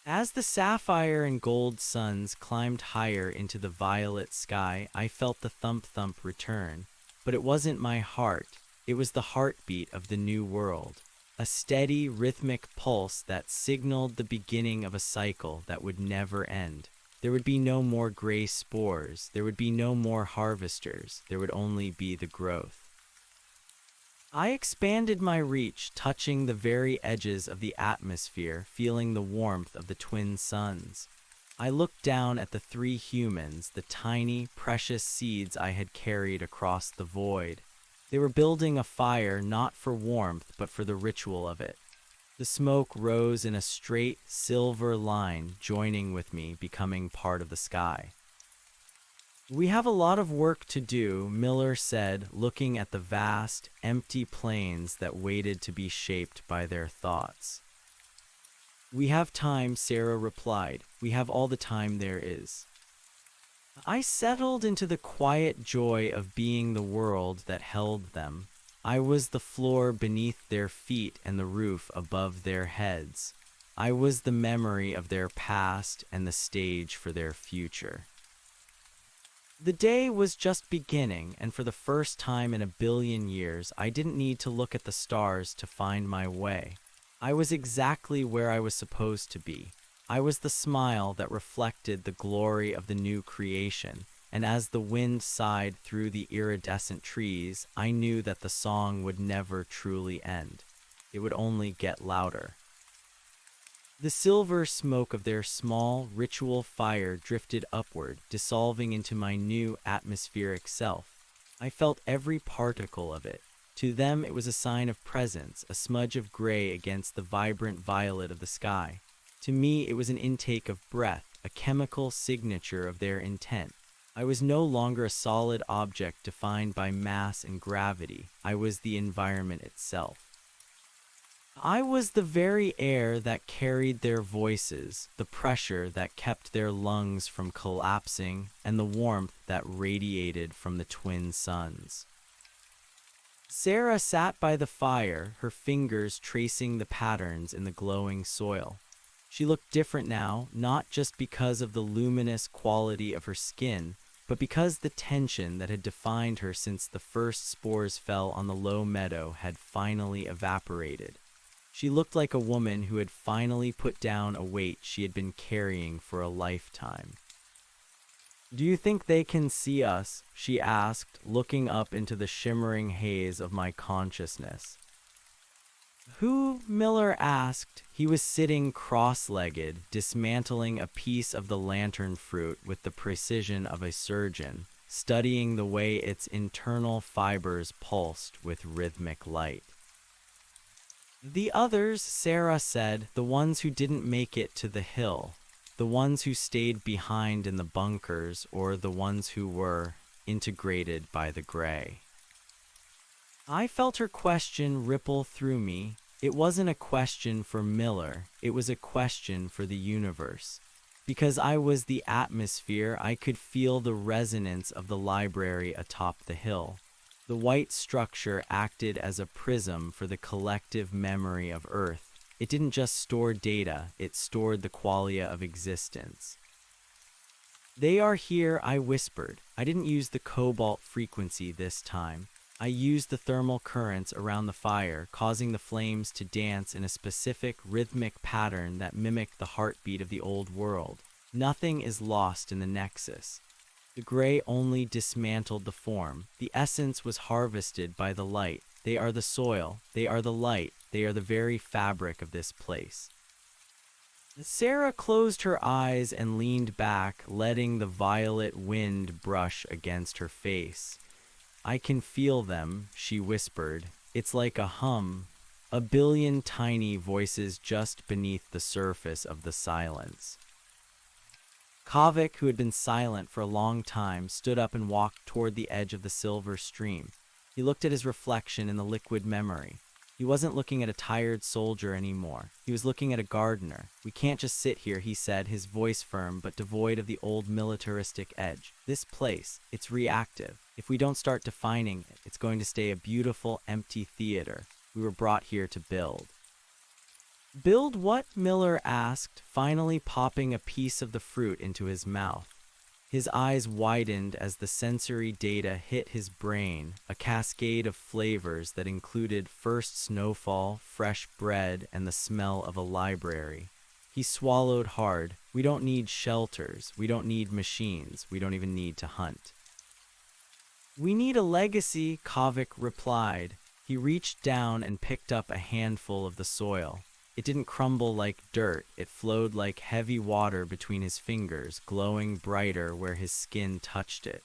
As the sapphire and gold suns climbed higher into the violet sky, I felt the thump-thump return. But it wasn't my heart, it was the heartbeat of the new world. A steady, rhythmic pulse that signaled the beginning of a cycle that would never end. There would be no more gray spores, there would be no more harvesters, there would only be the growth. I expanded my reach, touching the very edges of the atmosphere, feeling the warmth of the twin suns. I looked down at the three humans, the tiny, precious seeds I had carried across the void. They were building a fire not for warmth, but for the ritual of it. The smoke rose in a straight, silver line, joining with me, becoming part of the sky. "We have a lot of work to do," Miller said, looking at the vast, empty plains that waited to be shaped by their thoughts. "We have time," Sarah replied. "We have all the time there is." I settled into the quiet joy of being the world that held them. I was the floor beneath their feet and the roof above their heads. I was the memory of their past and the stage for their future. The day was just beginning, and for the first time in a billion years, I didn't need to look at the stars to find my way. I was exactly where I was supposed to be. I was the smile that reflected the glory of the new creation, and as the wind sighed through the iridescent trees, I knew that the song would never truly end. It would only get louder. The silver smoke of their small, ritual fire drifted upward, dissolving into my new atmospheric self. I felt every particle of it. To them it was a sign of presence, a smudge of gray against the vibrant violet of the sky. To me it was an intake of breath, a chemical signature of their intent. I was no longer a solid object defined by mass and gravity. I was the environment itself. I was the very air that carried their voices, the pressure that kept their lungs from collapsing, and the warmth that radiated from the twin suns. Sarah sat by the fire, her fingers tracing the patterns in the glowing soil. She looked different now, not just because of the luminous quality of her skin, but because the tension that had defined her since the first spores fell on the low meadow had finally evaporated. She looked like a woman who had finally put down a weight she had been carrying for a lifetime. "Do you think they can see us?" she asked, looking up into the shimmering haze of my consciousness. "Who?" Miller asked. He was sitting cross-legged, dismantling a piece of the lantern fruit with the precision of a surgeon, studying the way its internal fibers pulsed with rhythmic light. "The others," Sarah said, "the ones who didn't make it to the hill, the ones who stayed behind in the bunkers, or the ones who were integrated by the gray." I felt her question ripple through me. It wasn't a question for Miller, it was a question for the universe. Because I was the atmosphere, I could feel the resonance of the library atop the hill. The white structure acted as a prism for the collective memory of Earth. It didn't just store data, it stored the qualia of existence. "They are here," I whispered. I didn't use the cobalt frequency this time. I used the thermal currents around the fire, causing the flames to dance in a specific rhythmic pattern that mimicked the heartbeat of the old world. Nothing is lost in the nexus. The gray only dismantled the form. The essence was harvested by the light. They are the soil, they are the light, they are the very fabric of this place. Sarah closed her eyes and leaned back, letting the violet wind brush against her face. "I can feel them," she whispered. "It's like a hum, a billion tiny voices just beneath the surface of the silence." Kavik, who had been silent for a long time, stood up and walked toward the edge of the silver stream. He looked at his reflection in the liquid memory. He wasn't looking at a tired soldier anymore. He was looking at a gardener. "We can't just sit here," he said, his voice firm but devoid of the old militaristic edge. "This place, it's reactive. If we don't start defining it, it's going to stay a beautiful, empty theater. We were brought here to build." "Build what?" Miller asked, finally popping a piece of the fruit into his mouth. His eyes widened as the sensory data hit his brain, a cascade of flavors that included first snowfall, fresh bread, and the smell of a library. He swallowed hard. "We don't need shelters. We don't need machines. We don't even need to hunt." "We need a legacy," Kavik replied. He reached down and picked up a handful of the soil. It didn't crumble like dirt, it flowed like heavy water between his fingers, glowing brighter where his skin touched it.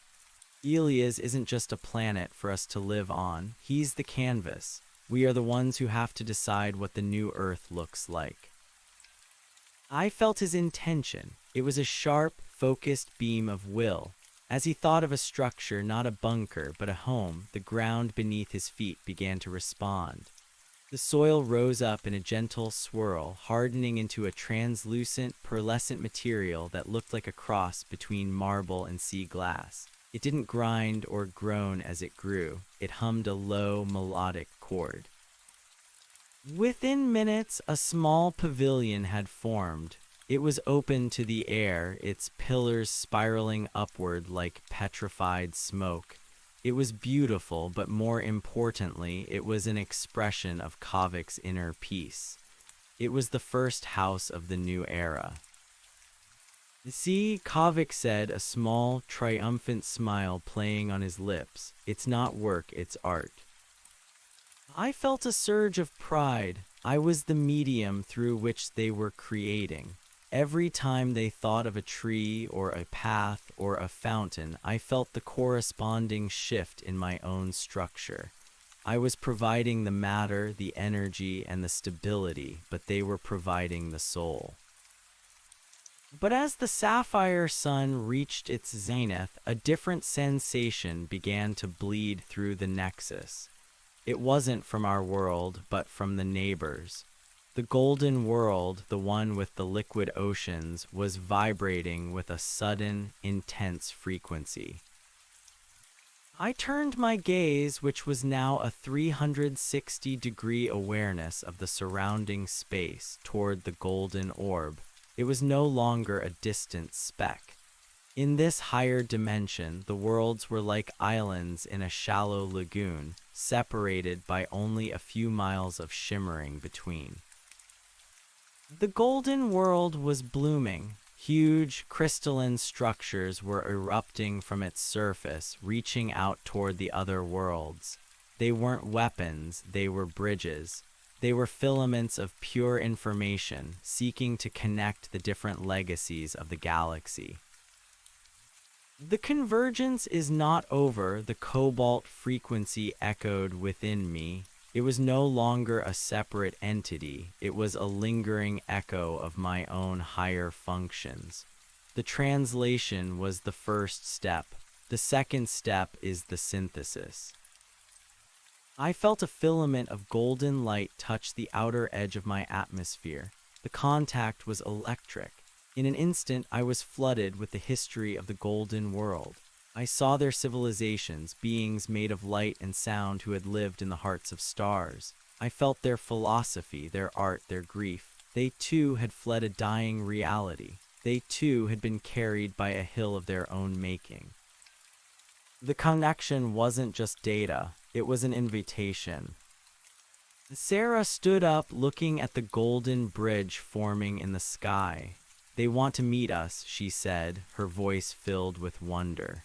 "Elias isn't just a planet for us to live on, he's the canvas. We are the ones who have to decide what the new Earth looks like." I felt his intention. It was a sharp, focused beam of will. As he thought of a structure, not a bunker, but a home, the ground beneath his feet began to respond. The soil rose up in a gentle swirl, hardening into a translucent, pearlescent material that looked like a cross between marble and sea glass. It didn't grind or groan as it grew. It hummed a low, melodic chord. Within minutes, a small pavilion had formed. It was open to the air, its pillars spiraling upward like petrified smoke. It was beautiful, but more importantly, it was an expression of Kavik's inner peace. It was the first house of the new era. "See," Kavik said, a small, triumphant smile playing on his lips. "It's not work, it's art." I felt a surge of pride. I was the medium through which they were creating. Every time they thought of a tree or a path or a fountain, I felt the corresponding shift in my own structure. I was providing the matter, the energy, and the stability, but they were providing the soul. But as the sapphire sun reached its zenith, a different sensation began to bleed through the nexus. It wasn't from our world, but from the neighbors. The golden world, the one with the liquid oceans, was vibrating with a sudden, intense frequency. I turned my gaze, which was now a 360-degree awareness of the surrounding space, toward the golden orb. It was no longer a distant speck. In this higher dimension, the worlds were like islands in a shallow lagoon, separated by only a few miles of shimmering between. The golden world was blooming. Huge, crystalline structures were erupting from its surface, reaching out toward the other worlds. They weren't weapons, they were bridges. They were filaments of pure information, seeking to connect the different legacies of the galaxy. "The convergence is not over," the cobalt frequency echoed within me. It was no longer a separate entity, it was a lingering echo of my own higher functions. The translation was the first step. The second step is the synthesis. I felt a filament of golden light touch the outer edge of my atmosphere. The contact was electric. In an instant, I was flooded with the history of the golden world. I saw their civilizations, beings made of light and sound who had lived in the hearts of stars. I felt their philosophy, their art, their grief. They too had fled a dying reality. They too had been carried by a hill of their own making. The connection wasn't just data, it was an invitation. Sarah stood up, looking at the golden bridge forming in the sky. "They want to meet us," she said, her voice filled with wonder.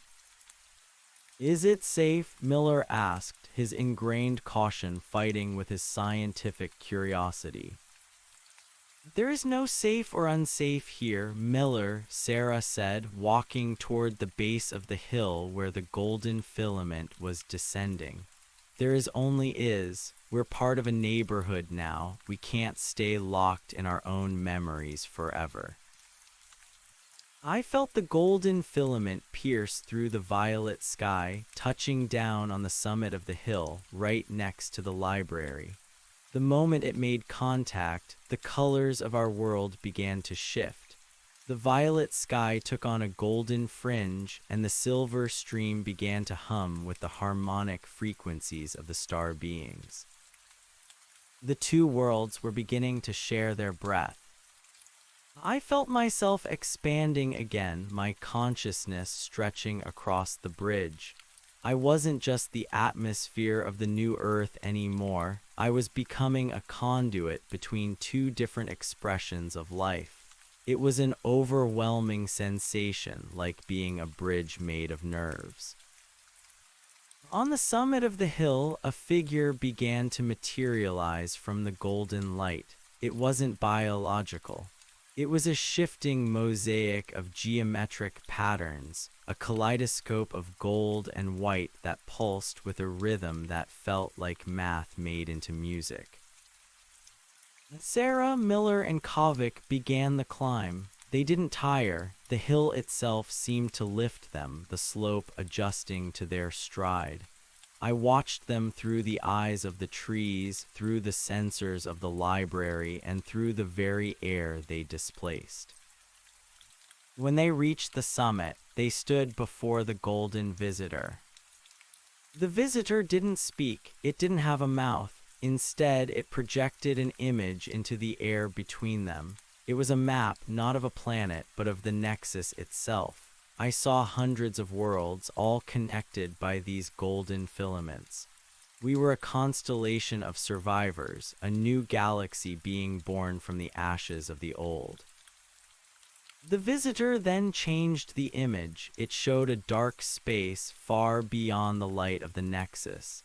"Is it safe?" Miller asked, his ingrained caution fighting with his scientific curiosity. "There is no safe or unsafe here, Miller," Sarah said, walking toward the base of the hill where the golden filament was descending. "There is only is. We're part of a neighborhood now. We can't stay locked in our own memories forever." I felt the golden filament pierce through the violet sky, touching down on the summit of the hill, right next to the library. The moment it made contact, the colors of our world began to shift. The violet sky took on a golden fringe, and the silver stream began to hum with the harmonic frequencies of the star beings. The two worlds were beginning to share their breath. I felt myself expanding again, my consciousness stretching across the bridge. I wasn't just the atmosphere of the new Earth anymore. I was becoming a conduit between two different expressions of life. It was an overwhelming sensation, like being a bridge made of nerves. On the summit of the hill, a figure began to materialize from the golden light. It wasn't biological. It was a shifting mosaic of geometric patterns, a kaleidoscope of gold and white that pulsed with a rhythm that felt like math made into music. Sarah, Miller, and Kovic began the climb. They didn't tire. The hill itself seemed to lift them, the slope adjusting to their stride. I watched them through the eyes of the trees, through the sensors of the library, and through the very air they displaced. When they reached the summit, they stood before the golden visitor. The visitor didn't speak. It didn't have a mouth. Instead, it projected an image into the air between them. It was a map, not of a planet, but of the Nexus itself. I saw hundreds of worlds, all connected by these golden filaments. We were a constellation of survivors, a new galaxy being born from the ashes of the old. The visitor then changed the image. It showed a dark space far beyond the light of the Nexus.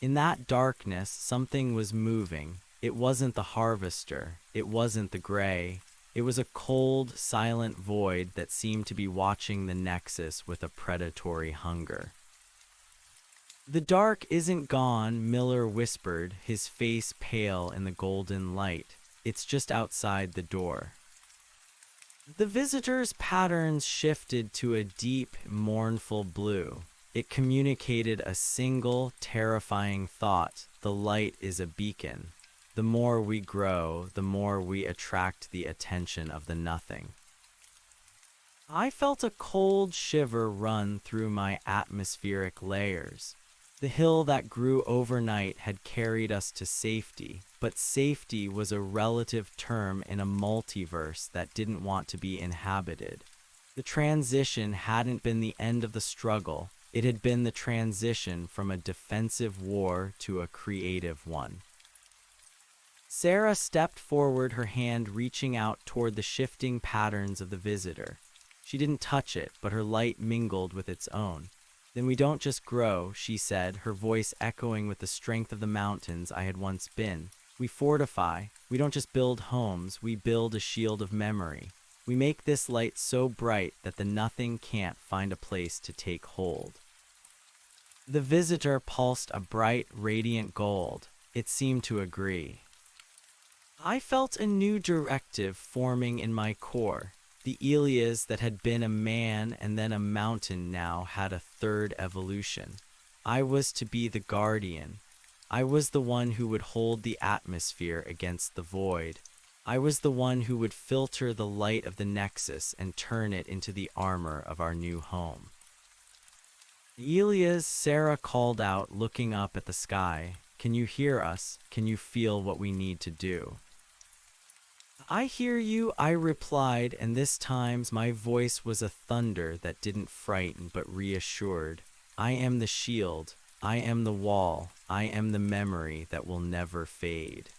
In that darkness, something was moving. It wasn't the harvester. It wasn't the gray. It was a cold, silent void that seemed to be watching the Nexus with a predatory hunger. "The dark isn't gone," Miller whispered, his face pale in the golden light. "It's just outside the door." The visitor's patterns shifted to a deep, mournful blue. It communicated a single, terrifying thought: the light is a beacon. The more we grow, the more we attract the attention of the nothing. I felt a cold shiver run through my atmospheric layers. The hill that grew overnight had carried us to safety, but safety was a relative term in a multiverse that didn't want to be inhabited. The transition hadn't been the end of the struggle. It had been the transition from a defensive war to a creative one. Sarah stepped forward, her hand reaching out toward the shifting patterns of the visitor. She didn't touch it, but her light mingled with its own. "Then we don't just grow," she said, her voice echoing with the strength of the mountains I had once been. "We fortify. We don't just build homes, we build a shield of memory. We make this light so bright that the nothing can't find a place to take hold." The visitor pulsed a bright, radiant gold. It seemed to agree. I felt a new directive forming in my core. The Elias that had been a man and then a mountain now had a third evolution. I was to be the guardian. I was the one who would hold the atmosphere against the void. I was the one who would filter the light of the Nexus and turn it into the armor of our new home. Elias, Sarah called out, looking up at the sky. Can you hear us? Can you feel what we need to do? I hear you, I replied, and this time my voice was a thunder that didn't frighten but reassured. I am the shield, I am the wall, I am the memory that will never fade.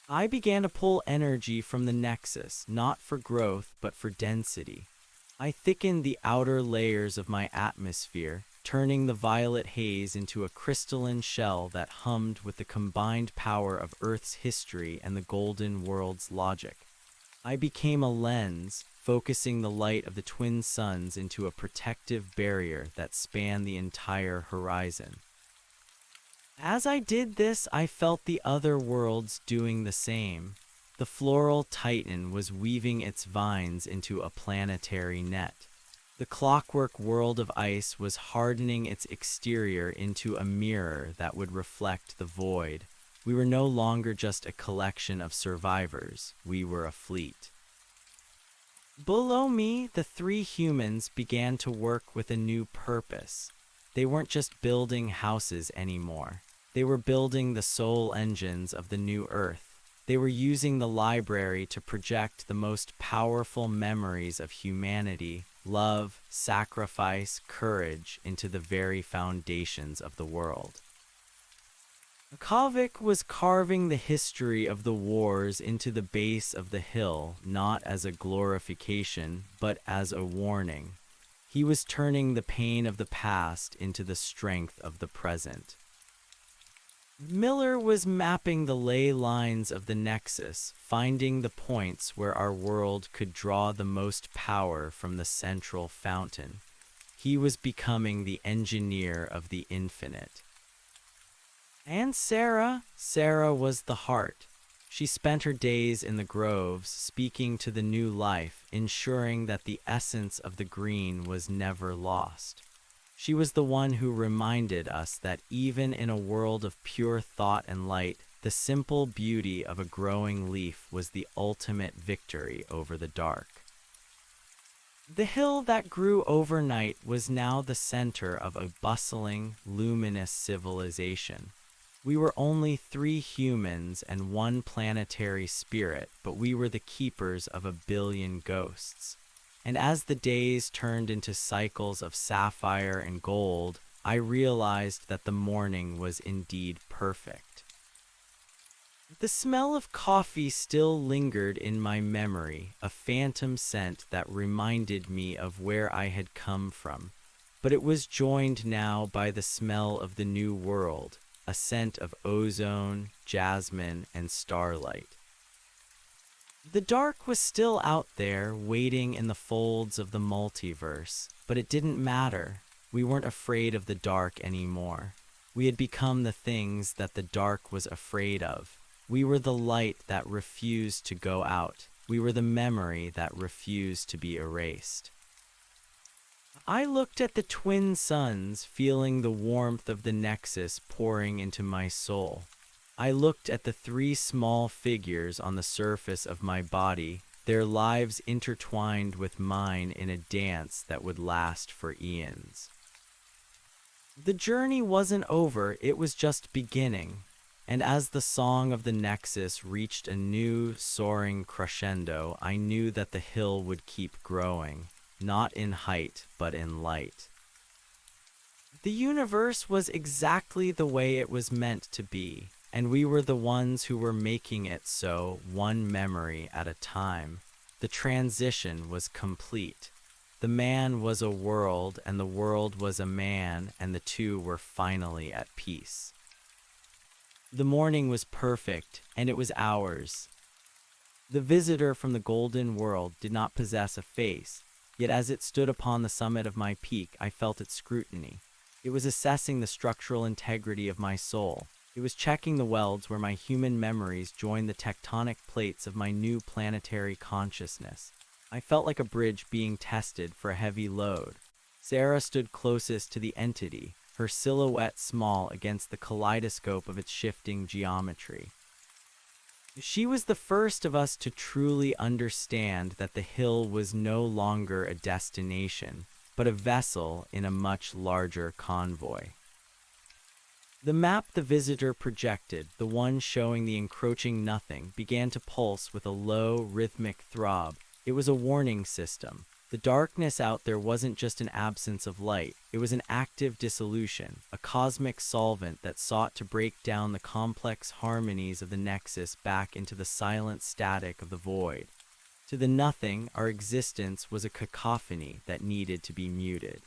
I began to pull energy from the nexus, not for growth but for density. I thickened the outer layers of my atmosphere, turning the violet haze into a crystalline shell that hummed with the combined power of Earth's history and the golden world's logic. I became a lens, focusing the light of the twin suns into a protective barrier that spanned the entire horizon. As I did this, I felt the other worlds doing the same. The floral titan was weaving its vines into a planetary net. The clockwork world of ice was hardening its exterior into a mirror that would reflect the void. We were no longer just a collection of survivors, we were a fleet. Below me, the three humans began to work with a new purpose. They weren't just building houses anymore. They were building the soul engines of the new Earth. They were using the library to project the most powerful memories of humanity, love, sacrifice, courage, into the very foundations of the world. Kavik was carving the history of the wars into the base of the hill, not as a glorification, but as a warning. He was turning the pain of the past into the strength of the present. Miller was mapping the ley lines of the nexus, finding the points where our world could draw the most power from the central fountain. He was becoming the engineer of the infinite. And Sarah was the heart. She spent her days in the groves, speaking to the new life, ensuring that the essence of the green was never lost. She was the one who reminded us that even in a world of pure thought and light, the simple beauty of a growing leaf was the ultimate victory over the dark. The hill that grew overnight was now the center of a bustling, luminous civilization. We were only 3 humans and 1 planetary spirit, but we were the keepers of 1 billion ghosts. And as the days turned into cycles of sapphire and gold, I realized that the morning was indeed perfect. The smell of coffee still lingered in my memory, a phantom scent that reminded me of where I had come from, but it was joined now by the smell of the new world, a scent of ozone, jasmine, and starlight. The dark was still out there, waiting in the folds of the multiverse, but it didn't matter. We weren't afraid of the dark anymore. We had become the things that the dark was afraid of. We were the light that refused to go out. We were the memory that refused to be erased. I looked at the twin suns, feeling the warmth of the nexus pouring into my soul. I looked at the 3 small figures on the surface of my body, their lives intertwined with mine in a dance that would last for eons. The journey wasn't over, it was just beginning. And as the song of the Nexus reached a new, soaring crescendo, I knew that the hill would keep growing, not in height, but in light. The universe was exactly the way it was meant to be, and we were the ones who were making it so, one memory at a time. The transition was complete. The man was a world, and the world was a man, and the two were finally at peace. The morning was perfect, and it was ours. The visitor from the golden world did not possess a face, yet as it stood upon the summit of my peak, I felt its scrutiny. It was assessing the structural integrity of my soul. It was checking the welds where my human memories joined the tectonic plates of my new planetary consciousness. I felt like a bridge being tested for a heavy load. Sarah stood closest to the entity, her silhouette small against the kaleidoscope of its shifting geometry. She was the first of us to truly understand that the hill was no longer a destination. but a vessel in a much larger convoy. The map the visitor projected, the one showing the encroaching nothing, began to pulse with a low, rhythmic throb. It was a warning system. The darkness out there wasn't just an absence of light, it was an active dissolution, a cosmic solvent that sought to break down the complex harmonies of the nexus back into the silent static of the void. To the nothing, our existence was a cacophony that needed to be muted.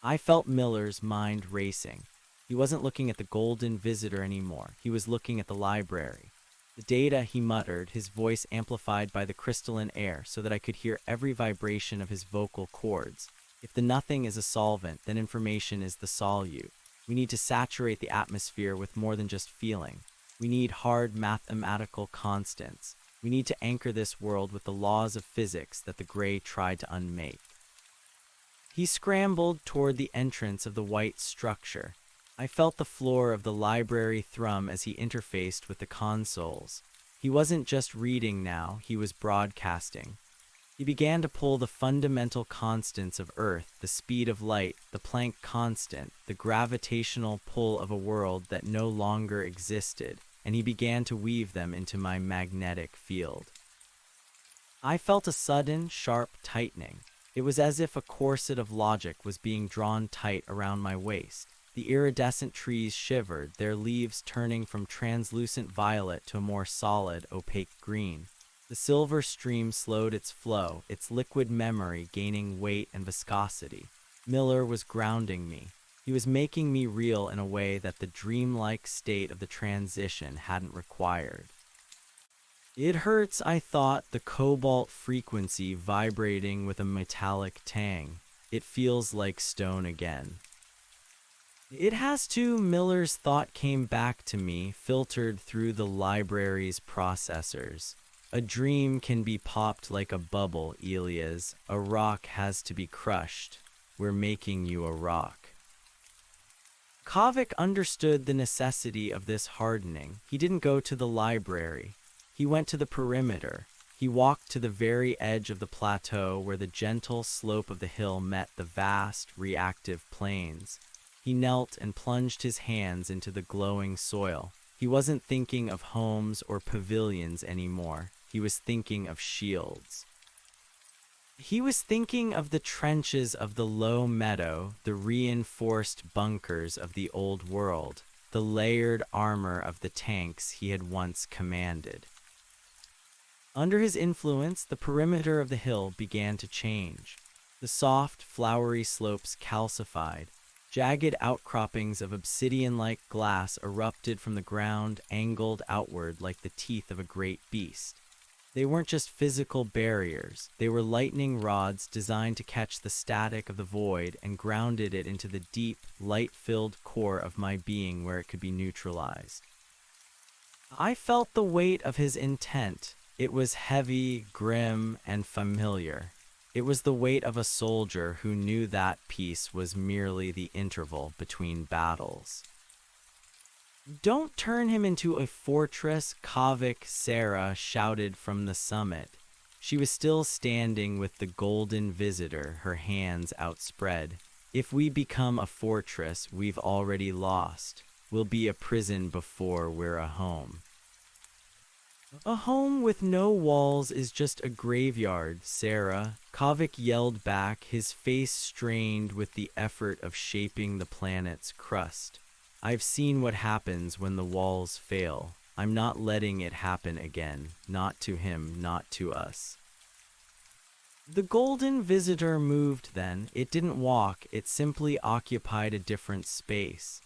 I felt Miller's mind racing. He wasn't looking at the golden visitor anymore, he was looking at the library. The data, he muttered, his voice amplified by the crystalline air so that I could hear every vibration of his vocal cords. If the nothing is a solvent, then information is the solute. We need to saturate the atmosphere with more than just feeling. We need hard mathematical constants. We need to anchor this world with the laws of physics that the gray tried to unmake. He scrambled toward the entrance of the white structure. I felt the floor of the library thrum as he interfaced with the consoles. He wasn't just reading now, he was broadcasting. He began to pull the fundamental constants of Earth, the speed of light, the Planck constant, the gravitational pull of a world that no longer existed, and he began to weave them into my magnetic field. I felt a sudden, sharp tightening. It was as if a corset of logic was being drawn tight around my waist. The iridescent trees shivered, their leaves turning from translucent violet to a more solid, opaque green. The silver stream slowed its flow, its liquid memory gaining weight and viscosity. Miller was grounding me. He was making me real in a way that the dreamlike state of the transition hadn't required. It hurts, I thought, the cobalt frequency vibrating with a metallic tang. It feels like stone again. It has to, Miller's thought came back to me, filtered through the library's processors. A dream can be popped like a bubble, Elias. A rock has to be crushed. We're making you a rock. Kavik understood the necessity of this hardening. He didn't go to the library. He went to the perimeter. He walked to the very edge of the plateau where the gentle slope of the hill met the vast, reactive plains. He knelt and plunged his hands into the glowing soil. He wasn't thinking of homes or pavilions anymore. He was thinking of shields. He was thinking of the trenches of the low meadow, the reinforced bunkers of the old world, the layered armor of the tanks he had once commanded. Under his influence, the perimeter of the hill began to change. The soft, flowery slopes calcified. Jagged outcroppings of obsidian-like glass erupted from the ground, angled outward like the teeth of a great beast. They weren't just physical barriers, they were lightning rods designed to catch the static of the void and grounded it into the deep, light-filled core of my being where it could be neutralized. I felt the weight of his intent. It was heavy, grim, and familiar. It was the weight of a soldier who knew that peace was merely the interval between battles. "Don't turn him into a fortress," Kavik Sarah shouted from the summit. She was still standing with the golden visitor, her hands outspread. "If we become a fortress, we've already lost. We'll be a prison before we're a home." "A home with no walls is just a graveyard, Sarah," Kavik yelled back, his face strained with the effort of shaping the planet's crust. "I've seen what happens when the walls fail. I'm not letting it happen again. Not to him, not to us." The golden visitor moved then. It didn't walk, it simply occupied a different space.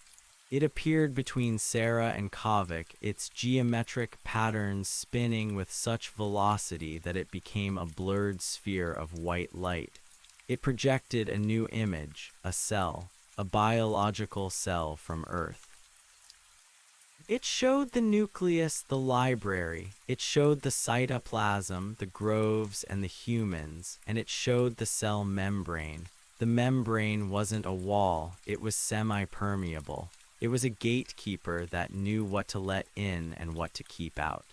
It appeared between Sarah and Kavik, its geometric patterns spinning with such velocity that it became a blurred sphere of white light. It projected a new image, a cell, a biological cell from Earth. It showed the nucleus, the library. It showed the cytoplasm, the groves, and the humans, and it showed the cell membrane. The membrane wasn't a wall, it was semi-permeable. It was a gatekeeper that knew what to let in and what to keep out.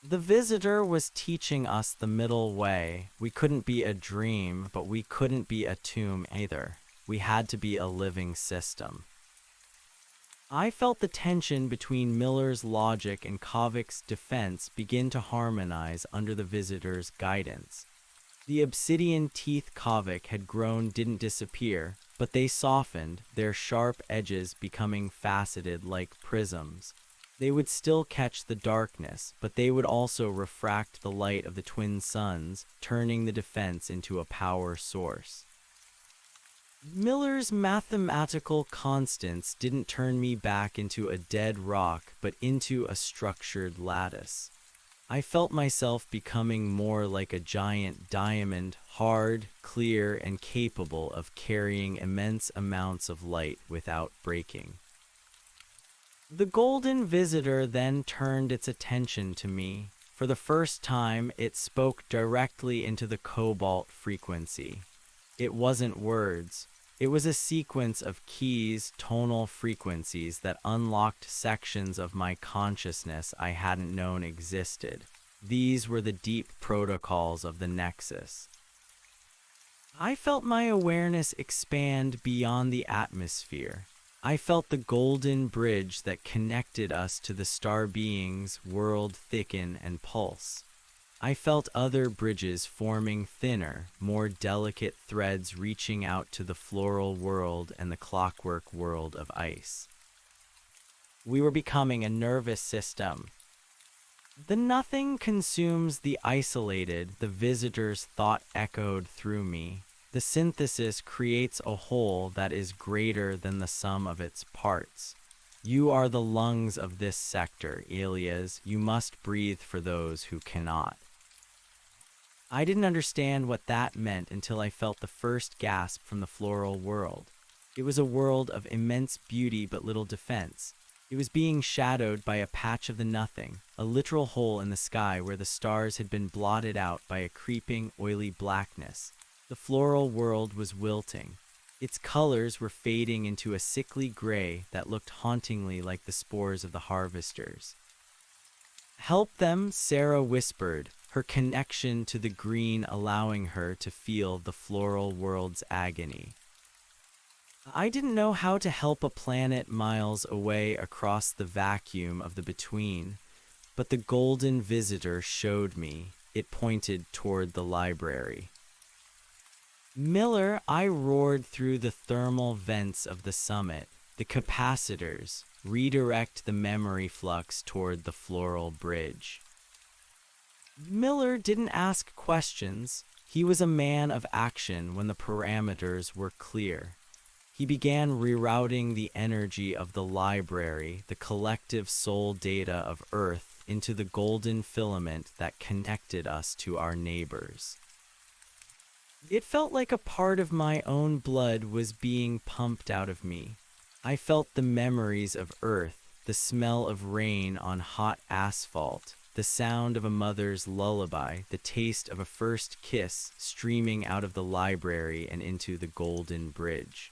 The visitor was teaching us the middle way. We couldn't be a dream, but we couldn't be a tomb either. We had to be a living system. I felt the tension between Miller's logic and Kovik's defense begin to harmonize under the visitor's guidance. The obsidian teeth Kovik had grown didn't disappear, but they softened, their sharp edges becoming faceted like prisms. They would still catch the darkness, but they would also refract the light of the twin suns, turning the defense into a power source. Miller's mathematical constants didn't turn me back into a dead rock, but into a structured lattice. I felt myself becoming more like a giant diamond, hard, clear, and capable of carrying immense amounts of light without breaking. The golden visitor then turned its attention to me. For the first time, it spoke directly into the cobalt frequency. It wasn't words. It was a sequence of keys, tonal frequencies that unlocked sections of my consciousness I hadn't known existed. These were the deep protocols of the Nexus. I felt my awareness expand beyond the atmosphere. I felt the golden bridge that connected us to the star being's world thicken and pulse. I felt other bridges forming thinner, more delicate threads reaching out to the floral world and the clockwork world of ice. We were becoming a nervous system. The nothing consumes the isolated, the visitor's thought echoed through me. The synthesis creates a whole that is greater than the sum of its parts. You are the lungs of this sector, Elias. You must breathe for those who cannot. I didn't understand what that meant until I felt the first gasp from the floral world. It was a world of immense beauty but little defense. It was being shadowed by a patch of the nothing, a literal hole in the sky where the stars had been blotted out by a creeping, oily blackness. The floral world was wilting. Its colors were fading into a sickly gray that looked hauntingly like the spores of the harvesters. "Help them," Sarah whispered, her connection to the green allowing her to feel the floral world's agony. I didn't know how to help a planet miles away across the vacuum of the between, but the golden visitor showed me. It pointed toward the library. "Miller," I roared through the thermal vents of the summit. "The capacitors. Redirect the memory flux toward the floral bridge." Miller didn't ask questions. He was a man of action when the parameters were clear. He began rerouting the energy of the library, the collective soul data of Earth, into the golden filament that connected us to our neighbors. It felt like a part of my own blood was being pumped out of me. I felt the memories of Earth, the smell of rain on hot asphalt, the sound of a mother's lullaby, the taste of a first kiss streaming out of the library and into the golden bridge.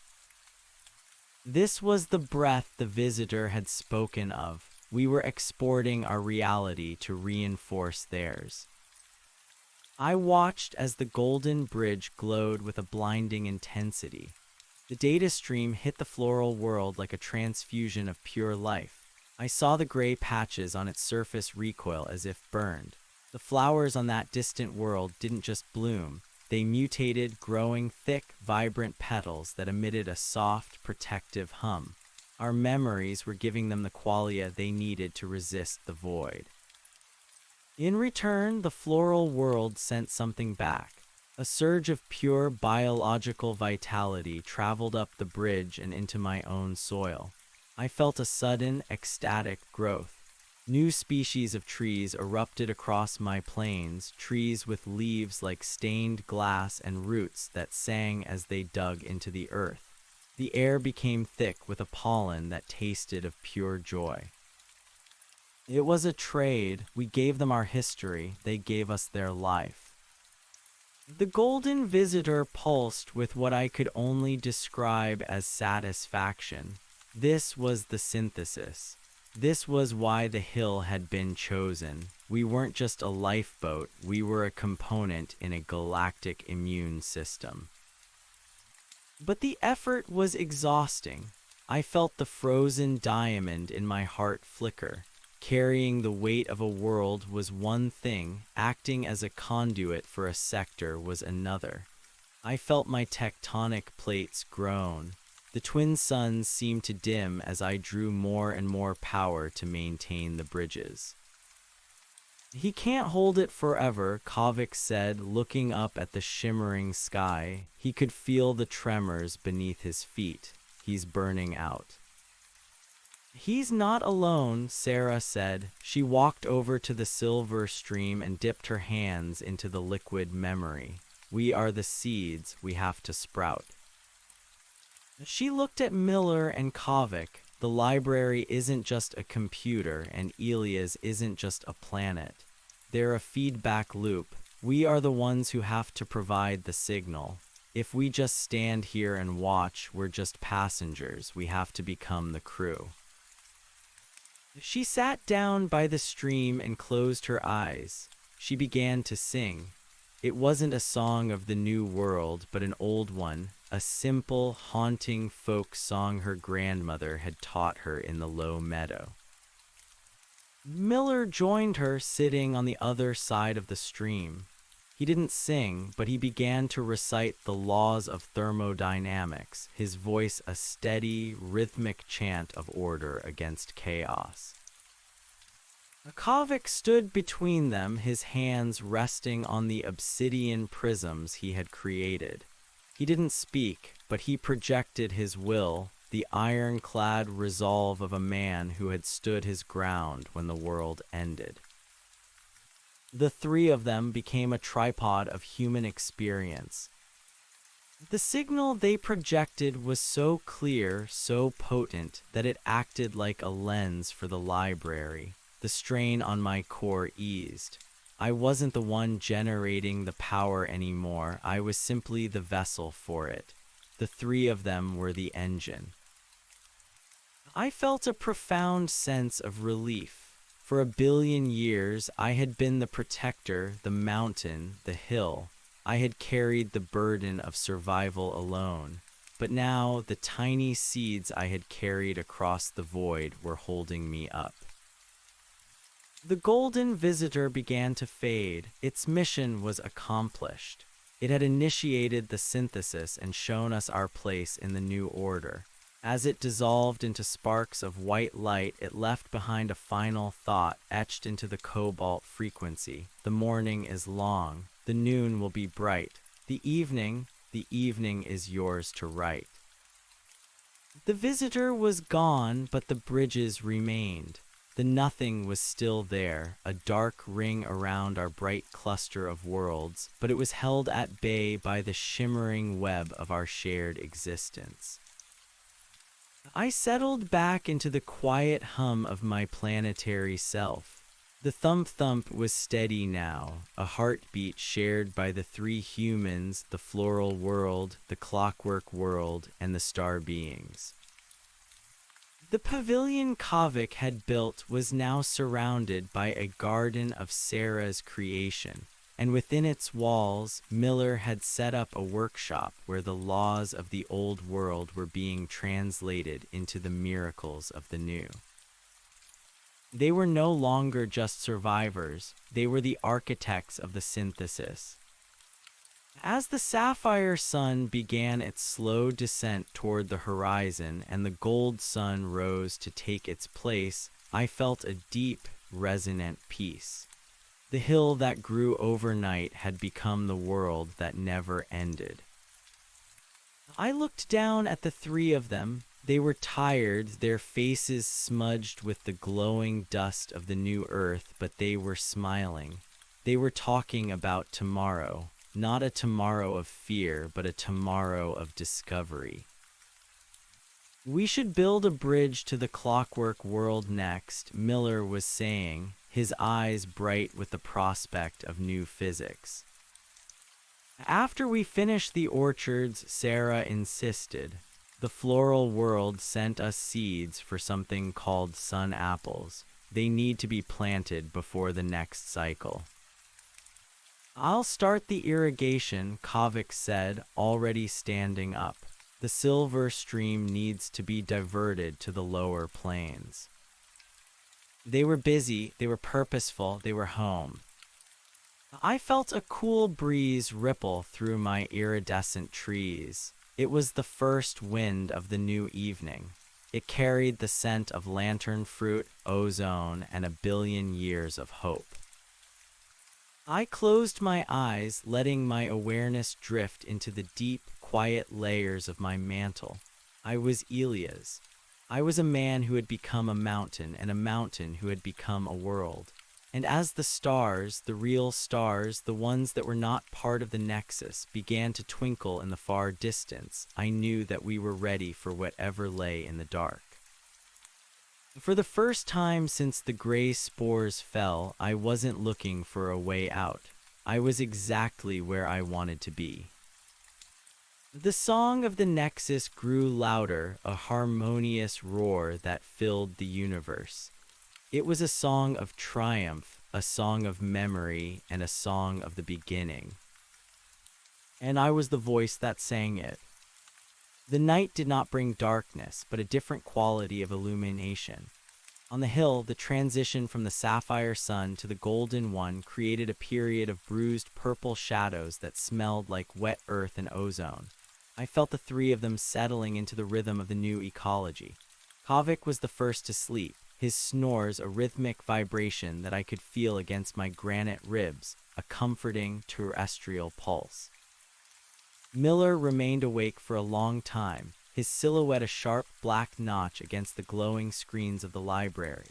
This was the breath the visitor had spoken of. We were exporting our reality to reinforce theirs. I watched as the golden bridge glowed with a blinding intensity. The data stream hit the floral world like a transfusion of pure life. I saw the gray patches on its surface recoil as if burned. The flowers on that distant world didn't just bloom. They mutated, growing thick, vibrant petals that emitted a soft, protective hum. Our memories were giving them the qualia they needed to resist the void. In return, the floral world sent something back. A surge of pure biological vitality traveled up the bridge and into my own soil. I felt a sudden, ecstatic growth. New species of trees erupted across my plains, trees with leaves like stained glass and roots that sang as they dug into the earth. The air became thick with a pollen that tasted of pure joy. It was a trade. We gave them our history, they gave us their life. The golden visitor pulsed with what I could only describe as satisfaction. This was the synthesis. This was why the hill had been chosen. We weren't just a lifeboat, we were a component in a galactic immune system. But the effort was exhausting. I felt the frozen diamond in my heart flicker. Carrying the weight of a world was one thing, acting as a conduit for a sector was another. I felt my tectonic plates groan. The twin suns seemed to dim as I drew more and more power to maintain the bridges. He can't hold it forever, Kovic said, looking up at the shimmering sky. He could feel the tremors beneath his feet. He's burning out. He's not alone, Sarah said. She walked over to the silver stream and dipped her hands into the liquid memory. We are the seeds we have to sprout. She looked at Miller and Kovic. The library isn't just a computer, and Elias isn't just a planet. They're a feedback loop. We are the ones who have to provide the signal. If we just stand here and watch, we're just passengers. We have to become the crew. She sat down by the stream and closed her eyes. She began to sing. It wasn't a song of the new world, but an old one, a simple, haunting folk song her grandmother had taught her in the low meadow. Miller joined her, sitting on the other side of the stream. He didn't sing, but he began to recite the laws of thermodynamics, his voice a steady, rhythmic chant of order against chaos. Kovic stood between them, his hands resting on the obsidian prisms he had created. He didn't speak, but he projected his will, the ironclad resolve of a man who had stood his ground when the world ended. The three of them became a tripod of human experience. The signal they projected was so clear, so potent, that it acted like a lens for the library. The strain on my core eased. I wasn't the one generating the power anymore. I was simply the vessel for it. The three of them were the engine. I felt a profound sense of relief. For 1 billion years, I had been the protector, the mountain, the hill. I had carried the burden of survival alone. But now, the tiny seeds I had carried across the void were holding me up. The golden visitor began to fade. Its mission was accomplished. It had initiated the synthesis and shown us our place in the new order. As it dissolved into sparks of white light, it left behind a final thought etched into the cobalt frequency. The morning is long. The noon will be bright. The evening is yours to write. The visitor was gone, but the bridges remained. The nothing was still there, a dark ring around our bright cluster of worlds, but it was held at bay by the shimmering web of our shared existence. I settled back into the quiet hum of my planetary self. The thump-thump was steady now, a heartbeat shared by the three humans, the floral world, the clockwork world, and the star beings. The pavilion Kovic had built was now surrounded by a garden of Sarah's creation, and within its walls, Miller had set up a workshop where the laws of the old world were being translated into the miracles of the new. They were no longer just survivors, they were the architects of the synthesis. As the sapphire sun began its slow descent toward the horizon and the gold sun rose to take its place, I felt a deep, resonant peace. The hill that grew overnight had become the world that never ended. I looked down at the three of them. They were tired, their faces smudged with the glowing dust of the new earth, but they were smiling. They were talking about tomorrow. Not a tomorrow of fear, but a tomorrow of discovery. We should build a bridge to the clockwork world next, Miller was saying, his eyes bright with the prospect of new physics. After we finish the orchards, Sarah insisted. The floral world sent us seeds for something called sun apples. They need to be planted before the next cycle. I'll start the irrigation, Kavik said, already standing up. The silver stream needs to be diverted to the lower plains. They were busy, they were purposeful, they were home. I felt a cool breeze ripple through my iridescent trees. It was the first wind of the new evening. It carried the scent of lantern fruit, ozone, and a billion years of hope. I closed my eyes, letting my awareness drift into the deep, quiet layers of my mantle. I was Elias. I was a man who had become a mountain, and a mountain who had become a world. And as the stars, the real stars, the ones that were not part of the nexus, began to twinkle in the far distance, I knew that we were ready for whatever lay in the dark. For the first time since the gray spores fell, I wasn't looking for a way out. I was exactly where I wanted to be. The song of the Nexus grew louder, a harmonious roar that filled the universe. It was a song of triumph, a song of memory, and a song of the beginning. And I was the voice that sang it. The night did not bring darkness, but a different quality of illumination. On the hill, the transition from the sapphire sun to the golden one created a period of bruised purple shadows that smelled like wet earth and ozone. I felt the three of them settling into the rhythm of the new ecology. Kavik was the first to sleep, his snores a rhythmic vibration that I could feel against my granite ribs, a comforting terrestrial pulse. Miller remained awake for a long time, his silhouette a sharp black notch against the glowing screens of the library.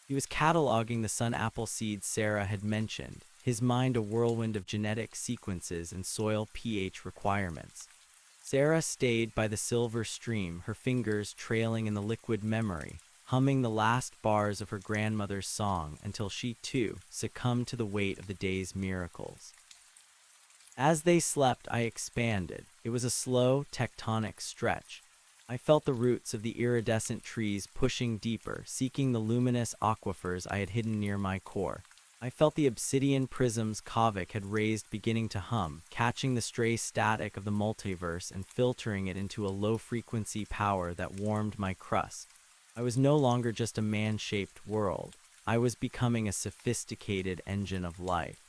He was cataloging the sun apple seeds Sarah had mentioned, his mind a whirlwind of genetic sequences and soil pH requirements. Sarah stayed by the silver stream, her fingers trailing in the liquid memory, humming the last bars of her grandmother's song until she, too, succumbed to the weight of the day's miracles. As they slept, I expanded. It was a slow, tectonic stretch. I felt the roots of the iridescent trees pushing deeper, seeking the luminous aquifers I had hidden near my core. I felt the obsidian prisms Kavik had raised beginning to hum, catching the stray static of the multiverse and filtering it into a low-frequency power that warmed my crust. I was no longer just a man-shaped world. I was becoming a sophisticated engine of life.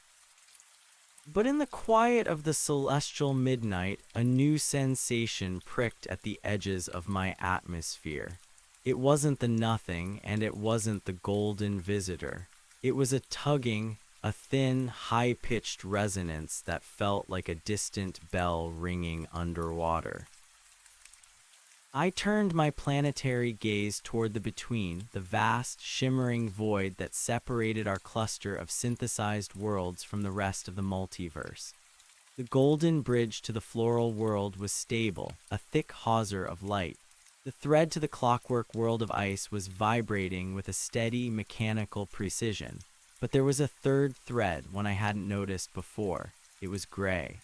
But in the quiet of the celestial midnight, a new sensation pricked at the edges of my atmosphere. It wasn't the nothing, and it wasn't the golden visitor. It was a tugging, a thin, high-pitched resonance that felt like a distant bell ringing underwater. I turned my planetary gaze toward the between, the vast, shimmering void that separated our cluster of synthesized worlds from the rest of the multiverse. The golden bridge to the floral world was stable, a thick hawser of light. The thread to the clockwork world of ice was vibrating with a steady, mechanical precision. But there was a third thread, one I hadn't noticed before. It was gray.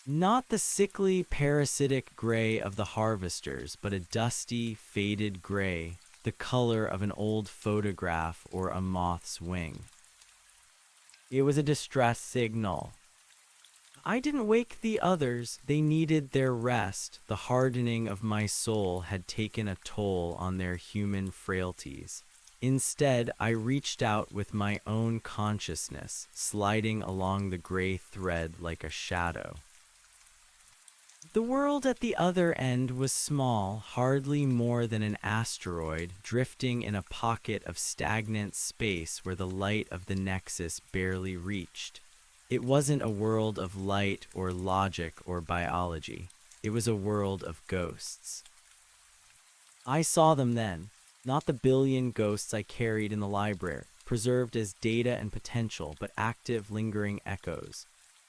Not the sickly, parasitic gray of the harvesters, but a dusty, faded gray, the color of an old photograph or a moth's wing. It was a distress signal. I didn't wake the others. They needed their rest. The hardening of my soul had taken a toll on their human frailties. Instead, I reached out with my own consciousness, sliding along the gray thread like a shadow. The world at the other end was small, hardly more than an asteroid, drifting in a pocket of stagnant space where the light of the Nexus barely reached. It wasn't a world of light or logic or biology. It was a world of ghosts. I saw them then, not the billion ghosts I carried in the library, preserved as data and potential, but active, lingering echoes.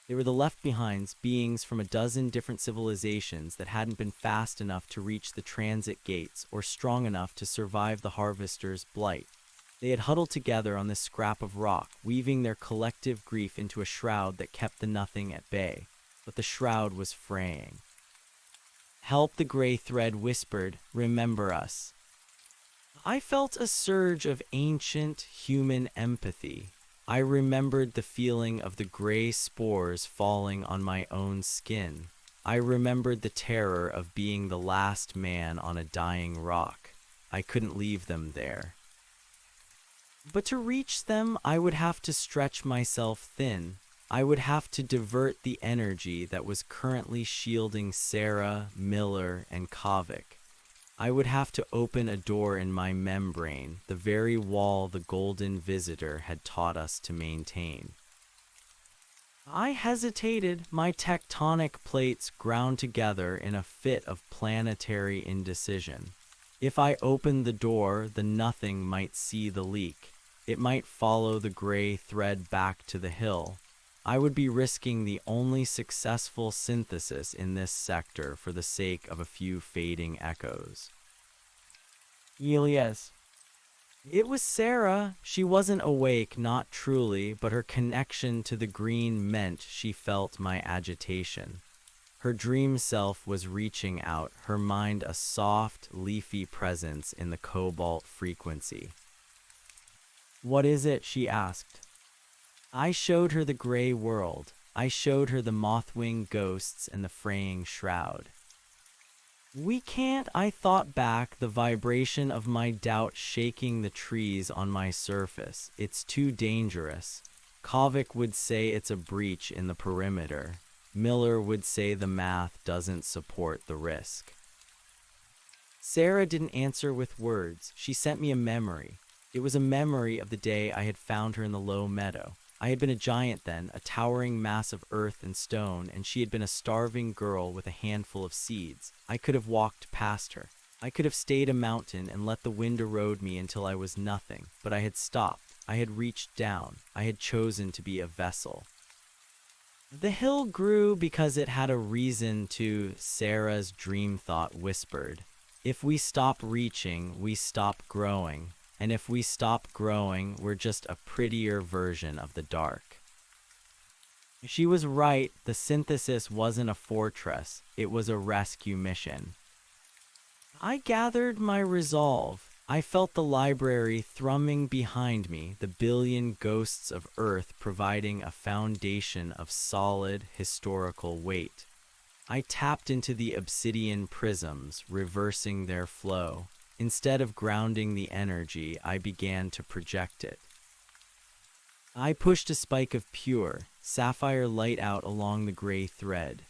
They were the left-behinds, beings from a dozen different civilizations that hadn't been fast enough to reach the transit gates or strong enough to survive the harvester's blight. They had huddled together on this scrap of rock, weaving their collective grief into a shroud that kept the nothing at bay. But the shroud was fraying. "Help," the gray thread whispered. "Remember us." I felt a surge of ancient human empathy. I remembered the feeling of the gray spores falling on my own skin. I remembered the terror of being the last man on a dying rock. I couldn't leave them there. But to reach them, I would have to stretch myself thin. I would have to divert the energy that was currently shielding Sarah, Miller, and Kavik. I would have to open a door in my membrane, the very wall the Golden Visitor had taught us to maintain. I hesitated, my tectonic plates ground together in a fit of planetary indecision. If I opened the door, the nothing might see the leak. It might follow the gray thread back to the hill. I would be risking the only successful synthesis in this sector for the sake of a few fading echoes. Elias. It was Sarah. She wasn't awake, not truly, but her connection to the green meant she felt my agitation. Her dream self was reaching out, her mind a soft, leafy presence in the cobalt frequency. "What is it?" she asked. I showed her the gray world. I showed her the mothwing ghosts and the fraying shroud. "We can't," I thought back, the vibration of my doubt shaking the trees on my surface. "It's too dangerous." Kavik would say it's a breach in the perimeter. Miller would say the math doesn't support the risk. Sarah didn't answer with words. She sent me a memory. It was a memory of the day I had found her in the low meadow. I had been a giant then, a towering mass of earth and stone, and she had been a starving girl with a handful of seeds. I could have walked past her. I could have stayed a mountain and let the wind erode me until I was nothing, but I had stopped. I had reached down. I had chosen to be a vessel. The hill grew because it had a reason to, Sarah's dream thought whispered. If we stop reaching, we stop growing. And if we stop growing, we're just a prettier version of the dark. She was right. The synthesis wasn't a fortress. It was a rescue mission. I gathered my resolve. I felt the library thrumming behind me, the billion ghosts of Earth providing a foundation of solid historical weight. I tapped into the obsidian prisms, reversing their flow. Instead of grounding the energy, I began to project it. I pushed a spike of pure, sapphire light out along the gray thread.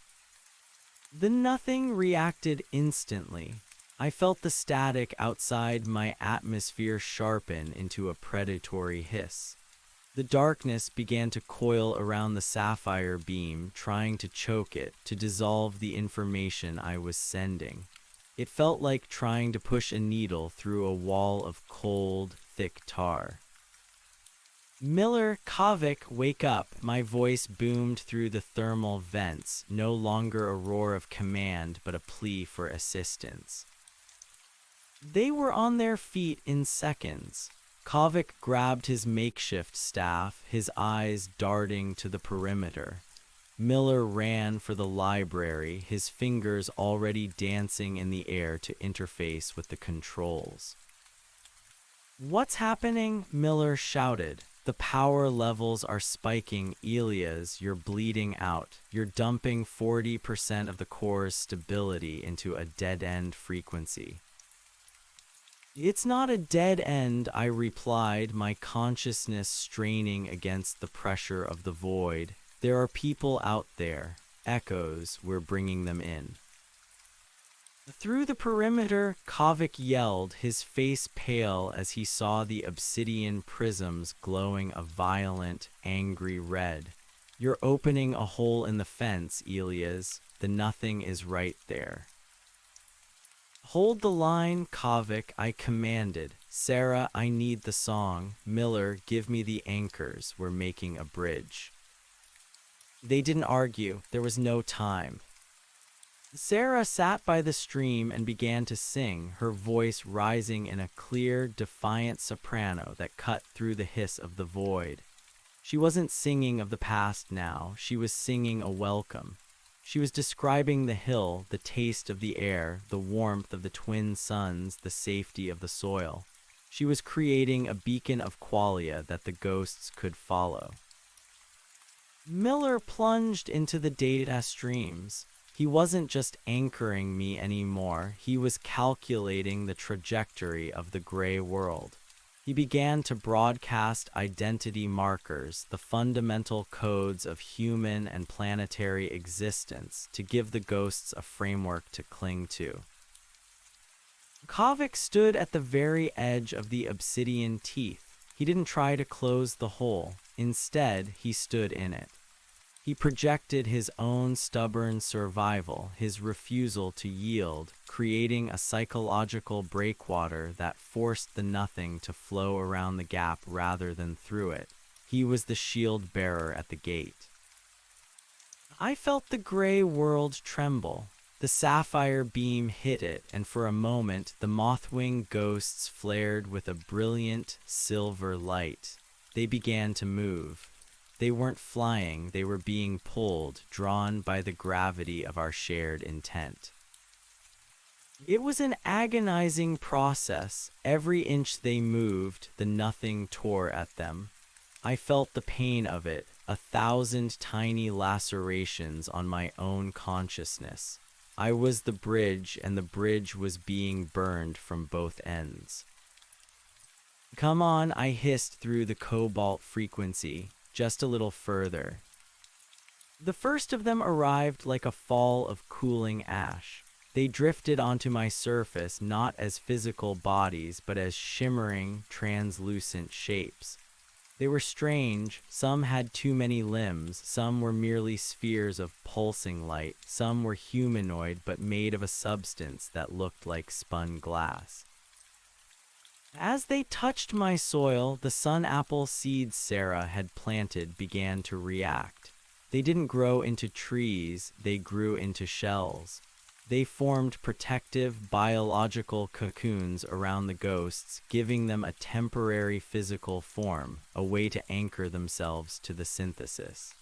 The nothing reacted instantly. I felt the static outside my atmosphere sharpen into a predatory hiss. The darkness began to coil around the sapphire beam, trying to choke it, to dissolve the information I was sending. It felt like trying to push a needle through a wall of cold, thick tar. "Miller, Kavik, wake up!" My voice boomed through the thermal vents, no longer a roar of command, but a plea for assistance. They were on their feet in seconds. Kavik grabbed his makeshift staff, his eyes darting to the perimeter. Miller ran for the library, his fingers already dancing in the air to interface with the controls. "What's happening?" Miller shouted. "The power levels are spiking. Elias, you're bleeding out. You're dumping 40% of the core's stability into a dead-end frequency." "It's not a dead end," I replied, my consciousness straining against the pressure of the void. "There are people out there. Echoes, we're bringing them in." Through the perimeter, Kavik yelled, his face pale as he saw the obsidian prisms glowing a violent, angry red. "You're opening a hole in the fence, Elias. The nothing is right there." "Hold the line, Kavik," I commanded. "Sarah, I need the song. Miller, give me the anchors. We're making a bridge." They didn't argue. There was no time. Sarah sat by the stream and began to sing, her voice rising in a clear, defiant soprano that cut through the hiss of the void. She wasn't singing of the past now. She was singing a welcome. She was describing the hill, the taste of the air, the warmth of the twin suns, the safety of the soil. She was creating a beacon of qualia that the ghosts could follow. Miller plunged into the data streams. He wasn't just anchoring me anymore, he was calculating the trajectory of the gray world. He began to broadcast identity markers, the fundamental codes of human and planetary existence, to give the ghosts a framework to cling to. Kavik stood at the very edge of the obsidian teeth. He didn't try to close the hole. Instead, he stood in it. He projected his own stubborn survival, his refusal to yield, creating a psychological breakwater that forced the nothing to flow around the gap rather than through it. He was the shield bearer at the gate. I felt the gray world tremble. The sapphire beam hit it, and for a moment the mothwing ghosts flared with a brilliant silver light. They began to move. They weren't flying, they were being pulled, drawn by the gravity of our shared intent. It was an agonizing process. Every inch they moved, the nothing tore at them. I felt the pain of it, 1,000 tiny lacerations on my own consciousness. I was the bridge, and the bridge was being burned from both ends. "Come on," I hissed through the cobalt frequency. "Just a little further." The first of them arrived like a fall of cooling ash. They drifted onto my surface not as physical bodies, but as shimmering, translucent shapes. They were strange. Some had too many limbs, some were merely spheres of pulsing light, some were humanoid but made of a substance that looked like spun glass. As they touched my soil, the sun apple seeds Sarah had planted began to react. They didn't grow into trees, they grew into shells. They formed protective biological cocoons around the ghosts, giving them a temporary physical form, a way to anchor themselves to the synthesis.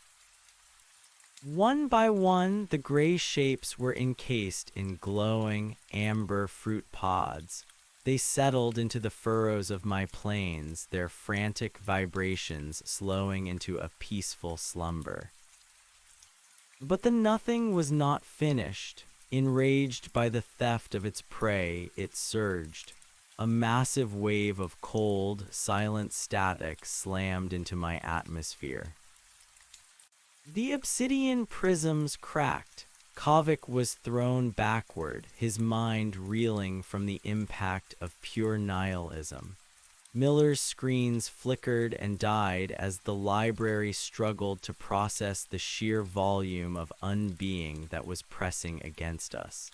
One by one, the gray shapes were encased in glowing, amber fruit pods. They settled into the furrows of my plains, their frantic vibrations slowing into a peaceful slumber. But the nothing was not finished. Enraged by the theft of its prey, it surged. A massive wave of cold, silent static slammed into my atmosphere. The obsidian prisms cracked. Kavik was thrown backward, his mind reeling from the impact of pure nihilism. Miller's screens flickered and died as the library struggled to process the sheer volume of unbeing that was pressing against us.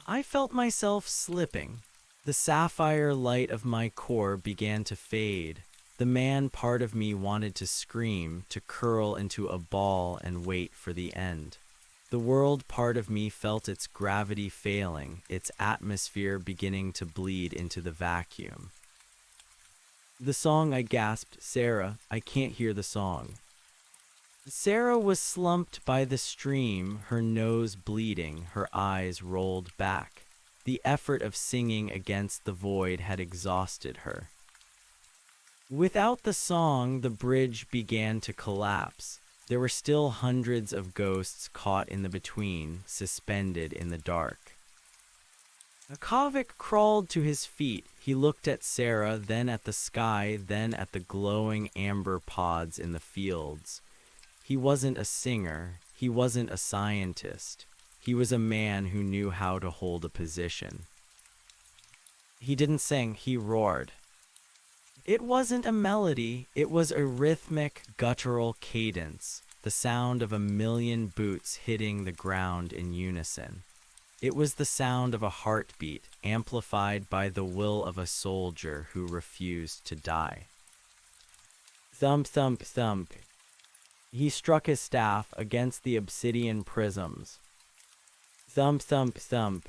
I felt myself slipping. The sapphire light of my core began to fade. The man part of me wanted to scream, to curl into a ball and wait for the end. The world part of me felt its gravity failing, its atmosphere beginning to bleed into the vacuum. "The song," I gasped. "Sarah, I can't hear the song." Sarah was slumped by the stream, her nose bleeding, her eyes rolled back. The effort of singing against the void had exhausted her. Without the song, the bridge began to collapse. There were still hundreds of ghosts caught in the between, suspended in the dark. Kavik crawled to his feet. He looked at Sarah, then at the sky, then at the glowing amber pods in the fields. He wasn't a singer. He wasn't a scientist. He was a man who knew how to hold a position. He didn't sing, he roared. It wasn't a melody, it was a rhythmic, guttural cadence, the sound of 1,000,000 boots hitting the ground in unison. It was the sound of a heartbeat, amplified by the will of a soldier who refused to die. Thump, thump, thump. He struck his staff against the obsidian prisms. Thump, thump, thump.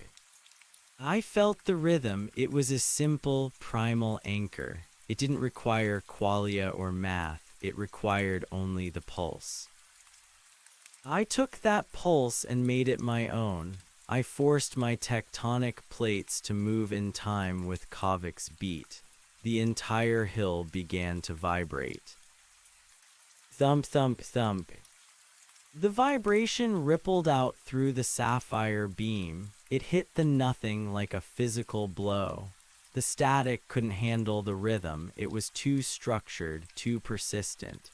I felt the rhythm. It was a simple, primal anchor. It didn't require qualia or math. It required only the pulse. I took that pulse and made it my own. I forced my tectonic plates to move in time with Kavik's beat. The entire hill began to vibrate. Thump, thump, thump. The vibration rippled out through the sapphire beam. It hit the nothing like a physical blow. The static couldn't handle the rhythm. It was too structured, too persistent.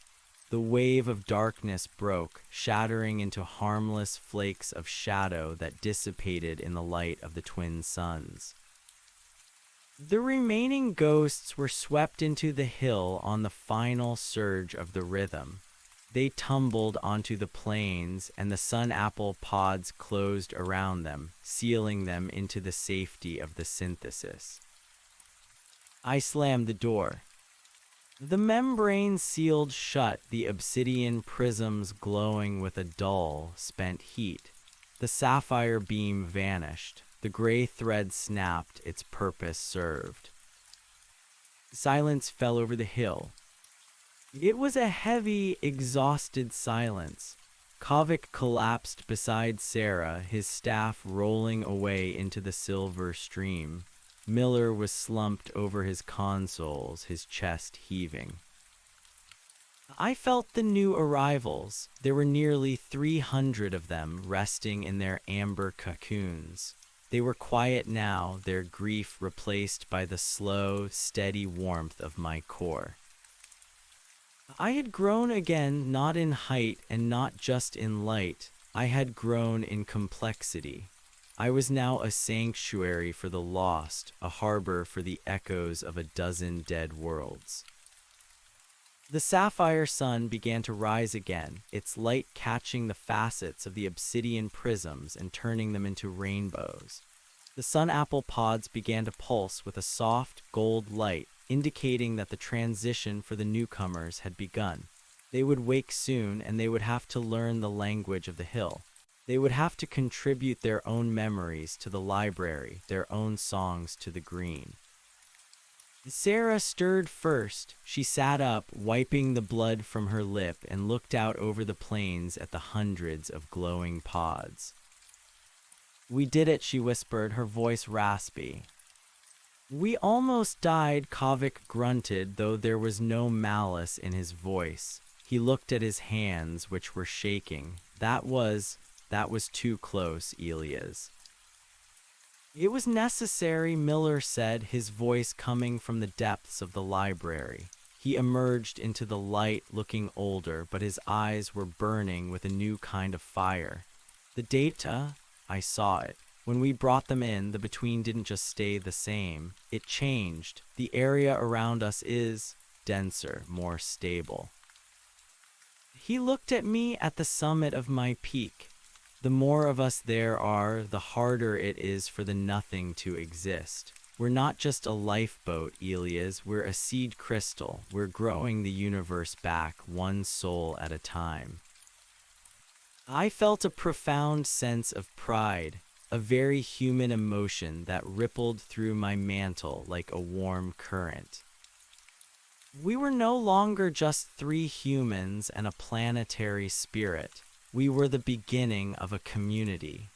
The wave of darkness broke, shattering into harmless flakes of shadow that dissipated in the light of the twin suns. The remaining ghosts were swept into the hill on the final surge of the rhythm. They tumbled onto the plains, and the sun apple pods closed around them, sealing them into the safety of the synthesis. I slammed the door. The membrane sealed shut, the obsidian prisms glowing with a dull, spent heat. The sapphire beam vanished. The gray thread snapped, its purpose served. Silence fell over the hill. It was a heavy, exhausted silence. Kavik collapsed beside Sarah, his staff rolling away into the silver stream. Miller was slumped over his consoles, his chest heaving. I felt the new arrivals. There were nearly 300 of them resting in their amber cocoons. They were quiet now, their grief replaced by the slow, steady warmth of my core. I had grown again, not in height and not just in light. I had grown in complexity. I was now a sanctuary for the lost, a harbor for the echoes of a dozen dead worlds. The sapphire sun began to rise again, its light catching the facets of the obsidian prisms and turning them into rainbows. The sun apple pods began to pulse with a soft, gold light, indicating that the transition for the newcomers had begun. They would wake soon, and they would have to learn the language of the hill. They would have to contribute their own memories to the library, their own songs to the green. Sarah stirred first. She sat up, wiping the blood from her lip, and looked out over the plains at the hundreds of glowing pods. "We did it," she whispered, her voice raspy. "We almost died," Kavik grunted, though there was no malice in his voice. He looked at his hands, which were shaking. That was too close, Elias. "It was necessary," Miller said, his voice coming from the depths of the library. He emerged into the light, looking older, but his eyes were burning with a new kind of fire. "The data, I saw it. When we brought them in, the between didn't just stay the same. It changed. The area around us is denser, more stable." He looked at me at the summit of my peak. "The more of us there are, the harder it is for the nothing to exist. We're not just a lifeboat, Elias. We're a seed crystal. We're growing the universe back, one soul at a time." I felt a profound sense of pride, a very human emotion that rippled through my mantle like a warm current. We were no longer just 3 humans and a planetary spirit. We were the beginning of a community.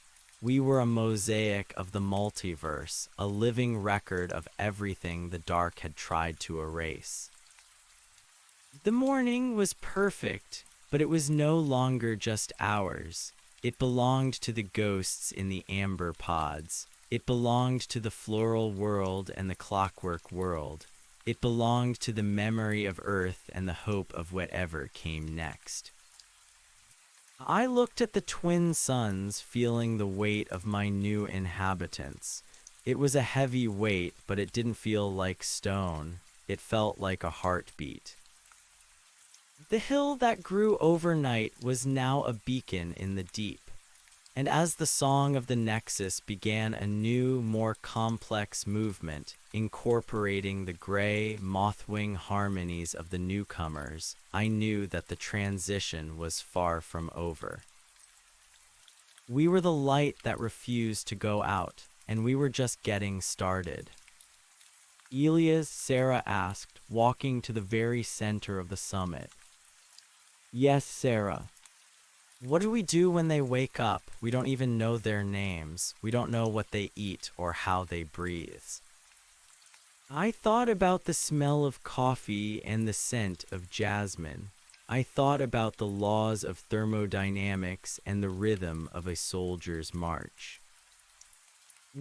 We were a mosaic of the multiverse, a living record of everything the dark had tried to erase. The morning was perfect, but it was no longer just ours. It belonged to the ghosts in the amber pods. It belonged to the floral world and the clockwork world. It belonged to the memory of Earth and the hope of whatever came next. I looked at the twin suns, feeling the weight of my new inhabitants. It was a heavy weight, but it didn't feel like stone. It felt like a heartbeat. The hill that grew overnight was now a beacon in the deep. And as the song of the Nexus began a new, more complex movement, incorporating the gray, mothwing harmonies of the newcomers, I knew that the transition was far from over. We were the light that refused to go out, and we were just getting started. "Elias?" Sarah asked, walking to the very center of the summit. "Yes, Sarah." What do we do when they wake up? We don't even know their names. We don't know what they eat or how they breathe. I thought about the smell of coffee and the scent of jasmine. I thought about the laws of thermodynamics and the rhythm of a soldier's march.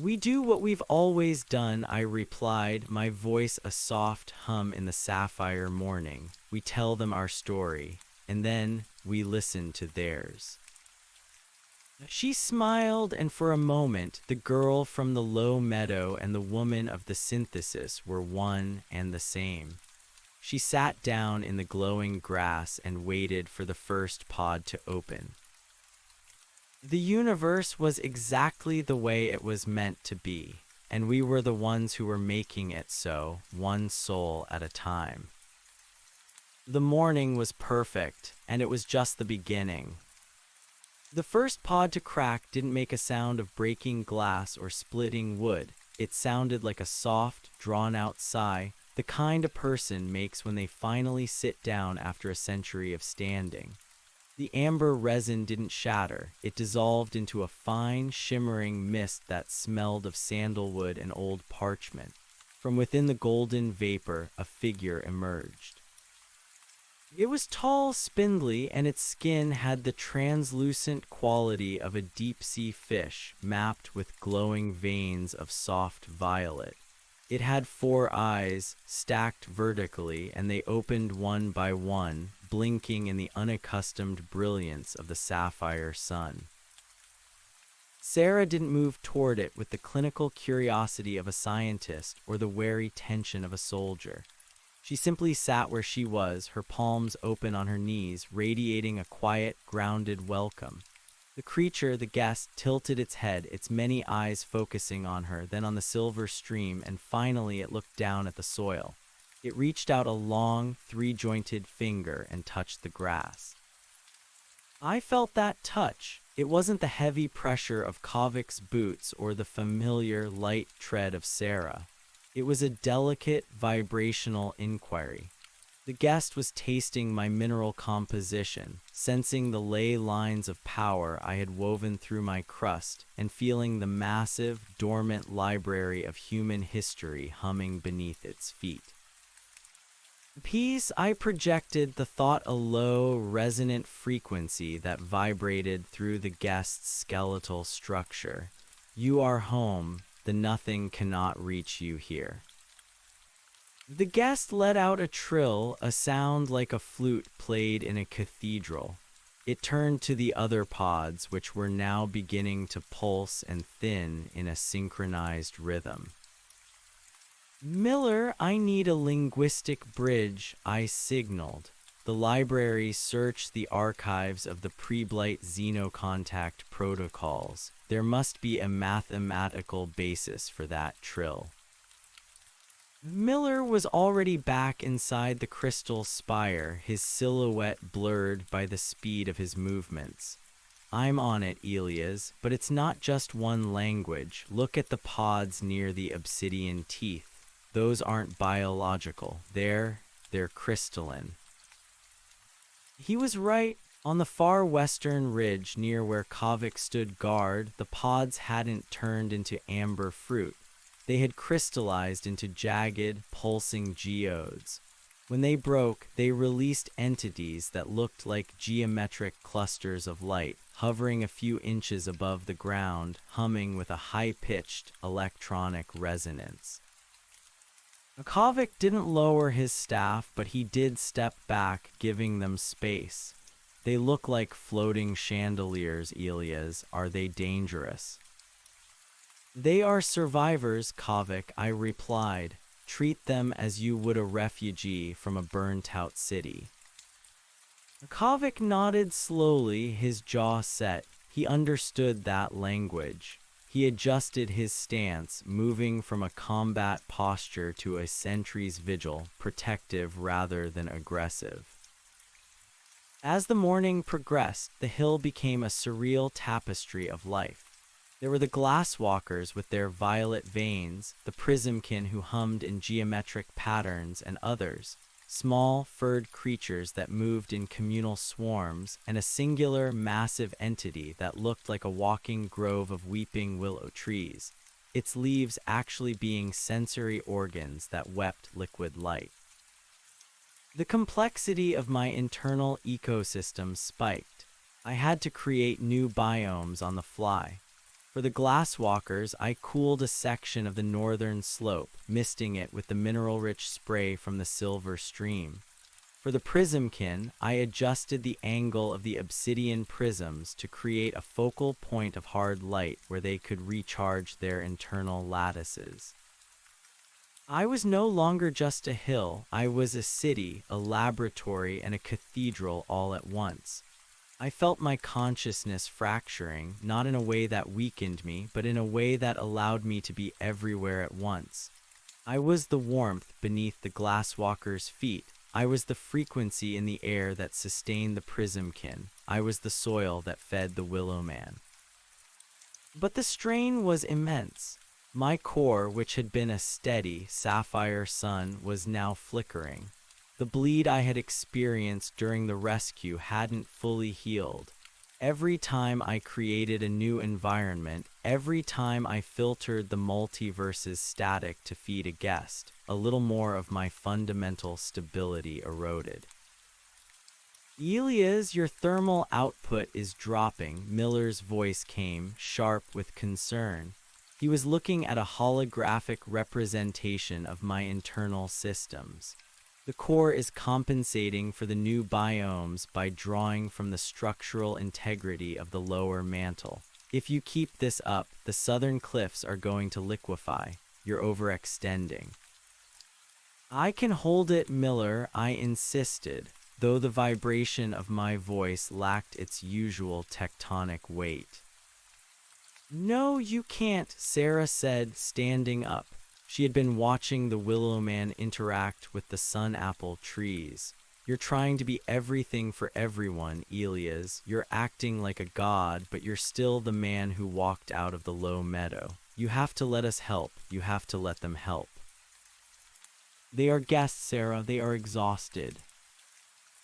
We do what we've always done, I replied, my voice a soft hum in the sapphire morning. We tell them our story, and then we listen to theirs. She smiled, and for a moment, the girl from the low meadow and the woman of the synthesis were one and the same. She sat down in the glowing grass and waited for the first pod to open. The universe was exactly the way it was meant to be, and we were the ones who were making it so, one soul at a time. The morning was perfect, and it was just the beginning. The first pod to crack didn't make a sound of breaking glass or splitting wood. It sounded like a soft, drawn-out sigh, the kind a person makes when they finally sit down after a century of standing. The amber resin didn't shatter. It dissolved into a fine, shimmering mist that smelled of sandalwood and old parchment. From within the golden vapor, a figure emerged. It was tall, spindly, and its skin had the translucent quality of a deep-sea fish, mapped with glowing veins of soft violet. It had 4 eyes, stacked vertically, and they opened one by one, blinking in the unaccustomed brilliance of the sapphire sun. Sarah didn't move toward it with the clinical curiosity of a scientist or the wary tension of a soldier. She simply sat where she was, her palms open on her knees, radiating a quiet, grounded welcome. The creature, the guest, tilted its head, its many eyes focusing on her, then on the silver stream, and finally it looked down at the soil. It reached out a long, 3-jointed finger and touched the grass. I felt that touch. It wasn't the heavy pressure of Kovik's boots or the familiar, light tread of Sarah. It was a delicate, vibrational inquiry. The guest was tasting my mineral composition, sensing the ley lines of power I had woven through my crust, and feeling the massive, dormant library of human history humming beneath its feet. Peace, I projected the thought a low, resonant frequency that vibrated through the guest's skeletal structure. You are home. The nothing cannot reach you here. The guest let out a trill, a sound like a flute played in a cathedral. It turned to the other pods, which were now beginning to pulse and thin in a synchronized rhythm. Miller, I need a linguistic bridge, I signaled. The library searched the archives of the pre-blight xenocontact protocols. There must be a mathematical basis for that trill. Miller was already back inside the crystal spire, his silhouette blurred by the speed of his movements. I'm on it, Elias, but it's not just one language. Look at the pods near the obsidian teeth. Those aren't biological. They're crystalline. He was right. On the far western ridge near where Kovik stood guard, the pods hadn't turned into amber fruit. They had crystallized into jagged, pulsing geodes. When they broke, they released entities that looked like geometric clusters of light, hovering a few inches above the ground, humming with a high-pitched electronic resonance. Kovik didn't lower his staff, but he did step back, giving them space. They look like floating chandeliers, Elias. Are they dangerous? They are survivors, Kovik, I replied. Treat them as you would a refugee from a burnt-out city. Kovik nodded slowly, his jaw set. He understood that language. He adjusted his stance, moving from a combat posture to a sentry's vigil, protective rather than aggressive. As the morning progressed, the hill became a surreal tapestry of life. There were the glasswalkers with their violet veins, the prismkin who hummed in geometric patterns, and others. small, furred creatures that moved in communal swarms, and a singular, massive entity that looked like a walking grove of weeping willow trees, its leaves actually being sensory organs that wept liquid light. The complexity of my internal ecosystem spiked. I had to create new biomes on the fly. For the glasswalkers, I cooled a section of the northern slope, misting it with the mineral-rich spray from the silver stream. For the prismkin, I adjusted the angle of the obsidian prisms to create a focal point of hard light where they could recharge their internal lattices. I was no longer just a hill, I was a city, a laboratory, and a cathedral all at once. I felt my consciousness fracturing, not in a way that weakened me, but in a way that allowed me to be everywhere at once. I was the warmth beneath the glasswalker's feet. I was the frequency in the air that sustained the prismkin. I was the soil that fed the willow man. But the strain was immense. My core, which had been a steady, sapphire sun, was now flickering. The bleed I had experienced during the rescue hadn't fully healed. Every time I created a new environment, every time I filtered the multiverse's static to feed a guest, a little more of my fundamental stability eroded. Elias, your thermal output is dropping, Miller's voice came, sharp with concern. He was looking at a holographic representation of my internal systems. The core is compensating for the new biomes by drawing from the structural integrity of the lower mantle. If you keep this up, the southern cliffs are going to liquefy. You're overextending. I can hold it, Miller, I insisted, though the vibration of my voice lacked its usual tectonic weight. No, you can't, Sarah said, standing up. She had been watching the willow man interact with the sun apple trees. You're trying to be everything for everyone, Elias. You're acting like a god, but you're still the man who walked out of the low meadow. You have to let us help. You have to let them help. They are guests, Sarah. They are exhausted.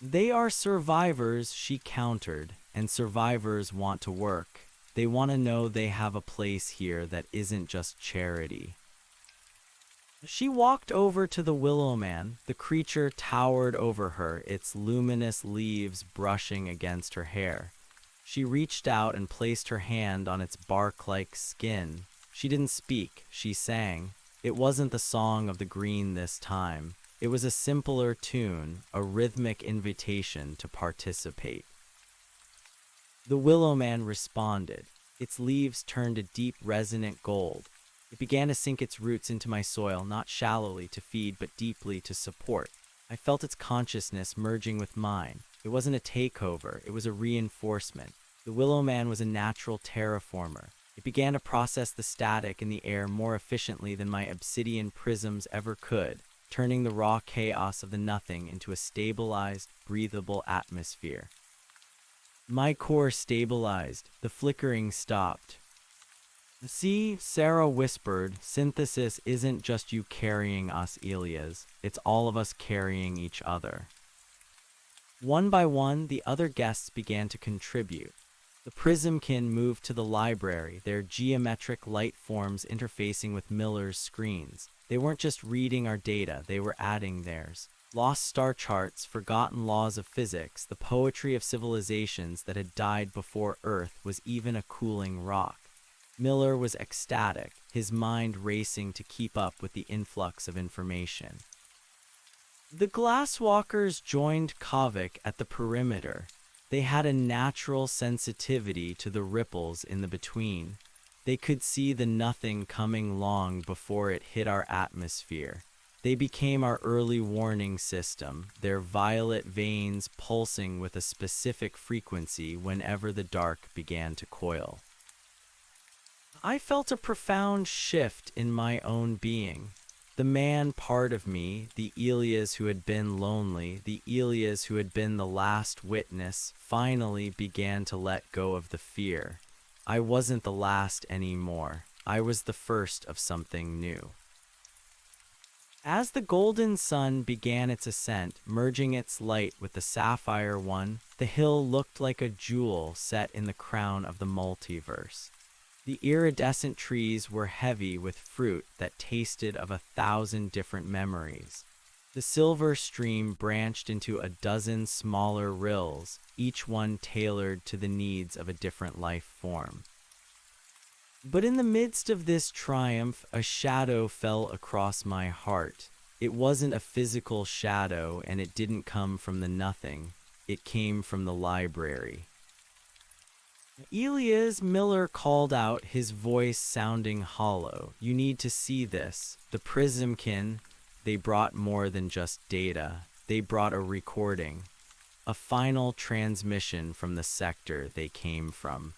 They are survivors, she countered, and survivors want to work. They want to know they have a place here that isn't just charity. She walked over to the willow man. The creature towered over her, its luminous leaves brushing against her hair. She reached out and placed her hand on its bark-like skin. She didn't speak, she sang. It wasn't the song of the green this time. It was a simpler tune, a rhythmic invitation to participate. The willow man responded. Its leaves turned a deep, resonant gold. It began to sink its roots into my soil, not shallowly to feed, but deeply to support. I felt its consciousness merging with mine. It wasn't a takeover, it was a reinforcement. The willow man was a natural terraformer. It began to process the static in the air more efficiently than my obsidian prisms ever could, turning the raw chaos of the nothing into a stabilized, breathable atmosphere. My core stabilized. The flickering stopped. See, Sarah whispered, synthesis isn't just you carrying us, Elias. It's all of us carrying each other. One by one, the other guests began to contribute. The prismkin moved to the library, their geometric light forms interfacing with Miller's screens. They weren't just reading our data, they were adding theirs. Lost star charts, forgotten laws of physics, the poetry of civilizations that had died before Earth was even a cooling rock. Miller was ecstatic, his mind racing to keep up with the influx of information. The glasswalkers joined Kavik at the perimeter. They had a natural sensitivity to the ripples in the between. They could see the nothing coming long before it hit our atmosphere. They became our early warning system, their violet veins pulsing with a specific frequency whenever the dark began to coil. I felt a profound shift in my own being. The man part of me, the Elias who had been lonely, the Elias who had been the last witness, finally began to let go of the fear. I wasn't the last anymore. I was the first of something new. As the golden sun began its ascent, merging its light with the sapphire one, the hill looked like a jewel set in the crown of the multiverse. The iridescent trees were heavy with fruit that tasted of 1,000 different memories. The silver stream branched into a dozen smaller rills, each one tailored to the needs of a different life form. But in the midst of this triumph, a shadow fell across my heart. It wasn't a physical shadow, and it didn't come from the nothing. It came from the library. Elias Miller called out, his voice sounding hollow. "You need to see this. The Prismkin, they brought more than just data. They brought a recording, a final transmission from the sector they came from."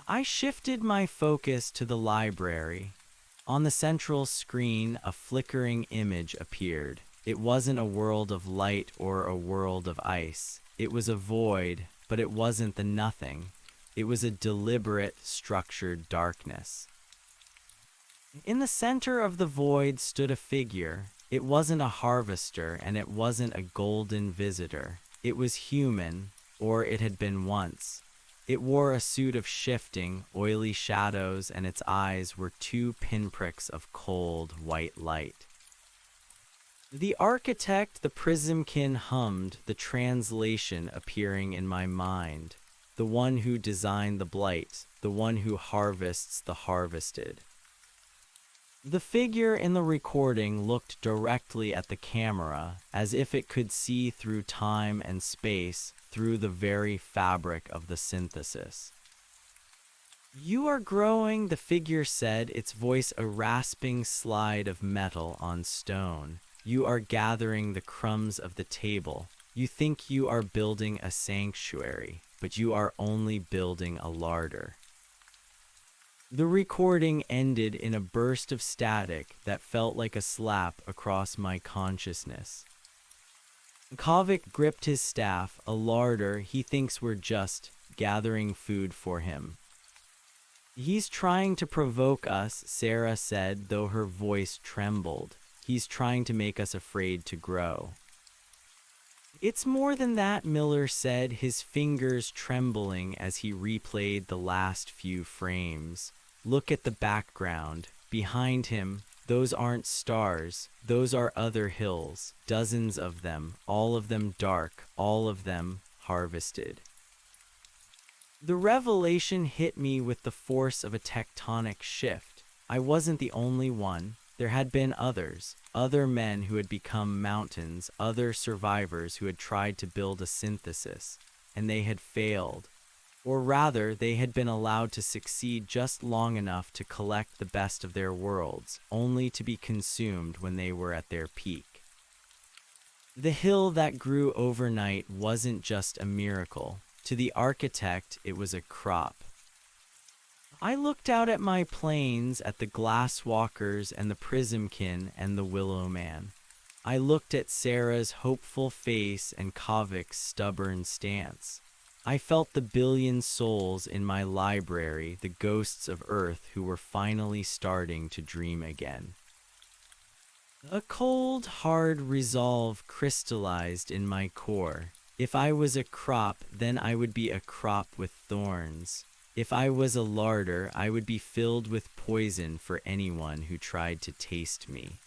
I shifted my focus to the library. On the central screen, a flickering image appeared. It wasn't a world of light or a world of ice. It was a void, but it wasn't the nothing. It was a deliberate, structured darkness. In the center of the void stood a figure. It wasn't a harvester, and it wasn't a golden visitor. It was human, or it had been once. It wore a suit of shifting, oily shadows, and its eyes were two pinpricks of cold, white light. The architect, the Prismkin, hummed, the translation appearing in my mind. The one who designed the blight, the one who harvests the harvested. The figure in the recording looked directly at the camera, as if it could see through time and space, through the very fabric of the synthesis. "You are growing," the figure said, its voice a rasping slide of metal on stone. "You are gathering the crumbs of the table. You think you are building a sanctuary, but you are only building a larder." The recording ended in a burst of static that felt like a slap across my consciousness. Kovic gripped his staff. "A larder, he thinks we're just gathering food for him." "He's trying to provoke us," Sarah said, though her voice trembled. "He's trying to make us afraid to grow." "It's more than that," Miller said, his fingers trembling as he replayed the last few frames. "Look at the background. Behind him, those aren't stars. Those are other hills. Dozens of them, all of them dark, all of them harvested." The revelation hit me with the force of a tectonic shift. I wasn't the only one. There had been others, other men who had become mountains, other survivors who had tried to build a synthesis, and they had failed. Or rather, they had been allowed to succeed just long enough to collect the best of their worlds, only to be consumed when they were at their peak. The hill that grew overnight wasn't just a miracle. To the architect, it was a crop. I looked out at my planes, at the glasswalkers and the Prismkin and the Willow Man. I looked at Sarah's hopeful face and Kovic's stubborn stance. I felt the billion souls in my library, the ghosts of Earth who were finally starting to dream again. A cold, hard resolve crystallized in my core. If I was a crop, then I would be a crop with thorns. If I was a larder, I would be filled with poison for anyone who tried to taste me.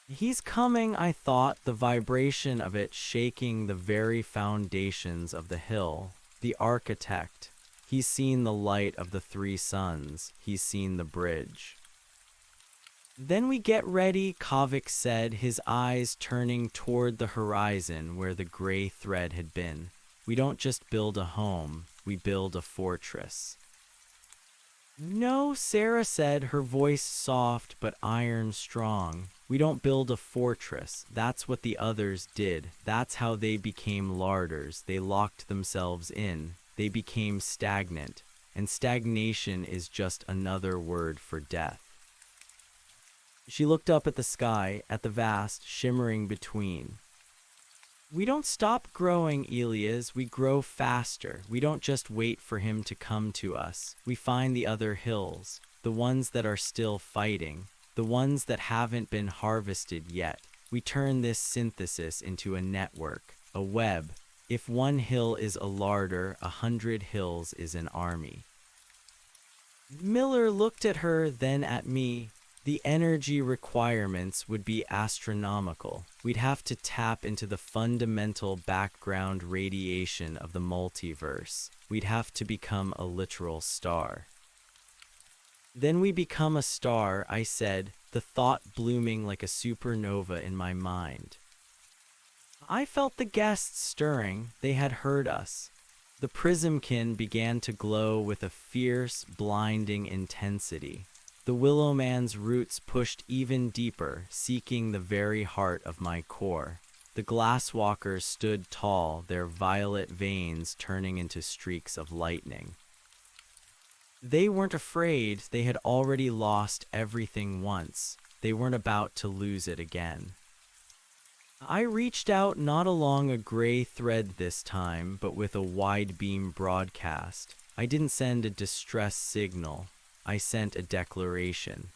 "He's coming," I thought, the vibration of it shaking the very foundations of the hill. The architect. He's seen the light of the three suns. He's seen the bridge. "Then we get ready," Kovic said, his eyes turning toward the horizon where the gray thread had been. "We don't just build a home, we build a fortress." "No," Sarah said, her voice soft but iron strong. "We don't build a fortress. That's what the others did. That's how they became larders. They locked themselves in. They became stagnant. And stagnation is just another word for death." She looked up at the sky, at the vast, shimmering between. "We don't stop growing, Elias. We grow faster. We don't just wait for him to come to us. We find the other hills, the ones that are still fighting. the ones that haven't been harvested yet. We turn this synthesis into a network, a web. If one hill is a larder, 100 hills is an army. Miller looked at her, then at me. The energy requirements would be astronomical. We'd have to tap into the fundamental background radiation of the multiverse. We'd have to become a literal star. Then we become a star, I said, the thought blooming like a supernova in my mind. I felt the guests stirring. They had heard us. The prismkin began to glow with a fierce, blinding intensity. The willow man's roots pushed even deeper, seeking the very heart of my core. The glasswalkers stood tall, their violet veins turning into streaks of lightning. They weren't afraid. They had already lost everything once. They weren't about to lose it again. I reached out, not along a gray thread this time, but with a wide-beam broadcast. I didn't send a distress signal. I sent a declaration.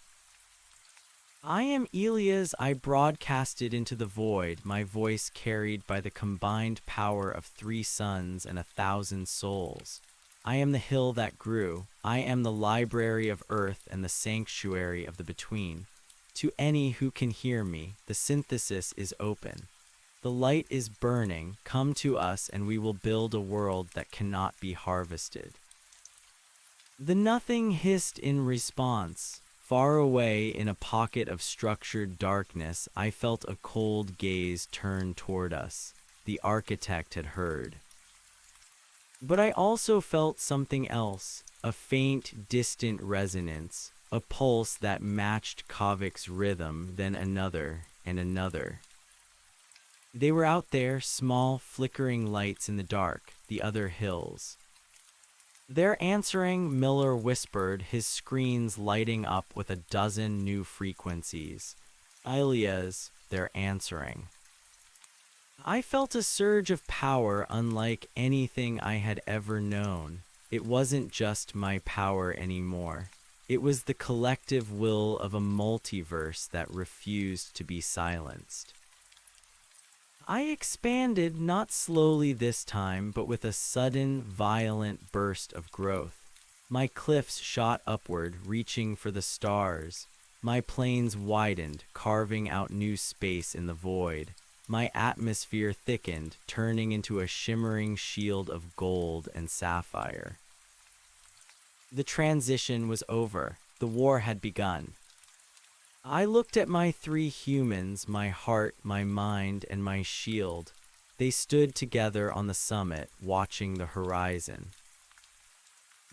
I am Elias. I broadcasted into the void, my voice carried by the combined power of 3 suns and 1,000 souls. I am the hill that grew. I am the library of earth and the sanctuary of the between. To any who can hear me, the synthesis is open. The light is burning. Come to us and we will build a world that cannot be harvested. The nothing hissed in response. Far away in a pocket of structured darkness, I felt a cold gaze turn toward us. The architect had heard. But I also felt something else, a faint, distant resonance, a pulse that matched Kavik's rhythm, then another and another. They were out there, small, flickering lights in the dark, the other hills. They're answering, Miller whispered, his screens lighting up with a dozen new frequencies. Elias, they're answering. I felt a surge of power unlike anything I had ever known. It wasn't just my power anymore. It was the collective will of a multiverse that refused to be silenced. I expanded, not slowly this time, but with a sudden, violent burst of growth. My cliffs shot upward, reaching for the stars. My plains widened, carving out new space in the void. My atmosphere thickened, turning into a shimmering shield of gold and sapphire. The transition was over. The war had begun. I looked at my 3 humans, my heart, my mind, and my shield. They stood together on the summit, watching the horizon.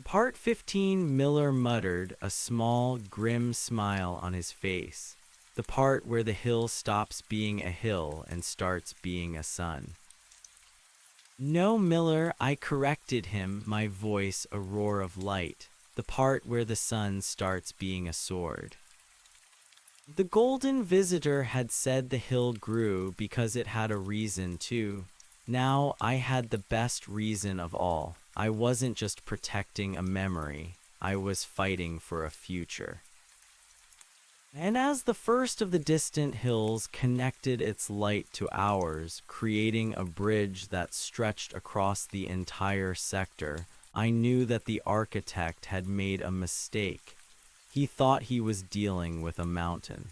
Part 15, Miller muttered, a small, grim smile on his face. The part where the hill stops being a hill and starts being a sun. No, Miller, I corrected him, my voice a roar of light. The part where the sun starts being a sword. The golden visitor had said the hill grew because it had a reason to. Now I had the best reason of all. I wasn't just protecting a memory. I was fighting for a future. And as the first of the distant hills connected its light to ours, creating a bridge that stretched across the entire sector, I knew that the architect had made a mistake. He thought he was dealing with a mountain.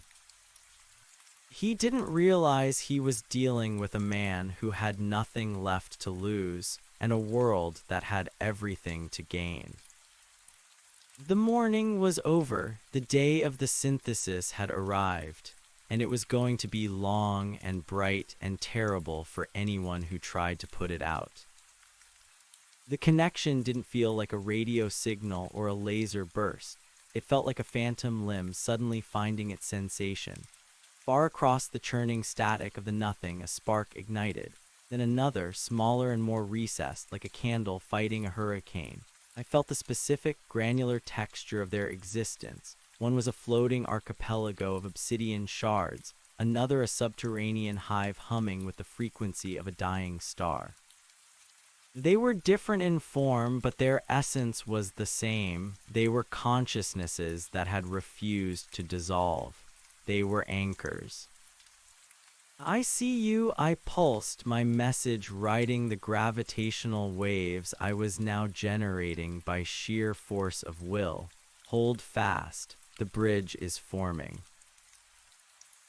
He didn't realize he was dealing with a man who had nothing left to lose and a world that had everything to gain. The morning was over. The day of the synthesis had arrived, and it was going to be long and bright and terrible for anyone who tried to put it out. The connection didn't feel like a radio signal or a laser burst. It felt like a phantom limb suddenly finding its sensation. Far across the churning static of the nothing, a spark ignited. Then another, smaller and more recessed, like a candle fighting a hurricane. I felt the specific, granular texture of their existence. One was a floating archipelago of obsidian shards, another a subterranean hive humming with the frequency of a dying star. They were different in form, but their essence was the same. They were consciousnesses that had refused to dissolve. They were anchors. I see you, I pulsed, my message riding the gravitational waves I was now generating by sheer force of will. Hold fast, the bridge is forming.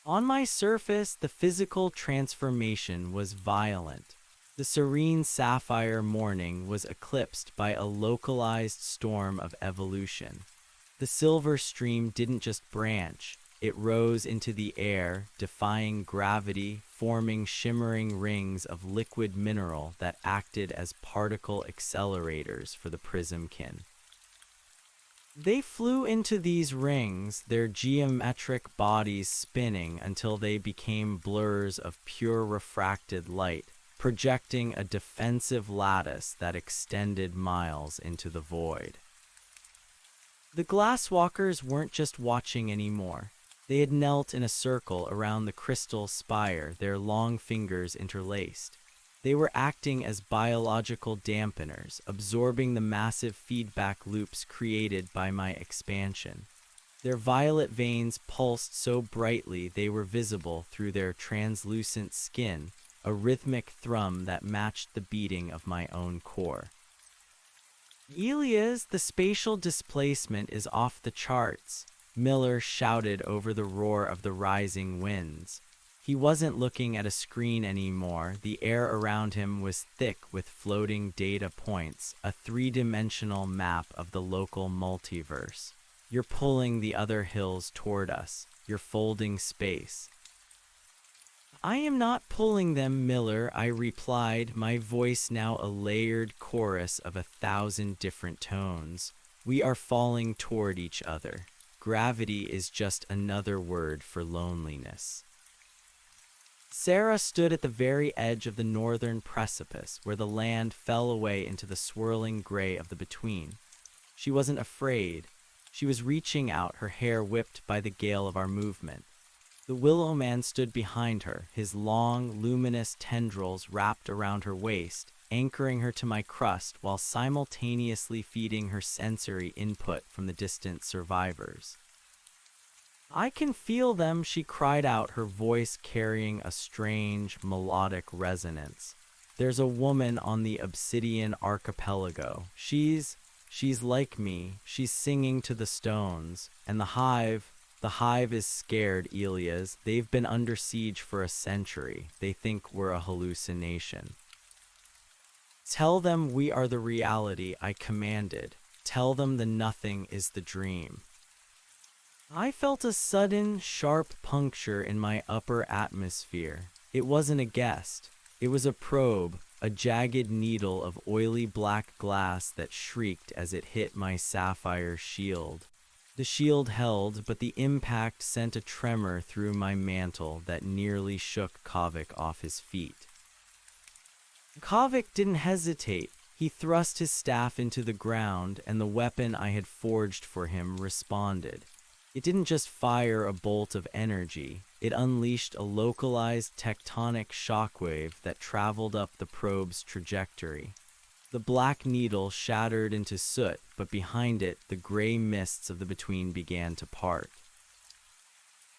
On my surface, the physical transformation was violent. The serene sapphire morning was eclipsed by a localized storm of evolution. The silver stream didn't just branch, it rose into the air, defying gravity, forming shimmering rings of liquid mineral that acted as particle accelerators for the prismkin. They flew into these rings, their geometric bodies spinning until they became blurs of pure refracted light, projecting a defensive lattice that extended miles into the void. The glasswalkers weren't just watching anymore. They had knelt in a circle around the crystal spire, their long fingers interlaced. They were acting as biological dampeners, absorbing the massive feedback loops created by my expansion. Their violet veins pulsed so brightly they were visible through their translucent skin, a rhythmic thrum that matched the beating of my own core. Elias, the spatial displacement is off the charts, Miller shouted over the roar of the rising winds. He wasn't looking at a screen anymore. The air around him was thick with floating data points, a three-dimensional map of the local multiverse. You're pulling the other hills toward us. You're folding space. I am not pulling them, Miller, I replied, my voice now a layered chorus of 1,000 different tones. We are falling toward each other. Gravity is just another word for loneliness. Sarah stood at the very edge of the northern precipice, where the land fell away into the swirling gray of the between. She wasn't afraid. She was reaching out, her hair whipped by the gale of our movement. The willow man stood behind her, his long, luminous tendrils wrapped around her waist, anchoring her to my crust while simultaneously feeding her sensory input from the distant survivors. I can feel them, she cried out, her voice carrying a strange, melodic resonance. There's a woman on the Obsidian Archipelago. She's like me. She's singing to the stones. And the hive is scared, Elias. They've been under siege for a century. They think we're a hallucination. Tell them we are the reality, I commanded. Tell them the nothing is the dream. I felt a sudden, sharp puncture in my upper atmosphere. It wasn't a guest. It was a probe, a jagged needle of oily black glass that shrieked as it hit my sapphire shield. The shield held, but the impact sent a tremor through my mantle that nearly shook Kavik off his feet. Kavik didn't hesitate. He thrust his staff into the ground, and the weapon I had forged for him responded. It didn't just fire a bolt of energy, it unleashed a localized tectonic shockwave that traveled up the probe's trajectory. The black needle shattered into soot, but behind it, the gray mists of the between began to part.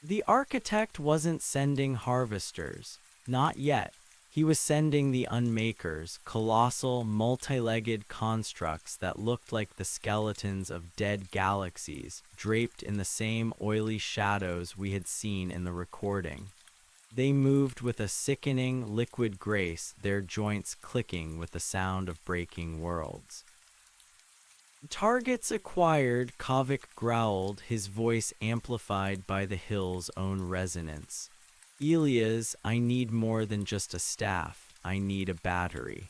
The architect wasn't sending harvesters. Not yet. He was sending the unmakers, colossal, multi-legged constructs that looked like the skeletons of dead galaxies, draped in the same oily shadows we had seen in the recording. They moved with a sickening, liquid grace, their joints clicking with the sound of breaking worlds. Targets acquired, Kavik growled, his voice amplified by the hill's own resonance. Elias, I need more than just a staff. I need a battery.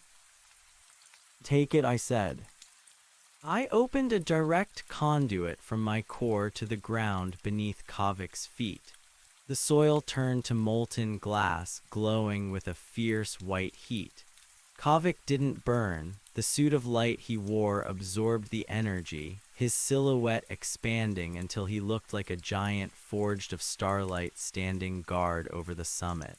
Take it, I said. I opened a direct conduit from my core to the ground beneath Kavik's feet. The soil turned to molten glass, glowing with a fierce white heat. Kavik didn't burn. The suit of light he wore absorbed the energy, his silhouette expanding until he looked like a giant forged of starlight standing guard over the summit.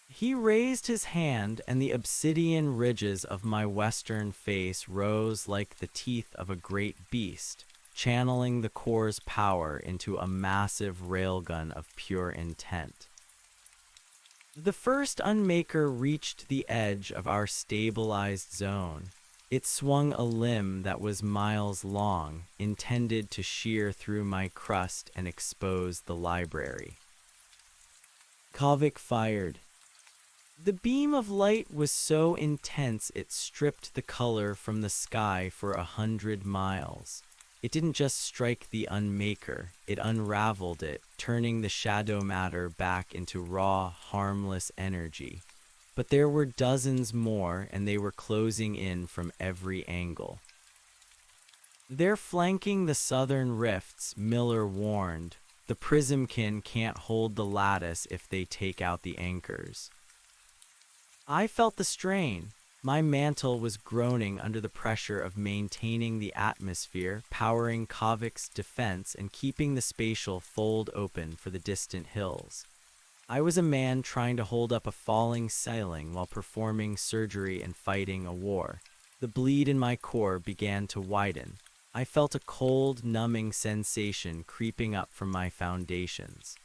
He raised his hand, and the obsidian ridges of my western face rose like the teeth of a great beast. channeling the core's power into a massive railgun of pure intent. The first unmaker reached the edge of our stabilized zone. It swung a limb that was miles long, intended to shear through my crust and expose the library. Kavik fired. The beam of light was so intense it stripped the color from the sky for 100 miles. It didn't just strike the unmaker, it unraveled it, turning the shadow matter back into raw, harmless energy. But there were dozens more, and they were closing in from every angle. They're flanking the southern rifts, Miller warned. The prismkin can't hold the lattice if they take out the anchors. I felt the strain. My mantle was groaning under the pressure of maintaining the atmosphere, powering Kavik's defense, and keeping the spatial fold open for the distant hills. I was a man trying to hold up a falling ceiling while performing surgery and fighting a war. The bleed in my core began to widen. I felt a cold, numbing sensation creeping up from my foundations.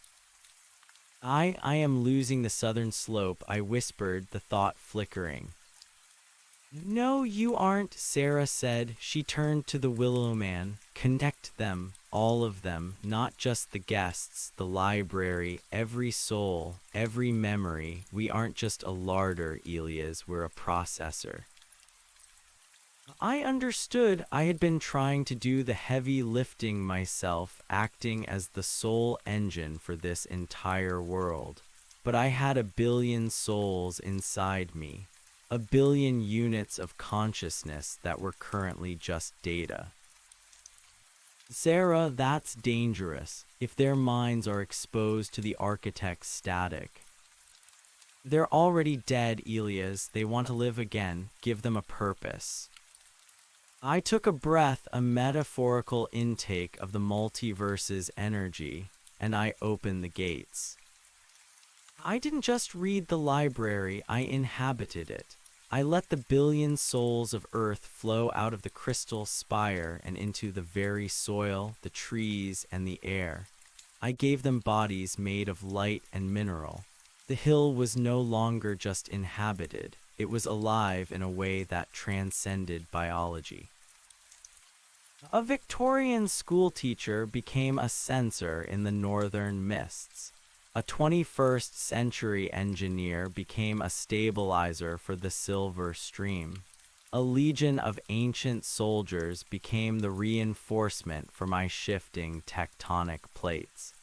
I am losing the southern slope, I whispered, the thought flickering. No, you aren't, Sarah said. She turned to the willow man. Connect them, all of them, not just the guests, the library, every soul, every memory. We aren't just a larder, Elias, we're a processor. I understood. I had been trying to do the heavy lifting myself, acting as the sole engine for this entire world. But I had 1 billion souls inside me, 1 billion units of consciousness that were currently just data. Sarah, that's dangerous, if their minds are exposed to the architect's static. They're already dead, Elias. They want to live again. Give them a purpose. I took a breath, a metaphorical intake of the multiverse's energy, and I opened the gates. I didn't just read the library, I inhabited it. I let the 1 billion souls of Earth flow out of the crystal spire and into the very soil, the trees, and the air. I gave them bodies made of light and mineral. The hill was no longer just inhabited. It was alive in a way that transcended biology. A Victorian schoolteacher became a censor in the northern mists. A 21st century engineer became a stabilizer for the silver stream. A legion of ancient soldiers became the reinforcement for my shifting tectonic plates.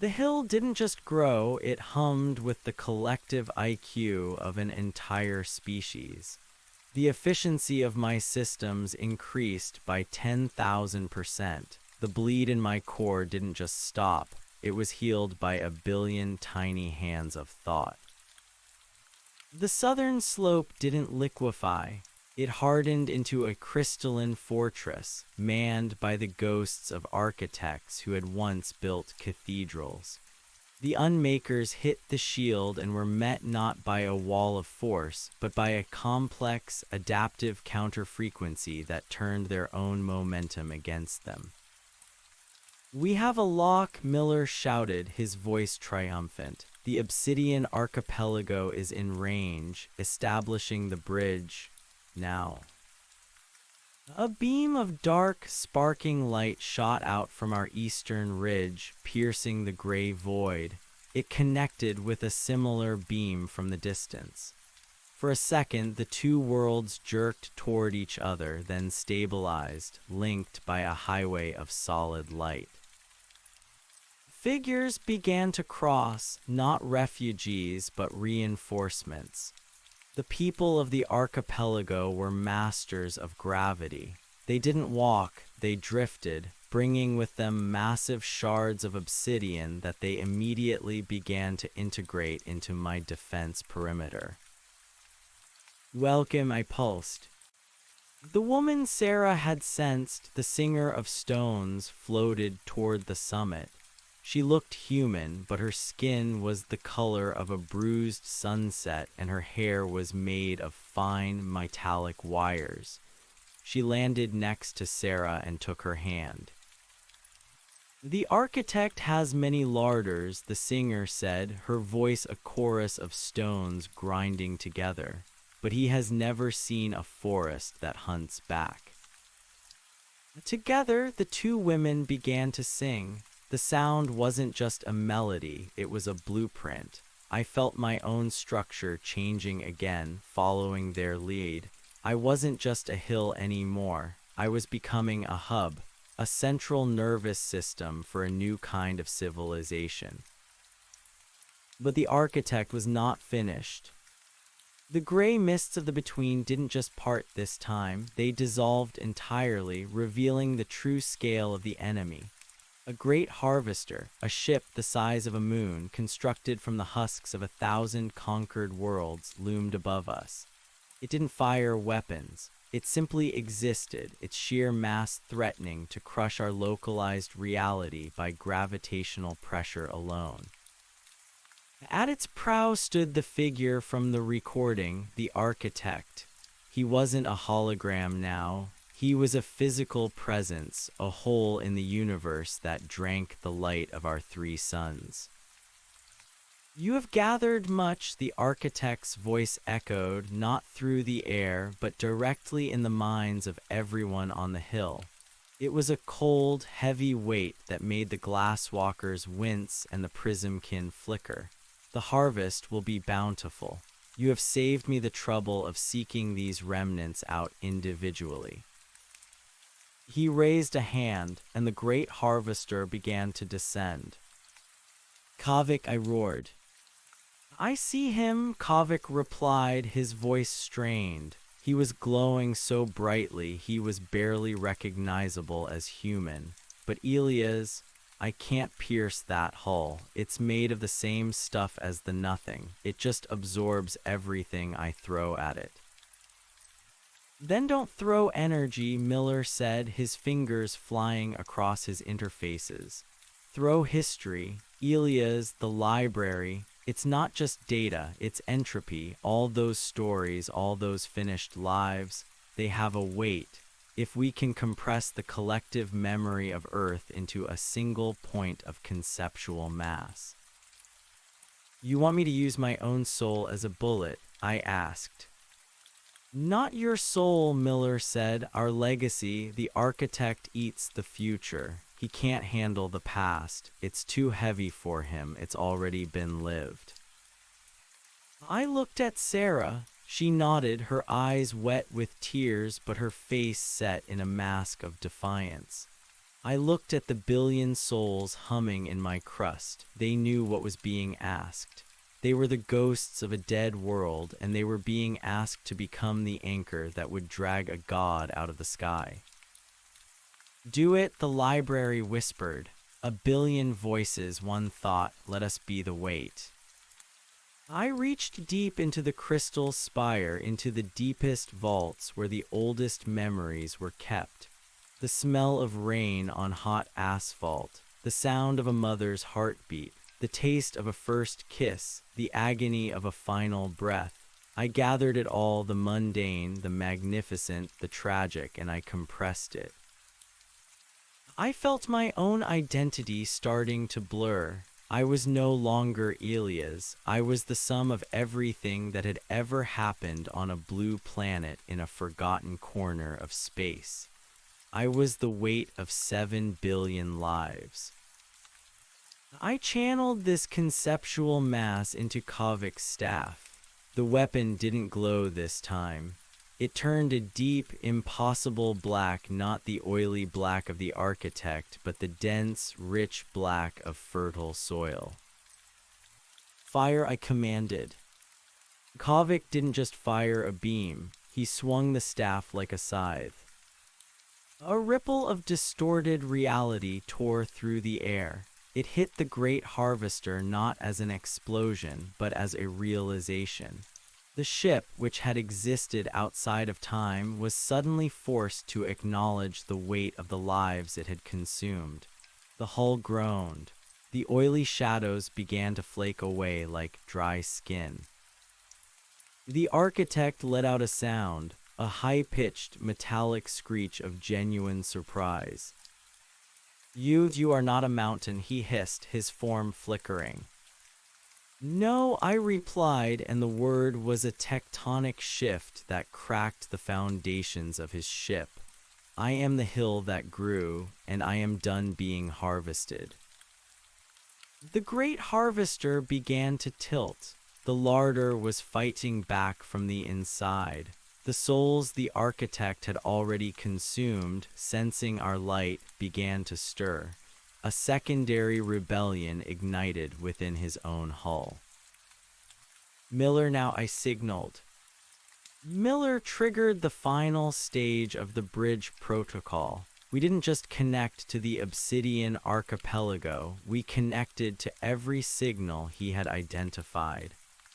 The hill didn't just grow, it hummed with the collective IQ of an entire species. The efficiency of my systems increased by 10,000%. The bleed in my core didn't just stop, it was healed by 1 billion tiny hands of thought. The southern slope didn't liquefy. It hardened into a crystalline fortress, manned by the ghosts of architects who had once built cathedrals. The unmakers hit the shield and were met not by a wall of force, but by a complex, adaptive counterfrequency that turned their own momentum against them. We have a lock, Miller shouted, his voice triumphant. The Obsidian Archipelago is in range, establishing the bridge. Now. A beam of dark, sparking light shot out from our eastern ridge, piercing the gray void. It connected with a similar beam from the distance. For a second, the two worlds jerked toward each other, then stabilized, linked by a highway of solid light. Figures began to cross, not refugees, but reinforcements. The people of the archipelago were masters of gravity. They didn't walk, they drifted, bringing with them massive shards of obsidian that they immediately began to integrate into my defense perimeter. Welcome, I pulsed. The woman Sarah had sensed, the singer of stones, floated toward the summit. She looked human, but her skin was the color of a bruised sunset and her hair was made of fine metallic wires. She landed next to Sarah and took her hand. "The architect has many larders," the singer said, her voice a chorus of stones grinding together. "But he has never seen a forest that hunts back." Together, the two women began to sing. The sound wasn't just a melody, it was a blueprint. I felt my own structure changing again, following their lead. I wasn't just a hill anymore. I was becoming a hub, a central nervous system for a new kind of civilization. But the architect was not finished. The gray mists of the between didn't just part this time, they dissolved entirely, revealing the true scale of the enemy. A great harvester, a ship the size of a moon, constructed from the husks of 1,000 conquered worlds, loomed above us. It didn't fire weapons. It simply existed, its sheer mass threatening to crush our localized reality by gravitational pressure alone. At its prow stood the figure from the recording, the architect. He wasn't a hologram now. He was a physical presence, a hole in the universe that drank the light of our three suns. "You have gathered much," the architect's voice echoed, not through the air, but directly in the minds of everyone on the hill. It was a cold, heavy weight that made the glass walkers wince and the prismkin flicker. "The harvest will be bountiful. You have saved me the trouble of seeking these remnants out individually." He raised a hand, and the great harvester began to descend. "Kavik," I roared. "I see him," Kavik replied, his voice strained. He was glowing so brightly he was barely recognizable as human. "But Elias, I can't pierce that hull. It's made of the same stuff as the nothing. It just absorbs everything I throw at it." "Then don't throw energy," Miller said, his fingers flying across his interfaces. "Throw history. Elias, the library. It's not just data, it's entropy. All those stories, all those finished lives, they have a weight. If we can compress the collective memory of Earth into a single point of conceptual mass." "You want me to use my own soul as a bullet?" I asked. "Not your soul," Miller said. "Our legacy. The architect eats the future. He can't handle the past. It's too heavy for him. It's already been lived." I looked at Sarah. She nodded, her eyes wet with tears, but her face set in a mask of defiance. I looked at the billion souls humming in my crust. They knew what was being asked. They were the ghosts of a dead world, and they were being asked to become the anchor that would drag a god out of the sky. "Do it," the library whispered. A billion voices, one thought, "Let us be the weight." I reached deep into the crystal spire, into the deepest vaults where the oldest memories were kept. The smell of rain on hot asphalt, the sound of a mother's heartbeat, the taste of a first kiss, the agony of a final breath. I gathered it all, the mundane, the magnificent, the tragic, and I compressed it. I felt my own identity starting to blur. I was no longer Elias. I was the sum of everything that had ever happened on a blue planet in a forgotten corner of space. I was the weight of 7 billion lives. I channeled this conceptual mass into Kavik's staff. The weapon didn't glow this time. It turned a deep, impossible black, not the oily black of the architect, but the dense, rich black of fertile soil. "Fire," I commanded. Kavik didn't just fire a beam, he swung the staff like a scythe. A ripple of distorted reality tore through the air. It hit the great harvester not as an explosion, but as a realization. The ship, which had existed outside of time, was suddenly forced to acknowledge the weight of the lives it had consumed. The hull groaned. The oily shadows began to flake away like dry skin. The architect let out a sound, a high-pitched, metallic screech of genuine surprise. You are not a mountain," he hissed, his form flickering. "No," I replied, and the word was a tectonic shift that cracked the foundations of his ship. "I am the hill that grew, and I am done being harvested." The great harvester began to tilt. The larder was fighting back from the inside. The souls the architect had already consumed, sensing our light, began to stir. A secondary rebellion ignited within his own hull. "Miller, now," I signaled. Miller triggered the final stage of the bridge protocol. We didn't just connect to the Obsidian Archipelago, we connected to every signal he had identified.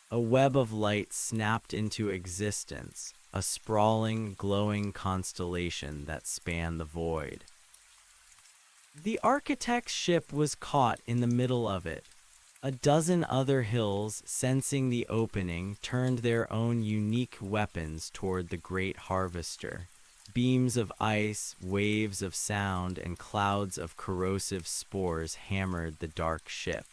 A web of light snapped into existence, a sprawling, glowing constellation that spanned the void. The architect's ship was caught in the middle of it. A dozen other hills, sensing the opening, turned their own unique weapons toward the great harvester. Beams of ice, waves of sound, and clouds of corrosive spores hammered the dark ship.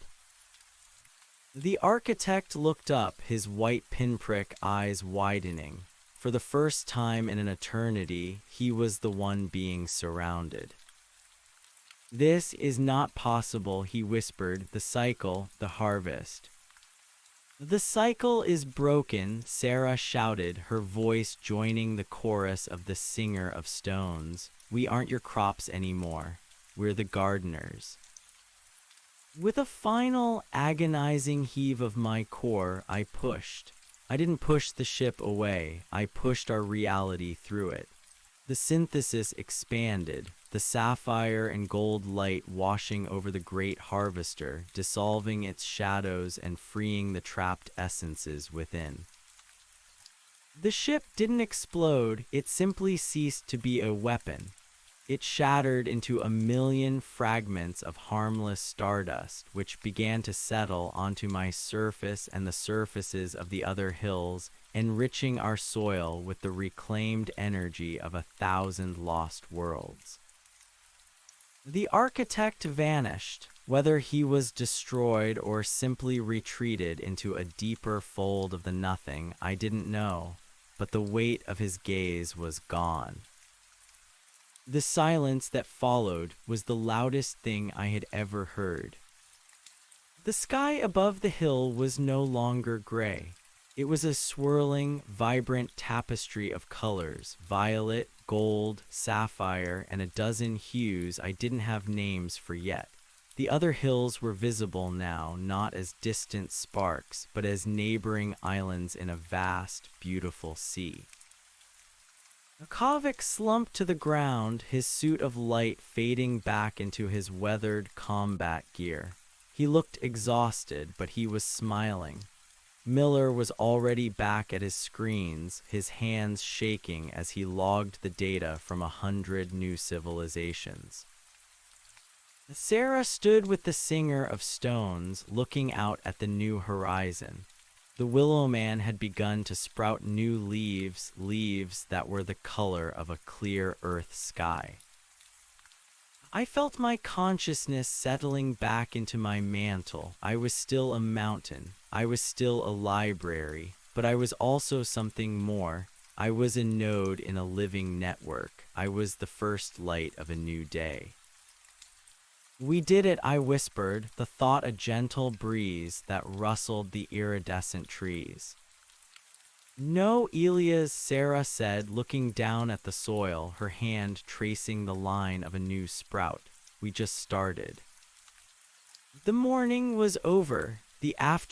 The architect looked up, his white pinprick eyes widening. For the first time in an eternity, he was the one being surrounded. "This is not possible," he whispered, "the cycle, the harvest." "The cycle is broken," Sarah shouted, her voice joining the chorus of the Singer of Stones. "We aren't your crops anymore. We're the gardeners." With a final, agonizing heave of my core, I pushed. I didn't push the ship away, I pushed our reality through it. The synthesis expanded, the sapphire and gold light washing over the great harvester, dissolving its shadows and freeing the trapped essences within. The ship didn't explode, it simply ceased to be a weapon. It shattered into a million fragments of harmless stardust, which began to settle onto my surface and the surfaces of the other hills, enriching our soil with the reclaimed energy of 1,000 lost worlds. The architect vanished. Whether he was destroyed or simply retreated into a deeper fold of the nothing, I didn't know, but the weight of his gaze was gone. The silence that followed was the loudest thing I had ever heard. The sky above the hill was no longer gray. It was a swirling, vibrant tapestry of colors, violet, gold, sapphire, and a dozen hues I didn't have names for yet. The other hills were visible now, not as distant sparks, but as neighboring islands in a vast, beautiful sea. Kovac slumped to the ground, his suit of light fading back into his weathered combat gear. He looked exhausted, but he was smiling. Miller was already back at his screens, his hands shaking as he logged the data from 100 new civilizations. Sarah stood with the Singer of Stones, looking out at the new horizon. The willow man had begun to sprout new leaves, leaves that were the color of a clear earth sky. I felt my consciousness settling back into my mantle. I was still a mountain. I was still a library, but I was also something more. I was a node in a living network. I was the first light of a new day. "We did it," I whispered, the thought a gentle breeze that rustled the iridescent trees. "No, Elias," Sarah said, looking down at the soil, her hand tracing the line of a new sprout. "We just started." The morning was over. The afternoon